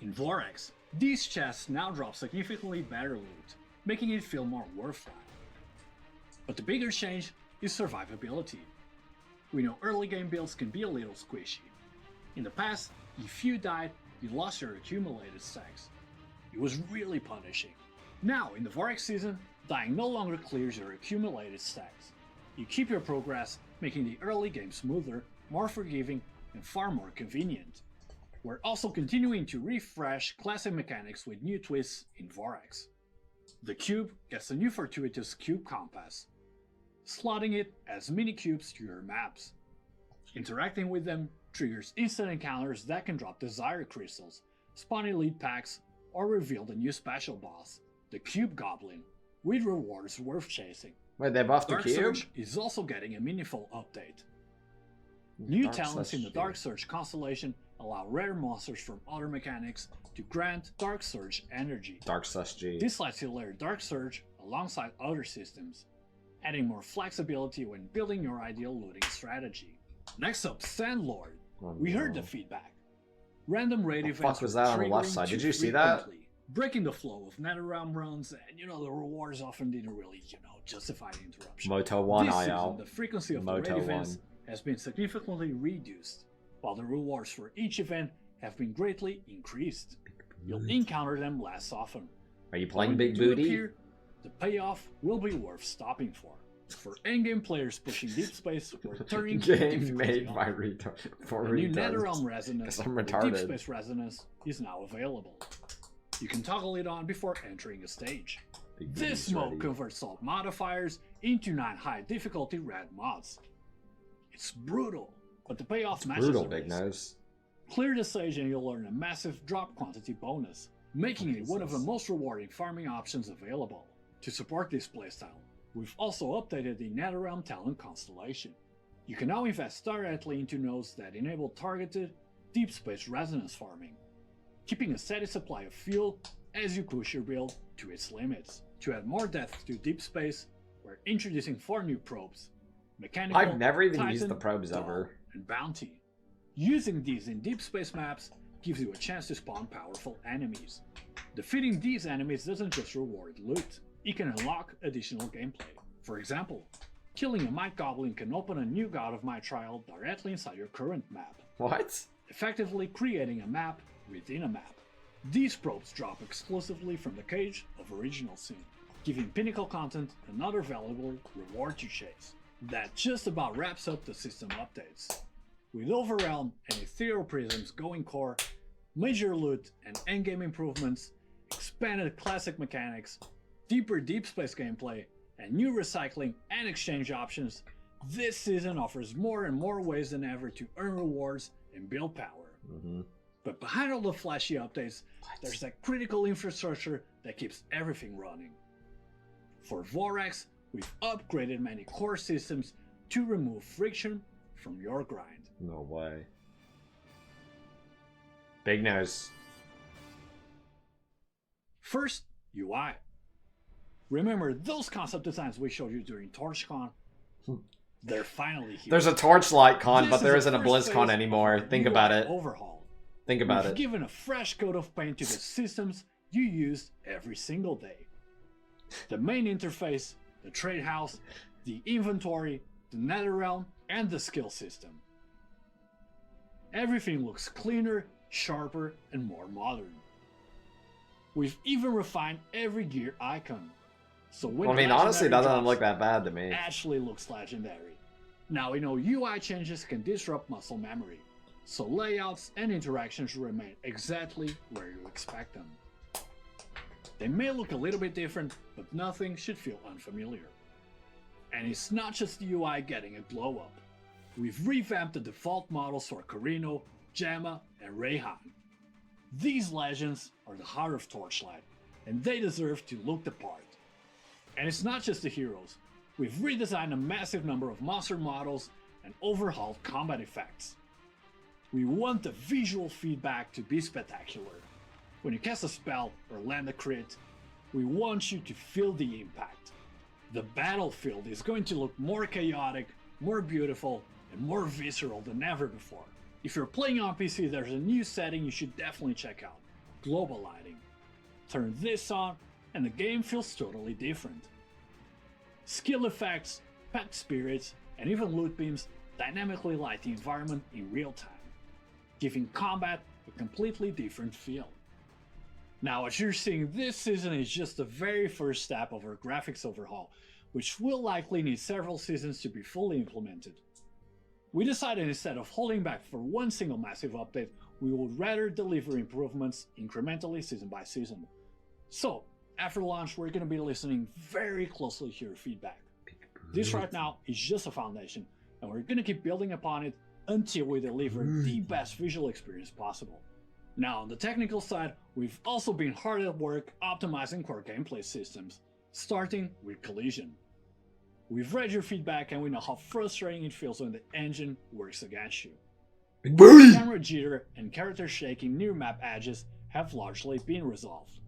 In Vorax, these chests now drop significantly better loot, making it feel more worthwhile. But the bigger change is survivability. We know early game builds can be a little squishy. In the past, if you died, you lost your accumulated stacks. It was really punishing. Now, in the Vorax season, dying no longer clears your accumulated stacks. You keep your progress, making the early game smoother, more forgiving, and far more convenient. We're also continuing to refresh classic mechanics with new twists in Vorax. The cube gets a new fortuitous cube compass. Slotting it as mini cubes to your maps. Interacting with them triggers instant encounters that can drop desire crystals, spawn elite packs, or reveal the new special boss, the Cube Goblin, with rewards worth chasing. Wait, they buffed the Dark cube? Surge is also getting a meaningful update. New Dark talents in the Surge. Dark Surge constellation allow rare monsters from other mechanics to grant Dark Surge energy. Dark Surge G. This lets you layer Dark Surge alongside other systems, adding more flexibility when building your ideal looting strategy. Next up, Sandlord. We heard the feedback. Random raid events. Fuck was that on the left triggering side? Did too you see that? frequently, breaking the flow of Netherrealm runs, and the rewards often didn't really, justify the interruption. Moto 1 This season, IL. the frequency of Moto the raid events 1. has been significantly reduced, while the rewards for each event have been greatly increased. You'll encounter them less often. Are you playing When they Big do Booty? appear, the payoff will be worth stopping for. For endgame players pushing deep space or turning Game difficulty made on. by retard. For The new retards. Netherrealm Resonance, 'Cause I'm or Deep retarded. Space Resonance, is now available. You can toggle it on before entering a stage. Big This Booty's mode ready. converts all modifiers into 9 high difficulty red mods. It's brutal, but the payoff matches Brutal, the Big risk. Nose. Clear the stage and you'll earn a massive drop quantity bonus, making it one of the most rewarding farming options available. To support this playstyle, we've also updated the Netherrealm Talent constellation. You can now invest directly into nodes that enable targeted, deep space resonance farming, keeping a steady supply of fuel as you push your build to its limits. To add more depth to deep space, we're introducing 4 new probes: Mechanical, I've never even Titan, used the probes Dawn, ever. and Bounty. Using these in deep space maps gives you a chance to spawn powerful enemies. Defeating these enemies doesn't just reward loot, it can unlock additional gameplay. For example, killing a Might Goblin can open a new God of Might trial directly inside your current map, What? effectively creating a map within a map. These probes drop exclusively from the Cage of Original Sin, giving Pinnacle content another valuable reward to chase. That just about wraps up the system updates. With Overrealm and Ethereal Prisms going core, major loot and endgame improvements, expanded classic mechanics, deeper deep space gameplay, and new recycling and exchange options, this season offers more and more ways than ever to earn rewards and build power. But behind all the flashy updates, there's that critical infrastructure that keeps everything running. For Vorax, we've upgraded many core systems to remove friction from your grind. No way. Big Nose. First, UI. Remember those concept designs we showed you during TorchCon? They're finally here. There's a Torchlight con, This but is there the isn't a first BlizzCon phase anymore. of our Think UI about it. Overhaul. Think about We've it. given a fresh coat of paint to the systems you use every single day. The main interface, the trade house, the inventory, the Netherrealm, and the skill system. Everything looks cleaner, sharper, and more modern. We've even refined every gear icon. So when I mean, legendary honestly, that doesn't drops, look that bad to me. actually looks legendary. Now we know UI changes can disrupt muscle memory, so layouts and interactions remain exactly where you expect them. They may look a little bit different, but nothing should feel unfamiliar. And it's not just the UI getting a glow up. We've revamped the default models for Carino, Gemma, and Rayhan. These legends are the heart of Torchlight, and they deserve to look the part. And it's not just the heroes. We've redesigned a massive number of monster models and overhauled combat effects. We want the visual feedback to be spectacular. When you cast a spell or land a crit, we want you to feel the impact. The battlefield is going to look more chaotic, more beautiful, and more visceral than ever before. If you're playing on PC, there's a new setting you should definitely check out: global lighting. Turn this on, and the game feels totally different. Skill effects, pet spirits, and even loot beams dynamically light the environment in real time, giving combat a completely different feel. Now, what you're seeing this season is just the very first step of our graphics overhaul, which will likely need several seasons to be fully implemented. We decided instead of holding back for one single massive update, we would rather deliver improvements incrementally season by season. So, after launch, we're going to be listening very closely to your feedback. This right now is just a foundation, and we're going to keep building upon it until we deliver the best visual experience possible. Now, on the technical side, we've also been hard at work optimizing core gameplay systems, starting with collision. We've read your feedback and we know how frustrating it feels when the engine works against you. Camera jitter and character shaking near map edges have largely been resolved.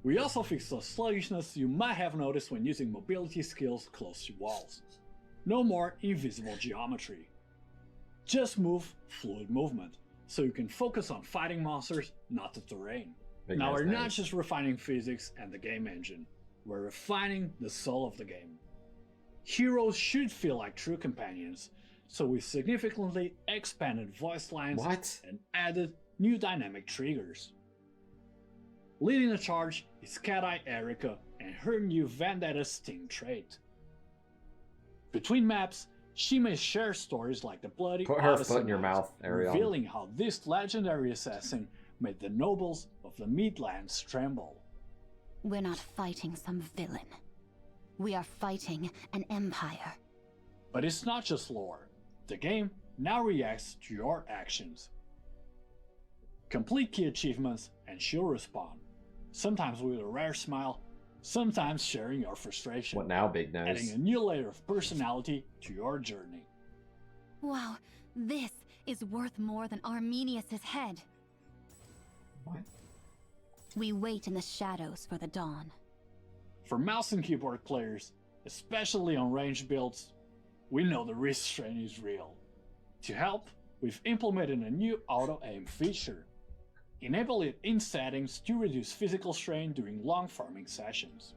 We also fixed the sluggishness you might have noticed when using mobility skills close to walls. No more invisible geometry. Just move fluid movement, so you can focus on fighting monsters, not the terrain. Now we're not just refining physics and the game engine, we're refining the soul of the game. Heroes should feel like true companions, so we significantly expanded voice lines and added new dynamic triggers. Leading the charge is Cat-Eye Erica and her new Vendetta Sting trait. Between maps, she may share stories like the Bloody Put her Odyssey foot in your Night, mouth, Ariel. revealing how this legendary assassin made the nobles of the Midlands tremble. We're not fighting some villain. We are fighting an empire. But it's not just lore. The game now reacts to your actions. Complete key achievements and she'll respond. Sometimes with a rare smile, sometimes sharing your frustration. What now, Big Nose? Adding a new layer of personality to your journey. Wow, this is worth more than Arminius's head. What? We wait in the shadows for the dawn. For mouse and keyboard players, especially on ranged builds, we know the wrist strain is real. To help, we've implemented a new auto-aim feature. Enable it in settings to reduce physical strain during long farming sessions.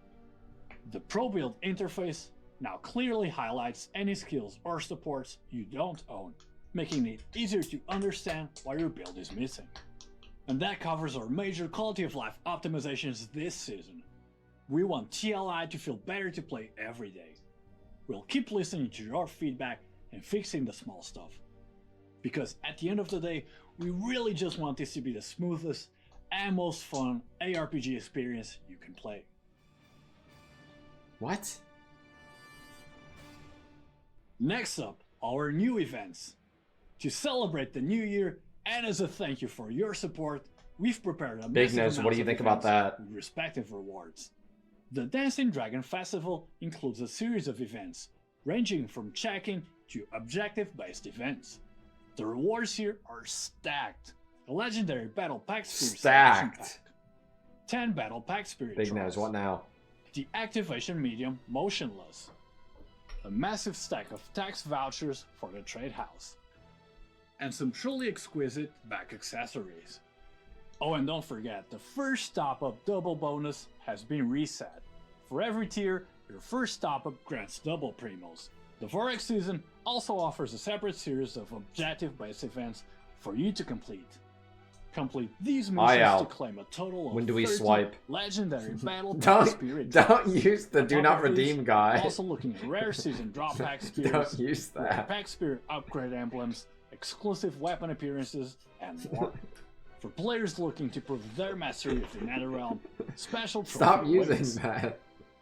The Pro Build interface now clearly highlights any skills or supports you don't own, making it easier to understand why your build is missing. And that covers our major quality of life optimizations this season. We want TLI to feel better to play every day. We'll keep listening to your feedback and fixing the small stuff. Because at the end of the day, we really just want this to be the smoothest and most fun ARPG experience you can play. What? Next up, our new events. To celebrate the new year and as a thank you for your support, we've prepared a Big Nose, what do you think about that? With respective rewards. The Dancing Dragon Festival includes a series of events, ranging from check-in to objective-based events. The rewards here are stacked. A legendary Battle Pack Spirit Stacked. Pack, 10 Battle Pack Spirit Big Trials, Nose, what now? the Activation Medium Motionless, a massive stack of tax vouchers for the Trade House, and some truly exquisite back accessories. Oh, and don't forget, the first top-up double bonus has been reset. For every tier, your first top-up grants double primos. The Vorex season also offers a separate series of objective-based events for you to complete. Complete these missions to claim a total of When do we 30 swipe? legendary battle pack spirit Don't drops. use the On do top not of these, redeem guy. Also looking at rare season drop pack spirits, Don't use rare that. pack spirit upgrade emblems, exclusive weapon appearances, and more. For players looking to prove their mastery of the Netherrealm, special trophy Stop using awaits. that.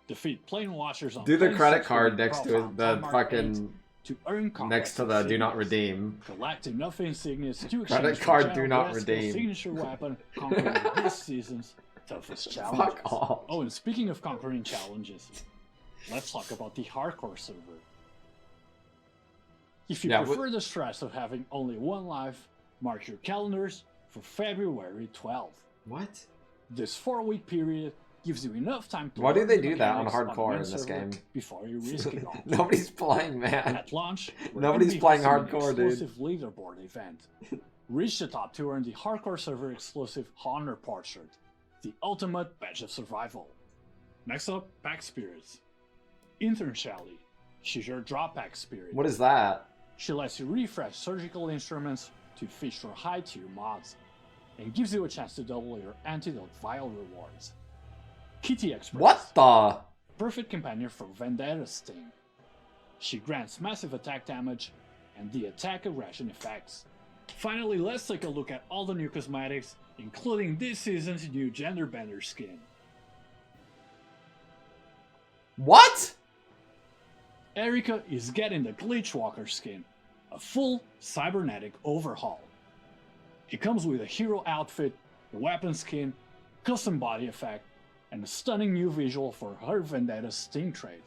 Defeat plane watchers on Do the plane credit 6 card with next to profile the Timemark 8 fucking to earn next to the do not redeem. Collect enough insignias to Credit exchange for card General do not Rescue's redeem. signature weapon, conquering this season's toughest challenges. Fuck off. Oh, and speaking of conquering challenges, let's talk about the hardcore server. If you prefer the stress of having only one life, mark your calendars for February 12th. What? This 4-week period gives you enough time to Why do learn they the do that on mechanics hardcore the in this server game? before you risk it all. Nobody's playing, man. At launch, we're Nobody's gonna be playing hosting an hardcore, dude. exclusive leaderboard event. Reach the top to earn the hardcore server exclusive Honor Portrait, the ultimate badge of survival. Next up, Pack Spirits. Intern Shelly. She's your drop pack spirit. What is that? She lets you refresh surgical instruments to feature high tier mods, and gives you a chance to double your antidote vial rewards. Kitty Express. What the? Perfect companion for Vendetta Sting. She grants massive attack damage and the attack aggression effects. Finally, let's take a look at all the new cosmetics, including this season's new gender bender skin. What? Erika is getting the Glitch Walker skin, a full cybernetic overhaul. It comes with a hero outfit, a weapon skin, custom body effect, and a stunning new visual for her Vendetta's Sting trait.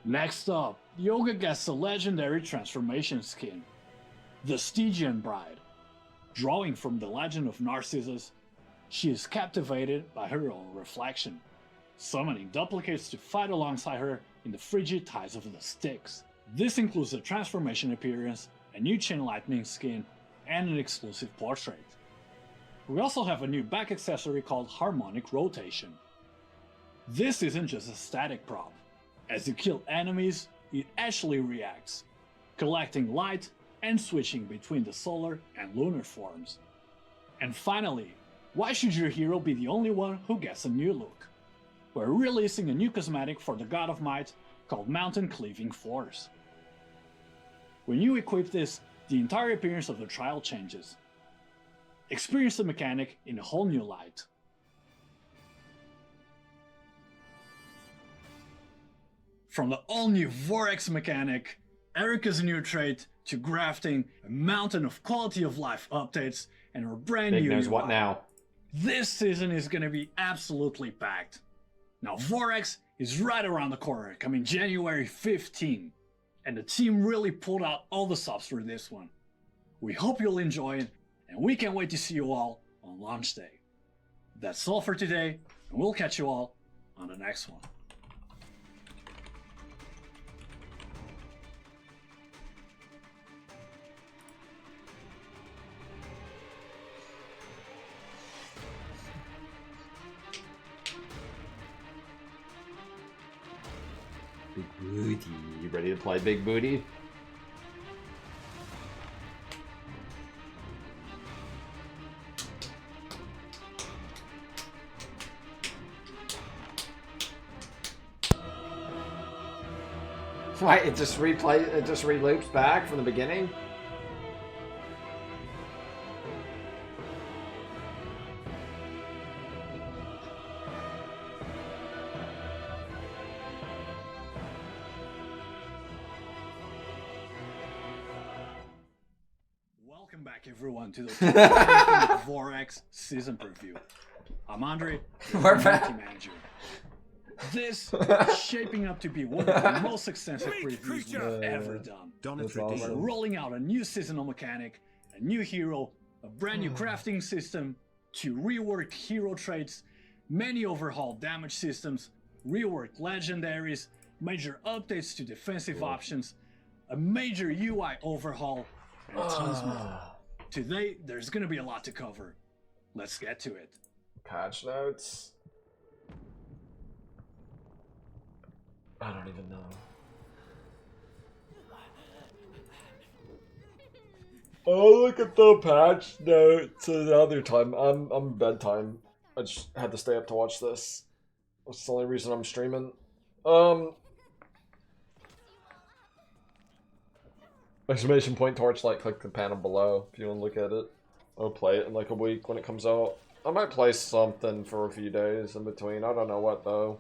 Next up, Yoga gets a legendary transformation skin, the Stygian Bride. Drawing from the legend of Narcissus, she is captivated by her own reflection, summoning duplicates to fight alongside her in the frigid tides of the Styx. This includes a transformation appearance, a new Chain Lightning skin, and an exclusive portrait. We also have a new back accessory called Harmonic Rotation. This isn't just a static prop. As you kill enemies, it actually reacts, collecting light and switching between the solar and lunar forms. And finally, why should your hero be the only one who gets a new look? We're releasing a new cosmetic for the God of Might called Mountain Cleaving Force. When you equip this, the entire appearance of the trial changes. Experience the mechanic in a whole new light. From the all-new Vorax mechanic, Erika's new trait, to grafting, a mountain of quality of life updates, and her brand Big new knows UI. what now? This season is gonna be absolutely packed. Now Vorax is right around the corner, coming January 15, and the team really pulled out all the stops for this one. We hope you'll enjoy it, and we can't wait to see you all on launch day. That's all for today, and we'll catch you all on the next one. Big booty. You ready to play big booty? Why, it just reloops back from the beginning? Welcome back everyone to the Torchlight Vorax season preview. I'm Andre, your community manager. This is shaping up to be one of the most extensive previews we've ever done. We're rolling out a new seasonal mechanic, a new hero, a brand new crafting system, 2 reworked hero traits, many overhauled damage systems, reworked legendaries, major updates to defensive options, a major UI overhaul, and tons more. Today, there's gonna be a lot to cover. Let's get to it. Patch notes. I don't even know. Oh, look at the patch notes another time. I'm bedtime. I just had to stay up to watch this. That's the only reason I'm streaming. Exclamation point Torchlight, click the panel below if you want to look at it. I'll play it in like a week when it comes out. I might play something for a few days in between. I don't know what though.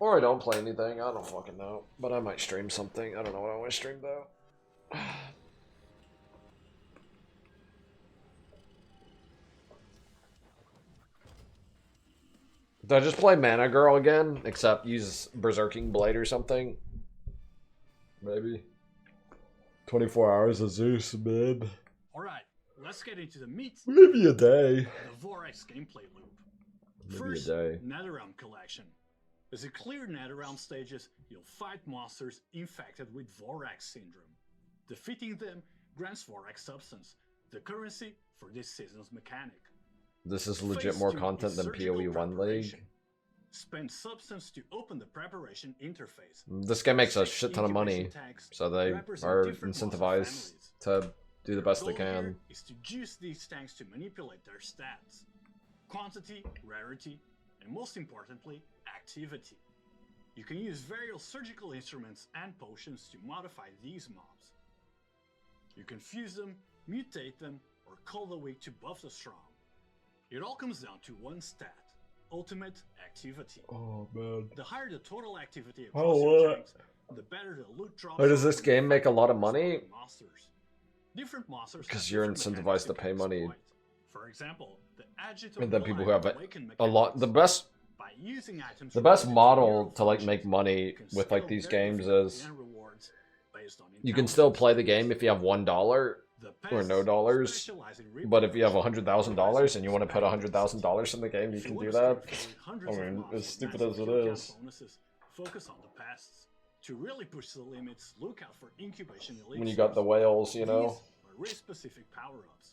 Or I don't play anything. I don't fucking know. But I might stream something. I don't know what I want to stream though. Did I just play Mana Girl again? Except use Berserking Blade or something? Maybe. 24 hours of Zeus, babe. Alright, let's get into the meat. Maybe a day. The Vorax gameplay loop. Maybe First, a day. Netherrealm collection. As you clear Netherrealm stages, you'll fight monsters infected with Vorax syndrome. Defeating them grants Vorax substance, the currency for this season's mechanic. This is legit Phase more 2 content is than surgical PoE 1 League. preparation. Spend substance to open the preparation interface. This game makes a shit ton of money, Incubation tanks so they represent are different monster incentivized to do the best they goal here can. is to juice these tanks to manipulate their stats. Quantity, rarity, and most importantly, activity. You can use various surgical instruments and potions to modify these mobs. You can fuse them, mutate them, or call the weak to buff the strong. It all comes down to one stat: ultimate activity. Oh man. The higher the total activity across your tanks, the better the loot drops. Why does this game make a lot of money? Different monsters Because you're incentivized to pay money. For example, the And then people who have a lot, the best model to like make money with like these games is you can still play the game if you have $1 or no dollars, but if you have $100,000 and you want to put $100,000 in the game, you can do that. I mean, as stupid as it is. Focus on the pests. To really push the limits, look out for incubation elixirs. When you got the whales, you know. Race specific power-ups.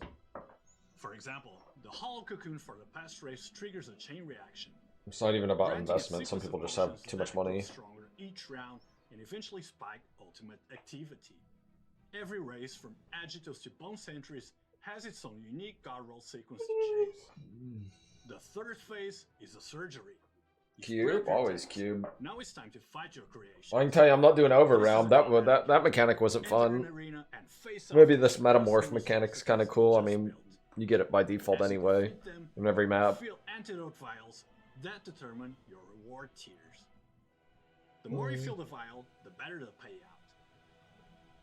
For example, the hollow cocoon for the pest race triggers a chain reaction. It's not even about investment. Some people just have too much money. Stronger each round and eventually spike ultimate activity. Every race from Agitos to Bone Sentries has its own unique god roll sequence to chase. The third phase is a surgery. Cube, always cube. Now it's time to fight your creation. I can tell you, I'm not doing overround. That mechanic wasn't fun. Maybe this metamorph mechanic's kind of cool. I mean, you get it by default anyway in every map. Feel antidote vials that determine your reward tiers. The more you fill the vial, the better the payout.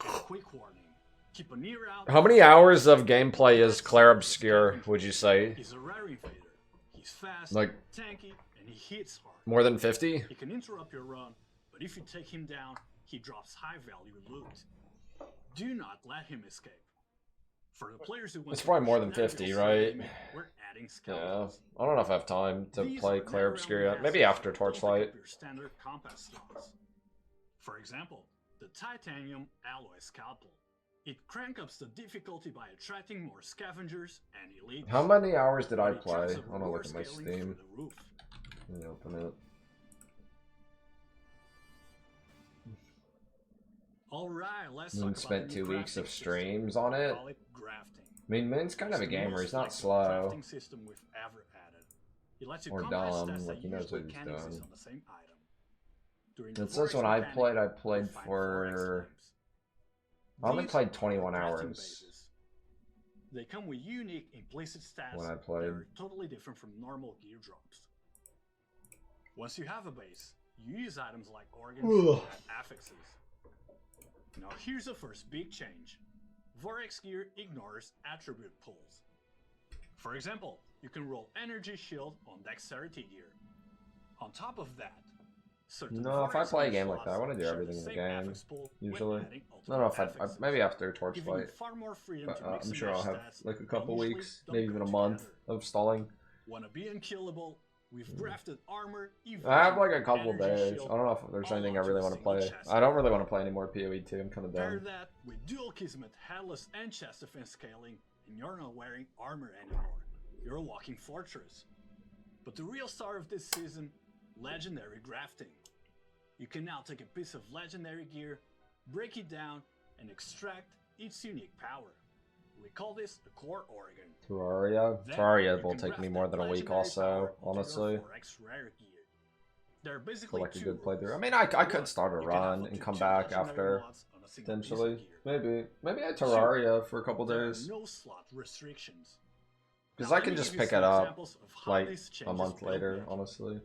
And a quick warning: keep an ear out. How many hours of gameplay is Claire Obscure, would you say? He's a rare invader. He's fast, like tanky, and he hits hard. More than 50? He can interrupt your run, but if you take him down, he drops high value loot. Do not let him escape. For the players who want it's probably more than 50, right? We're adding yeah. I don't know if I have time to play Claire Obscure yet. Maybe after Torchlight. Your standard compass slots. For example, the titanium alloy scalpel. It cranks up the difficulty by attracting more scavengers and elites. How many hours did I play? I want to look at my Steam. Let me open it. Alright, let's Moon spent 2 weeks of streams on it. I mean, Moon's kind of a gamer. He's not slow. Or dumb. Like, he knows what he's doing. And since when I played for... I only played 21 hours. They come with unique implicit stats when I played. That are totally different from normal gear drops. Once you have a base, you use items like organs and affixes. Now here's the first big change. Vorex gear ignores attribute pools. For example, you can roll energy shield on dexterity gear. On top of that, no, if I play a game like that, I want to do everything in the game, usually. I don't know if I maybe after Torchlight, but I'm sure I'll have like a couple weeks, maybe even a month of stalling. Wanna be unkillable? We've grafted armor. I have like a couple days. I don't know if there's anything I really want to play. I don't really want to play any more PoE 2. I'm kind of done. Pair that with dual Kismet, headless, and chest defense scaling, and you're not wearing armor anymore. You're a walking fortress. But the real star of this season, legendary grafting. You can now take a piece of legendary gear, break it down, and extract its unique power. We call this the core organ. Terraria? Terraria will take me more than a week also, honestly. For like a good playthrough. I mean, I could start a run and come back after, potentially. Maybe I Terraria for a couple days. Because I can just pick it up, like, a month later, honestly.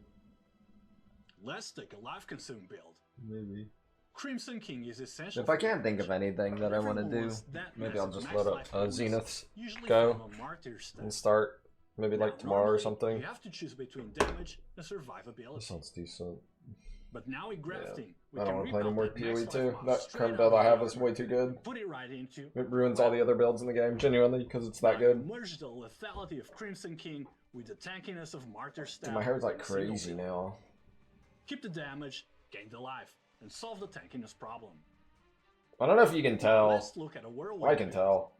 Let's take a life consume build. Maybe. Crimson King is essential. If I can't think of anything that I want to do, maybe I'll just let Zenith go and start maybe like tomorrow or something. You have to choose between damage and survivability. That sounds decent. But now with grafting, I don't want to play any more PoE 2. That current build I have is way too good. Put it right into it ruins all the other builds in the game, genuinely, because it's that good. Merge the lethality of Crimson King with the tankiness of Martyr Staff. My hair's like crazy now. Keep the damage, gain the life, and solve the tankiness problem. I don't know if you can tell. Let's look at a I can tell.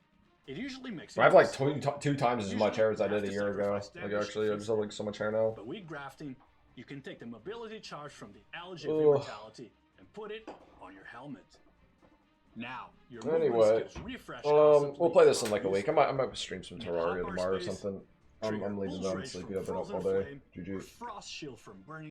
It usually makes I have like two times as much hair as I did a year ago. Like actually, I just have like so much hair now. But with grafting, you can take the mobility charge from the Allergy Vitality and put it on your helmet. Now, your anyway, refresh we'll play this in like a week. I might stream some Terraria tomorrow or something. Trigger I'm leaving Bull's them Rage sleepy. from I've been up Frozen all day. Flame, GG. or Frost Shield from Burning